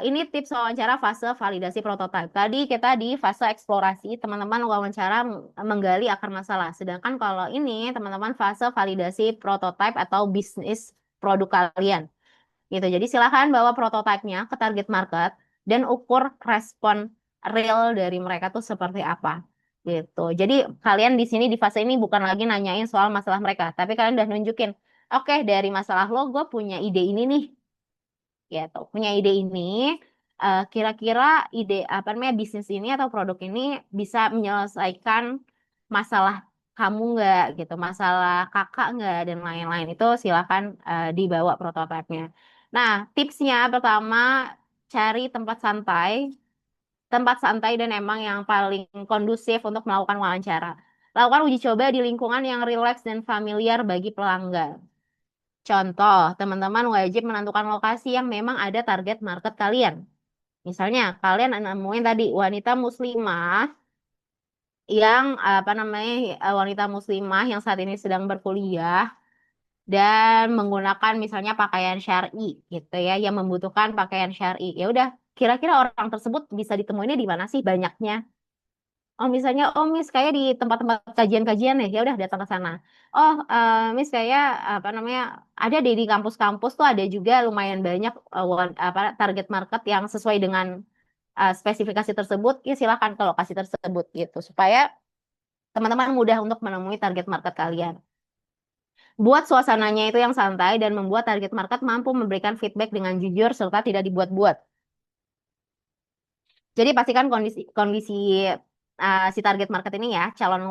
Ini tips wawancara fase validasi prototipe. Tadi kita di fase eksplorasi, teman-teman wawancara menggali akar masalah. Sedangkan kalau ini teman-teman fase validasi prototipe atau bisnis produk kalian. Gitu. Jadi silakan bawa prototipenya ke target market dan ukur respon real dari mereka tuh seperti apa. Gitu. Jadi kalian di sini di fase ini bukan lagi nanyain soal masalah mereka, tapi kalian udah nunjukin, oke, dari masalah lo gue punya ide ini nih. Gitu. Punya ide ini, kira-kira ide apa namanya bisnis ini atau produk ini bisa menyelesaikan masalah kamu nggak gitu, masalah kakak nggak dan lain-lain itu silakan dibawa prototipenya. Nah, tipsnya pertama cari tempat santai dan emang yang paling kondusif untuk melakukan wawancara. Lakukan uji coba di lingkungan yang rileks dan familiar bagi pelanggan. Contoh, teman-teman wajib menentukan lokasi yang memang ada target market kalian. Misalnya, kalian nemuin tadi wanita muslimah yang apa namanya wanita muslimah yang saat ini sedang berkuliah dan menggunakan misalnya pakaian syar'i gitu ya, yang membutuhkan pakaian syar'i. Ya udah, kira-kira orang tersebut bisa ditemuinnya di mana sih banyaknya? Oh misalnya, oh Miss kayak di tempat-tempat kajian-kajian ya udah datang ke sana. Oh Miss kayak apa namanya ada di kampus-kampus tuh ada juga lumayan banyak apa target market yang sesuai dengan spesifikasi tersebut. Ya silakan ke lokasi tersebut gitu supaya teman-teman mudah untuk menemui target market kalian. Buat suasananya itu yang santai dan membuat target market mampu memberikan feedback dengan jujur serta tidak dibuat-buat. Jadi pastikan kondisi kondisi si target market ini ya, calon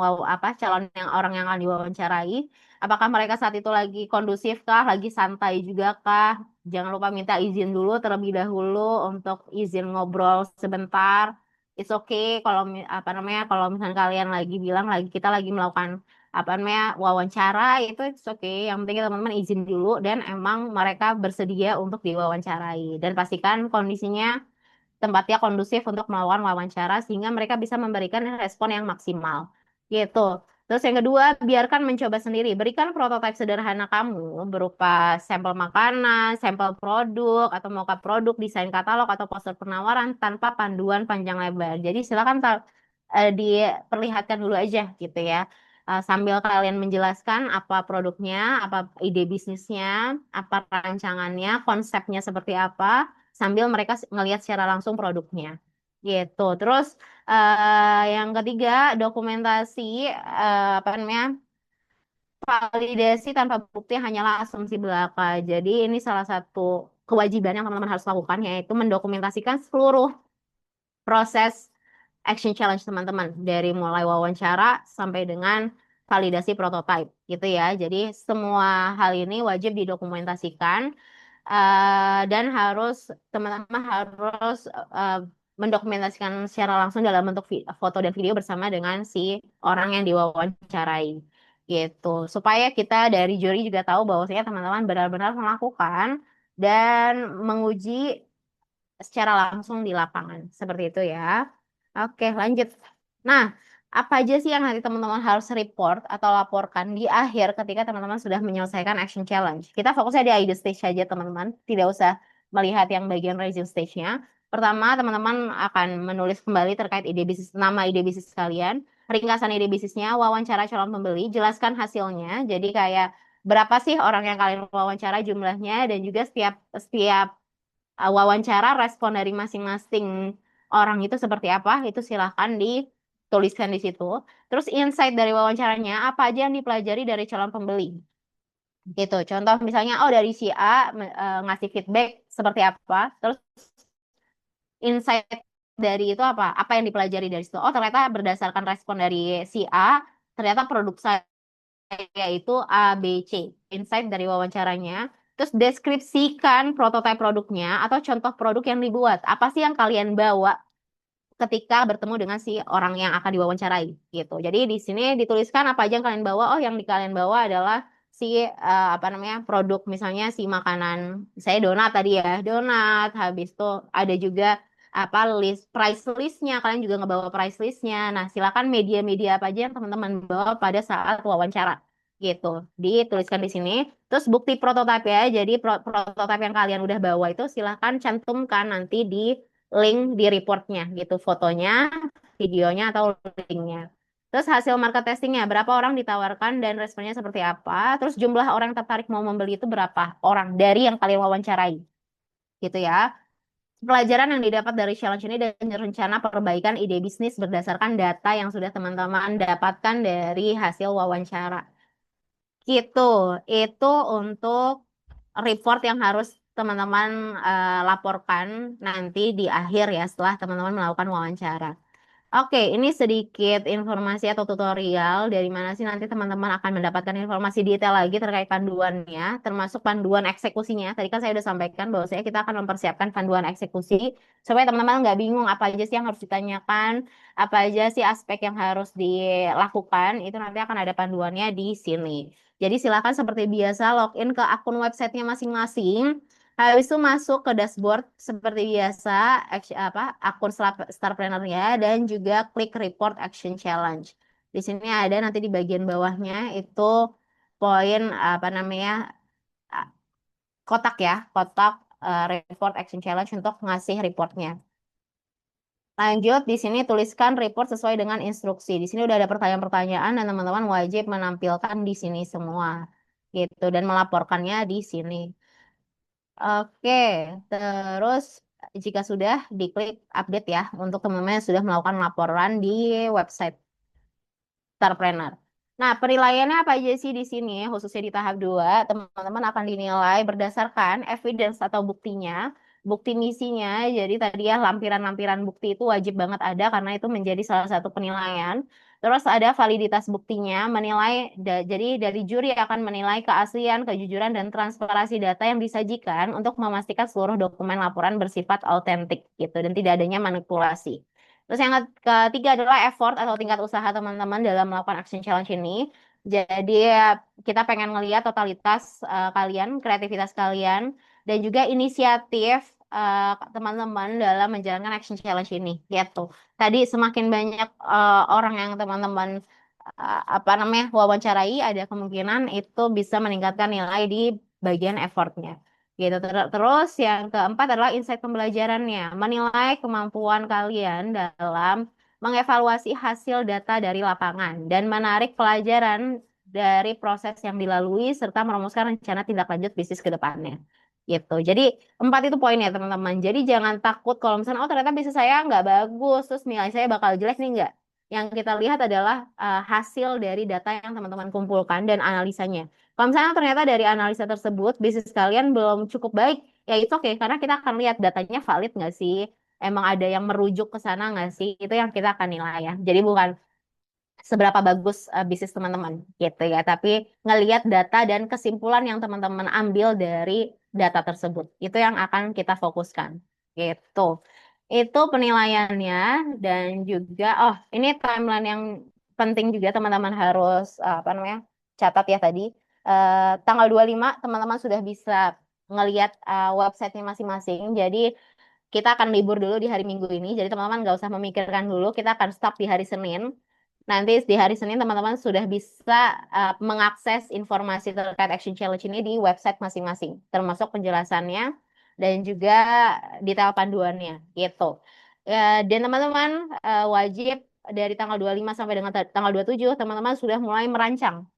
yang orang yang akan diwawancarai, apakah mereka saat itu lagi kondusif kah, lagi santai juga kah? Jangan lupa minta izin dulu terlebih dahulu untuk izin ngobrol sebentar. It's okay kalau apa namanya kalau misalnya kalian lagi bilang lagi kita lagi melakukan apa namanya wawancara itu it's okay. Yang penting teman-teman izin dulu dan emang mereka bersedia untuk diwawancarai dan pastikan kondisinya tempatnya kondusif untuk melakukan wawancara sehingga mereka bisa memberikan respon yang maksimal. Gitu. Terus yang kedua, biarkan mencoba sendiri. Berikan prototipe sederhana kamu berupa sampel makanan, sampel produk, atau mockup produk, desain katalog, atau poster penawaran tanpa panduan panjang lebar. Jadi silakan diperlihatkan dulu aja gitu ya. Sambil kalian menjelaskan apa produknya, apa ide bisnisnya, apa rancangannya, konsepnya seperti apa, sambil mereka ngelihat secara langsung produknya gitu. Terus yang ketiga dokumentasi apa namanya validasi tanpa bukti hanyalah asumsi belaka. Jadi ini salah satu kewajiban yang teman-teman harus lakukan yaitu mendokumentasikan seluruh proses action challenge teman-teman dari mulai wawancara sampai dengan validasi prototype gitu ya. Jadi semua hal ini wajib didokumentasikan dan teman-teman harus mendokumentasikan secara langsung dalam bentuk foto dan video bersama dengan si orang yang diwawancarai gitu supaya kita dari juri juga tahu bahwasanya teman-teman benar-benar melakukan dan menguji secara langsung di lapangan seperti itu ya. Oke, lanjut. Nah, apa aja sih yang nanti teman-teman harus report atau laporkan di akhir ketika teman-teman sudah menyelesaikan action challenge? Kita fokusnya di ide stage saja, teman-teman. Tidak usah melihat yang bagian raising stage-nya. Pertama, teman-teman akan menulis kembali terkait ide bisnis, nama ide bisnis kalian, ringkasan ide bisnisnya, wawancara calon pembeli, jelaskan hasilnya. Jadi kayak berapa sih orang yang kalian wawancara jumlahnya dan juga setiap setiap wawancara respon dari masing-masing orang itu seperti apa, itu silahkan dituliskan di situ. Terus insight dari wawancaranya, apa aja yang dipelajari dari calon pembeli. Gitu. Contoh misalnya, oh dari si A ngasih feedback seperti apa, terus insight dari itu apa? Apa yang dipelajari dari situ? Oh ternyata berdasarkan respon dari si A, ternyata produk saya itu A, B, C. Insight dari wawancaranya. Terus deskripsikan prototipe produknya atau contoh produk yang dibuat. Apa sih yang kalian bawa ketika bertemu dengan si orang yang akan diwawancarai gitu. Jadi di sini dituliskan apa aja yang kalian bawa. Oh, yang kalian bawa adalah si apa namanya produk misalnya si makanan. Saya donat tadi ya, donat. Habis itu ada juga apa price listnya. Kalian juga ngebawa price listnya. Nah, silakan media-media apa aja yang teman-teman bawa pada saat wawancara gitu. Dituliskan di sini. Terus bukti prototipe ya. Jadi prototipe yang kalian udah bawa itu silakan cantumkan nanti di link di reportnya gitu, fotonya, videonya atau linknya. Terus hasil market testingnya, berapa orang ditawarkan dan responnya seperti apa. Terus jumlah orang yang tertarik mau membeli itu berapa orang dari yang kalian wawancarai. Gitu ya. Pelajaran yang didapat dari challenge ini dan rencana perbaikan ide bisnis berdasarkan data yang sudah teman-teman dapatkan dari hasil wawancara. Gitu. Itu untuk report yang harus teman-teman laporkan nanti di akhir ya setelah teman-teman melakukan wawancara. Oke, ini sedikit informasi atau tutorial dari mana sih nanti teman-teman akan mendapatkan informasi detail lagi terkait panduannya, termasuk panduan eksekusinya. Tadi kan saya sudah sampaikan bahwa kita akan mempersiapkan panduan eksekusi supaya teman-teman nggak bingung apa aja sih yang harus ditanyakan, apa aja sih aspek yang harus dilakukan, itu nanti akan ada panduannya di sini. Jadi silakan seperti biasa login ke akun websitenya masing-masing. Habis itu masuk ke dashboard seperti biasa, akun Starpreneur-nya dan juga klik report action challenge. Di sini ada nanti di bagian bawahnya itu poin apa namanya kotak ya, kotak report action challenge untuk ngasih reportnya. Lanjut, di sini tuliskan report sesuai dengan instruksi. Di sini udah ada pertanyaan-pertanyaan dan teman-teman wajib menampilkan di sini semua, gitu, dan melaporkannya di sini. Oke, terus jika sudah diklik update ya untuk teman-teman yang sudah melakukan laporan di website Starpreneur. Nah, penilaiannya apa aja sih di sini, khususnya di tahap 2, teman-teman akan dinilai berdasarkan evidence atau buktinya, bukti misinya. Jadi tadi ya lampiran-lampiran bukti itu wajib banget ada karena itu menjadi salah satu penilaian. Terus ada validitas buktinya, jadi dari juri akan menilai keaslian, kejujuran, dan transparansi data yang disajikan untuk memastikan seluruh dokumen laporan bersifat autentik gitu dan tidak adanya manipulasi. Terus yang ketiga adalah effort atau tingkat usaha teman-teman dalam melakukan action challenge ini. Jadi kita pengen ngelihat totalitas kalian, kreativitas kalian, dan juga inisiatif teman-teman dalam menjalankan action challenge ini. Gitu. Tadi semakin banyak orang yang teman-teman wawancarai, ada kemungkinan itu bisa meningkatkan nilai di bagian effortnya. Gitu. Terus yang keempat adalah insight pembelajarannya, menilai kemampuan kalian dalam mengevaluasi hasil data dari lapangan dan menarik pelajaran dari proses yang dilalui serta merumuskan rencana tindak lanjut bisnis ke depannya. Gitu. Jadi 4 itu poinnya teman-teman. Jadi jangan takut kalau misalnya ternyata bisnis saya nggak bagus, terus nilai saya bakal jelek nih nggak. Yang kita lihat adalah hasil dari data yang teman-teman kumpulkan dan analisanya. Kalau misalnya ternyata dari analisa tersebut bisnis kalian belum cukup baik, ya itu oke, karena kita akan lihat datanya valid nggak sih, emang ada yang merujuk ke sana nggak sih, itu yang kita akan nilai ya. Jadi bukan seberapa bagus bisnis teman-teman gitu ya, tapi ngelihat data dan kesimpulan yang teman-teman ambil dari data tersebut, itu yang akan kita fokuskan gitu. Itu penilaiannya dan juga ini timeline yang penting juga teman-teman harus catat ya tadi. Tanggal 25 teman-teman sudah bisa ngelihat websitenya masing-masing. Jadi kita akan libur dulu di hari Minggu ini. Jadi teman-teman nggak usah memikirkan dulu. Kita akan stop di hari Senin. Nanti di hari Senin teman-teman sudah bisa mengakses informasi terkait Action Challenge ini di website masing-masing. Termasuk penjelasannya dan juga detail panduannya gitu. Dan teman-teman wajib dari tanggal 25 sampai dengan tanggal 27 teman-teman sudah mulai merancang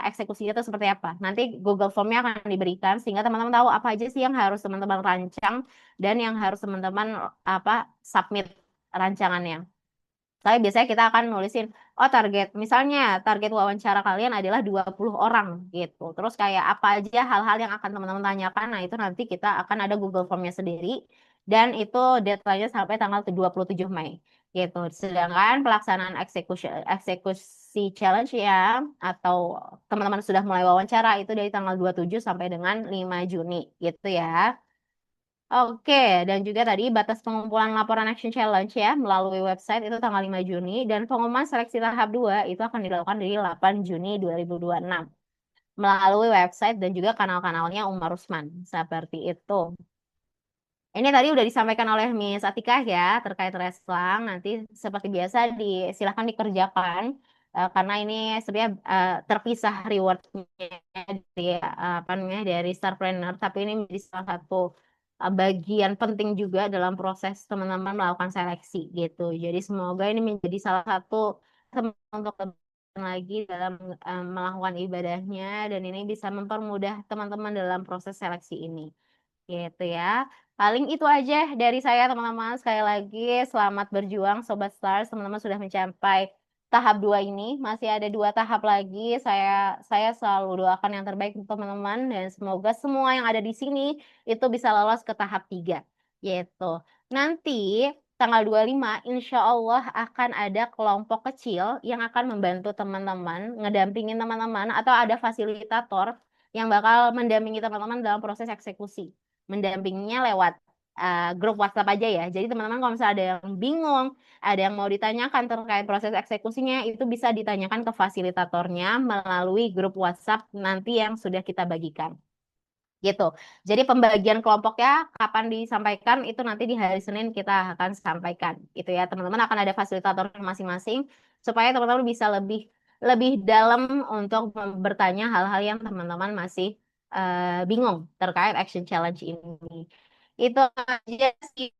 eksekusinya itu seperti apa. Nanti Google Form-nya akan diberikan sehingga teman-teman tahu apa aja sih yang harus teman-teman rancang dan yang harus teman-teman submit rancangannya. Tapi biasanya kita akan nulisin, misalnya target wawancara kalian adalah 20 orang gitu. Terus kayak apa aja hal-hal yang akan teman-teman tanyakan, nah itu nanti kita akan ada Google Form-nya sendiri dan itu deadline-nya sampai tanggal 27 Mei gitu. Sedangkan pelaksanaan eksekusi challenge ya atau teman-teman sudah mulai wawancara itu dari tanggal 27 sampai dengan 5 Juni gitu ya. Oke, dan juga tadi batas pengumpulan laporan Action Challenge ya melalui website itu tanggal 5 Juni dan pengumuman seleksi tahap 2 itu akan dilakukan di 8 Juni 2026 melalui website dan juga kanal-kanalnya Umar Rusman seperti itu. Ini tadi udah disampaikan oleh Miss Atikah ya terkait reslang. Nanti seperti biasa silahkan dikerjakan karena ini sebenarnya terpisah rewardnya dari Starpreneur, tapi ini menjadi salah satu bagian penting juga dalam proses teman-teman melakukan seleksi gitu. Jadi semoga ini menjadi salah satu untuk lagi dalam melakukan ibadahnya dan ini bisa mempermudah teman-teman dalam proses seleksi ini. Gitu ya. Paling itu aja dari saya teman-teman. Sekali lagi selamat berjuang Sobat Stars. Teman-teman sudah mencapai tahap 2 ini, masih ada 2 tahap lagi. Saya selalu doakan yang terbaik untuk teman-teman dan semoga semua yang ada di sini itu bisa lolos ke tahap 3, yaitu nanti tanggal 25 insya Allah akan ada kelompok kecil yang akan membantu teman-teman, ngedampingin teman-teman, atau ada fasilitator yang bakal mendampingi teman-teman dalam proses eksekusi. Mendampinginya lewat grup WhatsApp aja ya. Jadi teman-teman kalau misalnya ada yang bingung, ada yang mau ditanyakan terkait proses eksekusinya, itu bisa ditanyakan ke fasilitatornya melalui grup WhatsApp nanti yang sudah kita bagikan. Gitu. Jadi pembagian kelompoknya kapan disampaikan itu nanti di hari Senin kita akan sampaikan. Gitu ya. Teman-teman akan ada fasilitator masing-masing supaya teman-teman bisa lebih lebih dalam untuk bertanya hal-hal yang teman-teman masih bingung terkait action challenge ini. Itu aja sih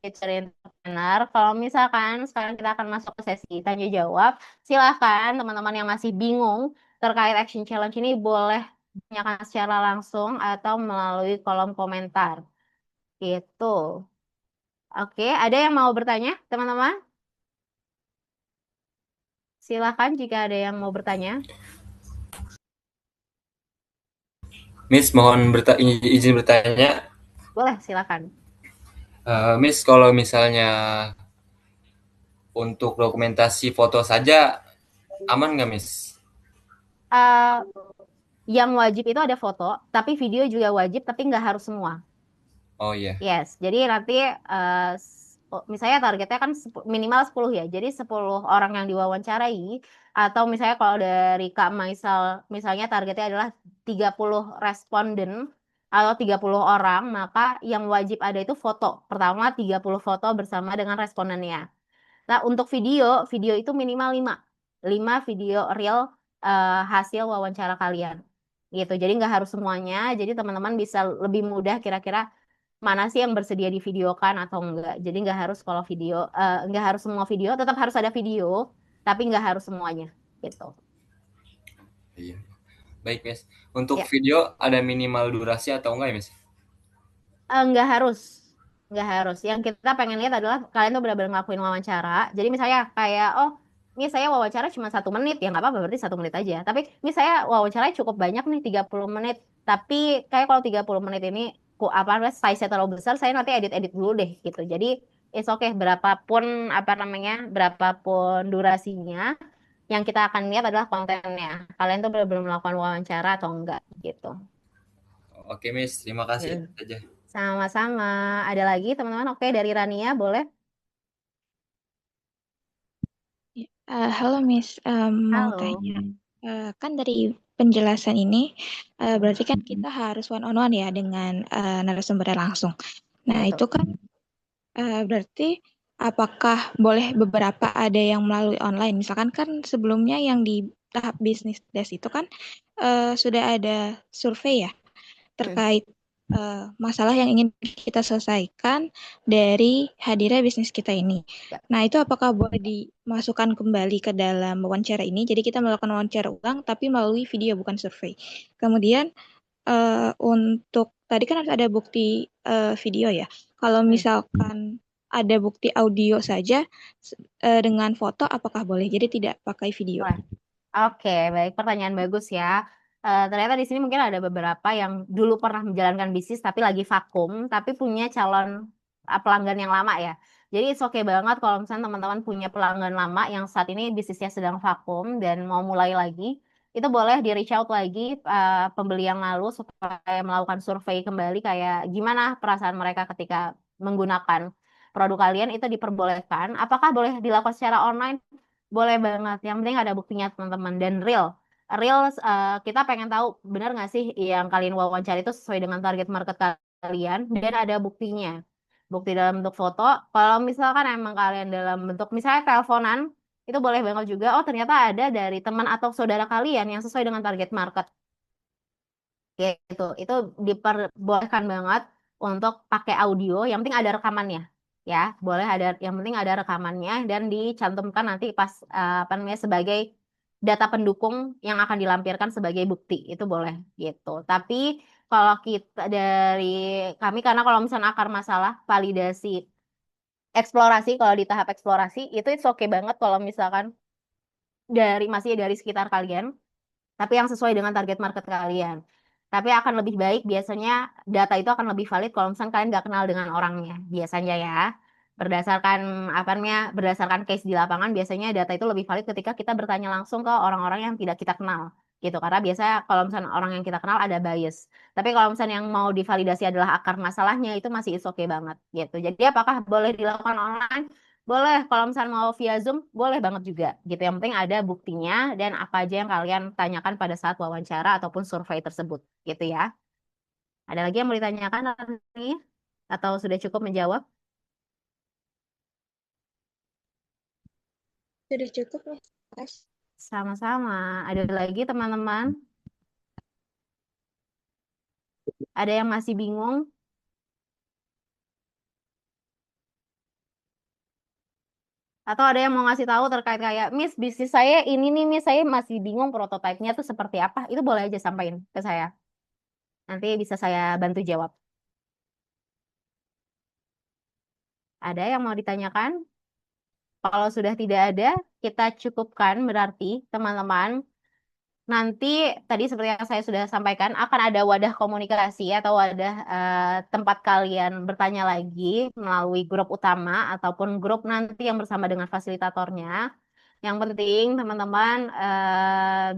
Future Entrepreneur. Kalau misalkan sekarang kita akan masuk ke sesi tanya jawab, silahkan teman-teman yang masih bingung terkait Action Challenge ini boleh tanyakan secara langsung atau melalui kolom komentar. Gitu. Oke, ada yang mau bertanya, teman-teman? Silahkan jika ada yang mau bertanya. Miss, mohon izin bertanya. Boleh, silakan. Miss, kalau misalnya untuk dokumentasi foto saja aman nggak, Miss? Yang wajib itu ada foto, tapi video juga wajib, tapi nggak harus semua. Oh iya. Yes, jadi nanti misalnya targetnya kan minimal 10 ya. Jadi 10 orang yang diwawancarai atau misalnya kalau dari Kak Maisal misalnya targetnya adalah 30 responden atau 30 orang, maka yang wajib ada itu foto. Pertama 30 foto bersama dengan respondennya. Nah, untuk video itu minimal 5 video real hasil wawancara kalian. Gitu. Jadi nggak harus semuanya. Jadi teman-teman bisa lebih mudah kira-kira mana sih yang bersedia divideokan atau enggak. Jadi nggak harus kalau video, nggak harus semua video, tetap harus ada video, tapi nggak harus semuanya, gitu. Iya. Baik, Miss. Untuk Ya. video ada minimal durasi atau enggak ya, Miss? Nggak harus. Yang kita pengen lihat adalah kalian tuh benar-benar ngelakuin wawancara. Jadi misalnya kayak, oh, ini saya wawancara cuma 1 menit, ya nggak apa-apa, berarti 1 menit aja. Tapi ini saya wawancaranya cukup banyak nih, 30 menit. Tapi kayak kalau 30 menit ini, size-nya terlalu besar, saya nanti edit-edit dulu deh, gitu. Jadi, it's okay, berapapun durasinya, yang kita akan lihat adalah kontennya. Kalian tuh benar-benar melakukan wawancara atau enggak, gitu. Oke, Miss. Terima kasih aja. Sama-sama. Ada lagi teman-teman? Oke, dari Rania boleh? Halo Miss, mau Halo. tanya. Kan dari penjelasan ini berarti kan kita harus one on one ya dengan narasumbernya langsung. Nah, itu kan berarti apakah boleh beberapa ada yang melalui online? Misalkan kan sebelumnya yang di tahap bisnis desk itu kan sudah ada survei ya terkait masalah yang ingin kita selesaikan dari hadirnya bisnis kita ini. Nah, itu apakah boleh dimasukkan kembali ke dalam wawancara ini? Jadi kita melakukan wawancara ulang tapi melalui video bukan survei. Kemudian untuk tadi kan harus ada bukti video ya. Kalau misalkan ada bukti audio saja dengan foto apakah boleh? Jadi tidak pakai video. Oke, baik, pertanyaan bagus ya. Ternyata di sini mungkin ada beberapa yang dulu pernah menjalankan bisnis tapi lagi vakum, tapi punya calon pelanggan yang lama ya. Jadi it's okay banget kalau misalnya teman-teman punya pelanggan lama yang saat ini bisnisnya sedang vakum dan mau mulai lagi, itu boleh di reach out lagi pembeli yang lalu supaya melakukan survei kembali kayak gimana perasaan mereka ketika menggunakan produk kalian, itu diperbolehkan. Apakah boleh dilakukan secara online? Boleh banget. Yang penting ada buktinya teman-teman dan real. Kita pengen tahu benar nggak sih yang kalian wawancara itu sesuai dengan target market kalian dan ada buktinya. Bukti dalam bentuk foto. Kalau misalkan emang kalian dalam bentuk misalnya teleponan, itu boleh banget juga. Oh, ternyata ada dari teman atau saudara kalian yang sesuai dengan target market. Gitu. Itu diperbolehkan banget untuk pakai audio. Yang penting ada rekamannya. Ya, boleh ada, yang penting ada rekamannya dan dicantumkan nanti pas sebagai data pendukung yang akan dilampirkan sebagai bukti, itu boleh gitu. Tapi kalau kita dari kami, karena kalau misalnya akar masalah validasi eksplorasi, kalau di tahap eksplorasi itu it's okay banget kalau misalkan masih dari sekitar kalian, tapi yang sesuai dengan target market kalian. Tapi akan lebih baik biasanya data itu akan lebih valid kalau misalnya kalian nggak kenal dengan orangnya. Biasanya ya, berdasarkan case di lapangan, biasanya data itu lebih valid ketika kita bertanya langsung ke orang-orang yang tidak kita kenal. Gitu, karena biasanya kalau misalnya orang yang kita kenal ada bias. Tapi kalau misalnya yang mau divalidasi adalah akar masalahnya, itu masih is okay banget gitu. Jadi apakah boleh dilakukan online? Boleh, kalau misalnya mau via Zoom, boleh banget juga gitu. Yang penting ada buktinya dan apa aja yang kalian tanyakan pada saat wawancara ataupun survei tersebut gitu ya. Ada lagi yang mau ditanyakan Rani? Atau sudah cukup menjawab? Sudah cukup ya, Mas. Sama-sama. Ada lagi teman-teman? Ada yang masih bingung? Atau ada yang mau ngasih tahu terkait kayak, Miss, bisnis saya ini nih, Miss, saya masih bingung prototipenya tuh seperti apa. Itu boleh aja sampaikan ke saya. Nanti bisa saya bantu jawab. Ada yang mau ditanyakan? Kalau sudah tidak ada, kita cukupkan berarti teman-teman. Nanti tadi seperti yang saya sudah sampaikan akan ada wadah komunikasi atau wadah tempat kalian bertanya lagi melalui grup utama ataupun grup nanti yang bersama dengan fasilitatornya. Yang penting teman-teman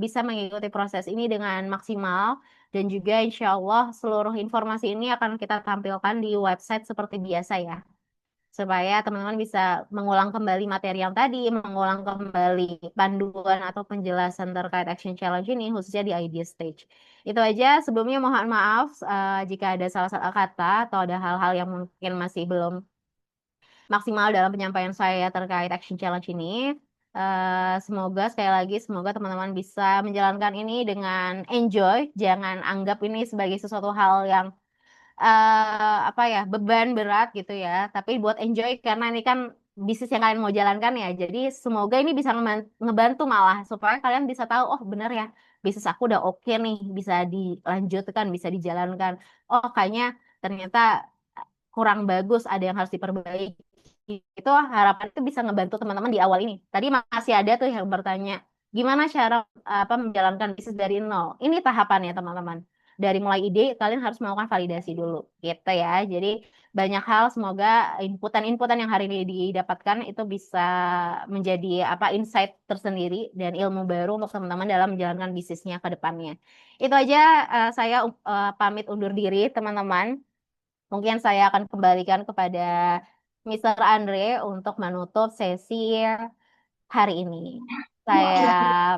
bisa mengikuti proses ini dengan maksimal dan juga insya Allah seluruh informasi ini akan kita tampilkan di website seperti biasa ya, supaya teman-teman bisa mengulang kembali materi yang tadi, mengulang kembali panduan atau penjelasan terkait Action Challenge ini, khususnya di idea stage. Itu aja, sebelumnya mohon maaf jika ada salah-salah kata atau ada hal-hal yang mungkin masih belum maksimal dalam penyampaian saya terkait Action Challenge ini. Semoga sekali lagi, semoga teman-teman bisa menjalankan ini dengan enjoy, jangan anggap ini sebagai sesuatu hal yang apa ya, beban berat gitu ya, tapi buat enjoy karena ini kan bisnis yang kalian mau jalankan ya. Jadi semoga ini bisa ngebantu malah supaya kalian bisa tahu, oh bener ya, bisnis aku udah oke nih, bisa dilanjutkan, bisa dijalankan. Oh kayaknya ternyata kurang bagus, ada yang harus diperbaiki. Itu harapan itu bisa ngebantu teman-teman di awal ini. Tadi masih ada tuh yang bertanya, gimana cara menjalankan bisnis dari nol? Ini tahapannya teman-teman. Dari mulai ide, kalian harus melakukan validasi dulu, gitu ya. Jadi banyak hal, semoga inputan-inputan yang hari ini didapatkan itu bisa menjadi insight tersendiri dan ilmu baru untuk teman-teman dalam menjalankan bisnisnya ke depannya. Itu aja, saya pamit undur diri, teman-teman. Mungkin saya akan kembalikan kepada Mr. Andre untuk menutup sesi hari ini. Saya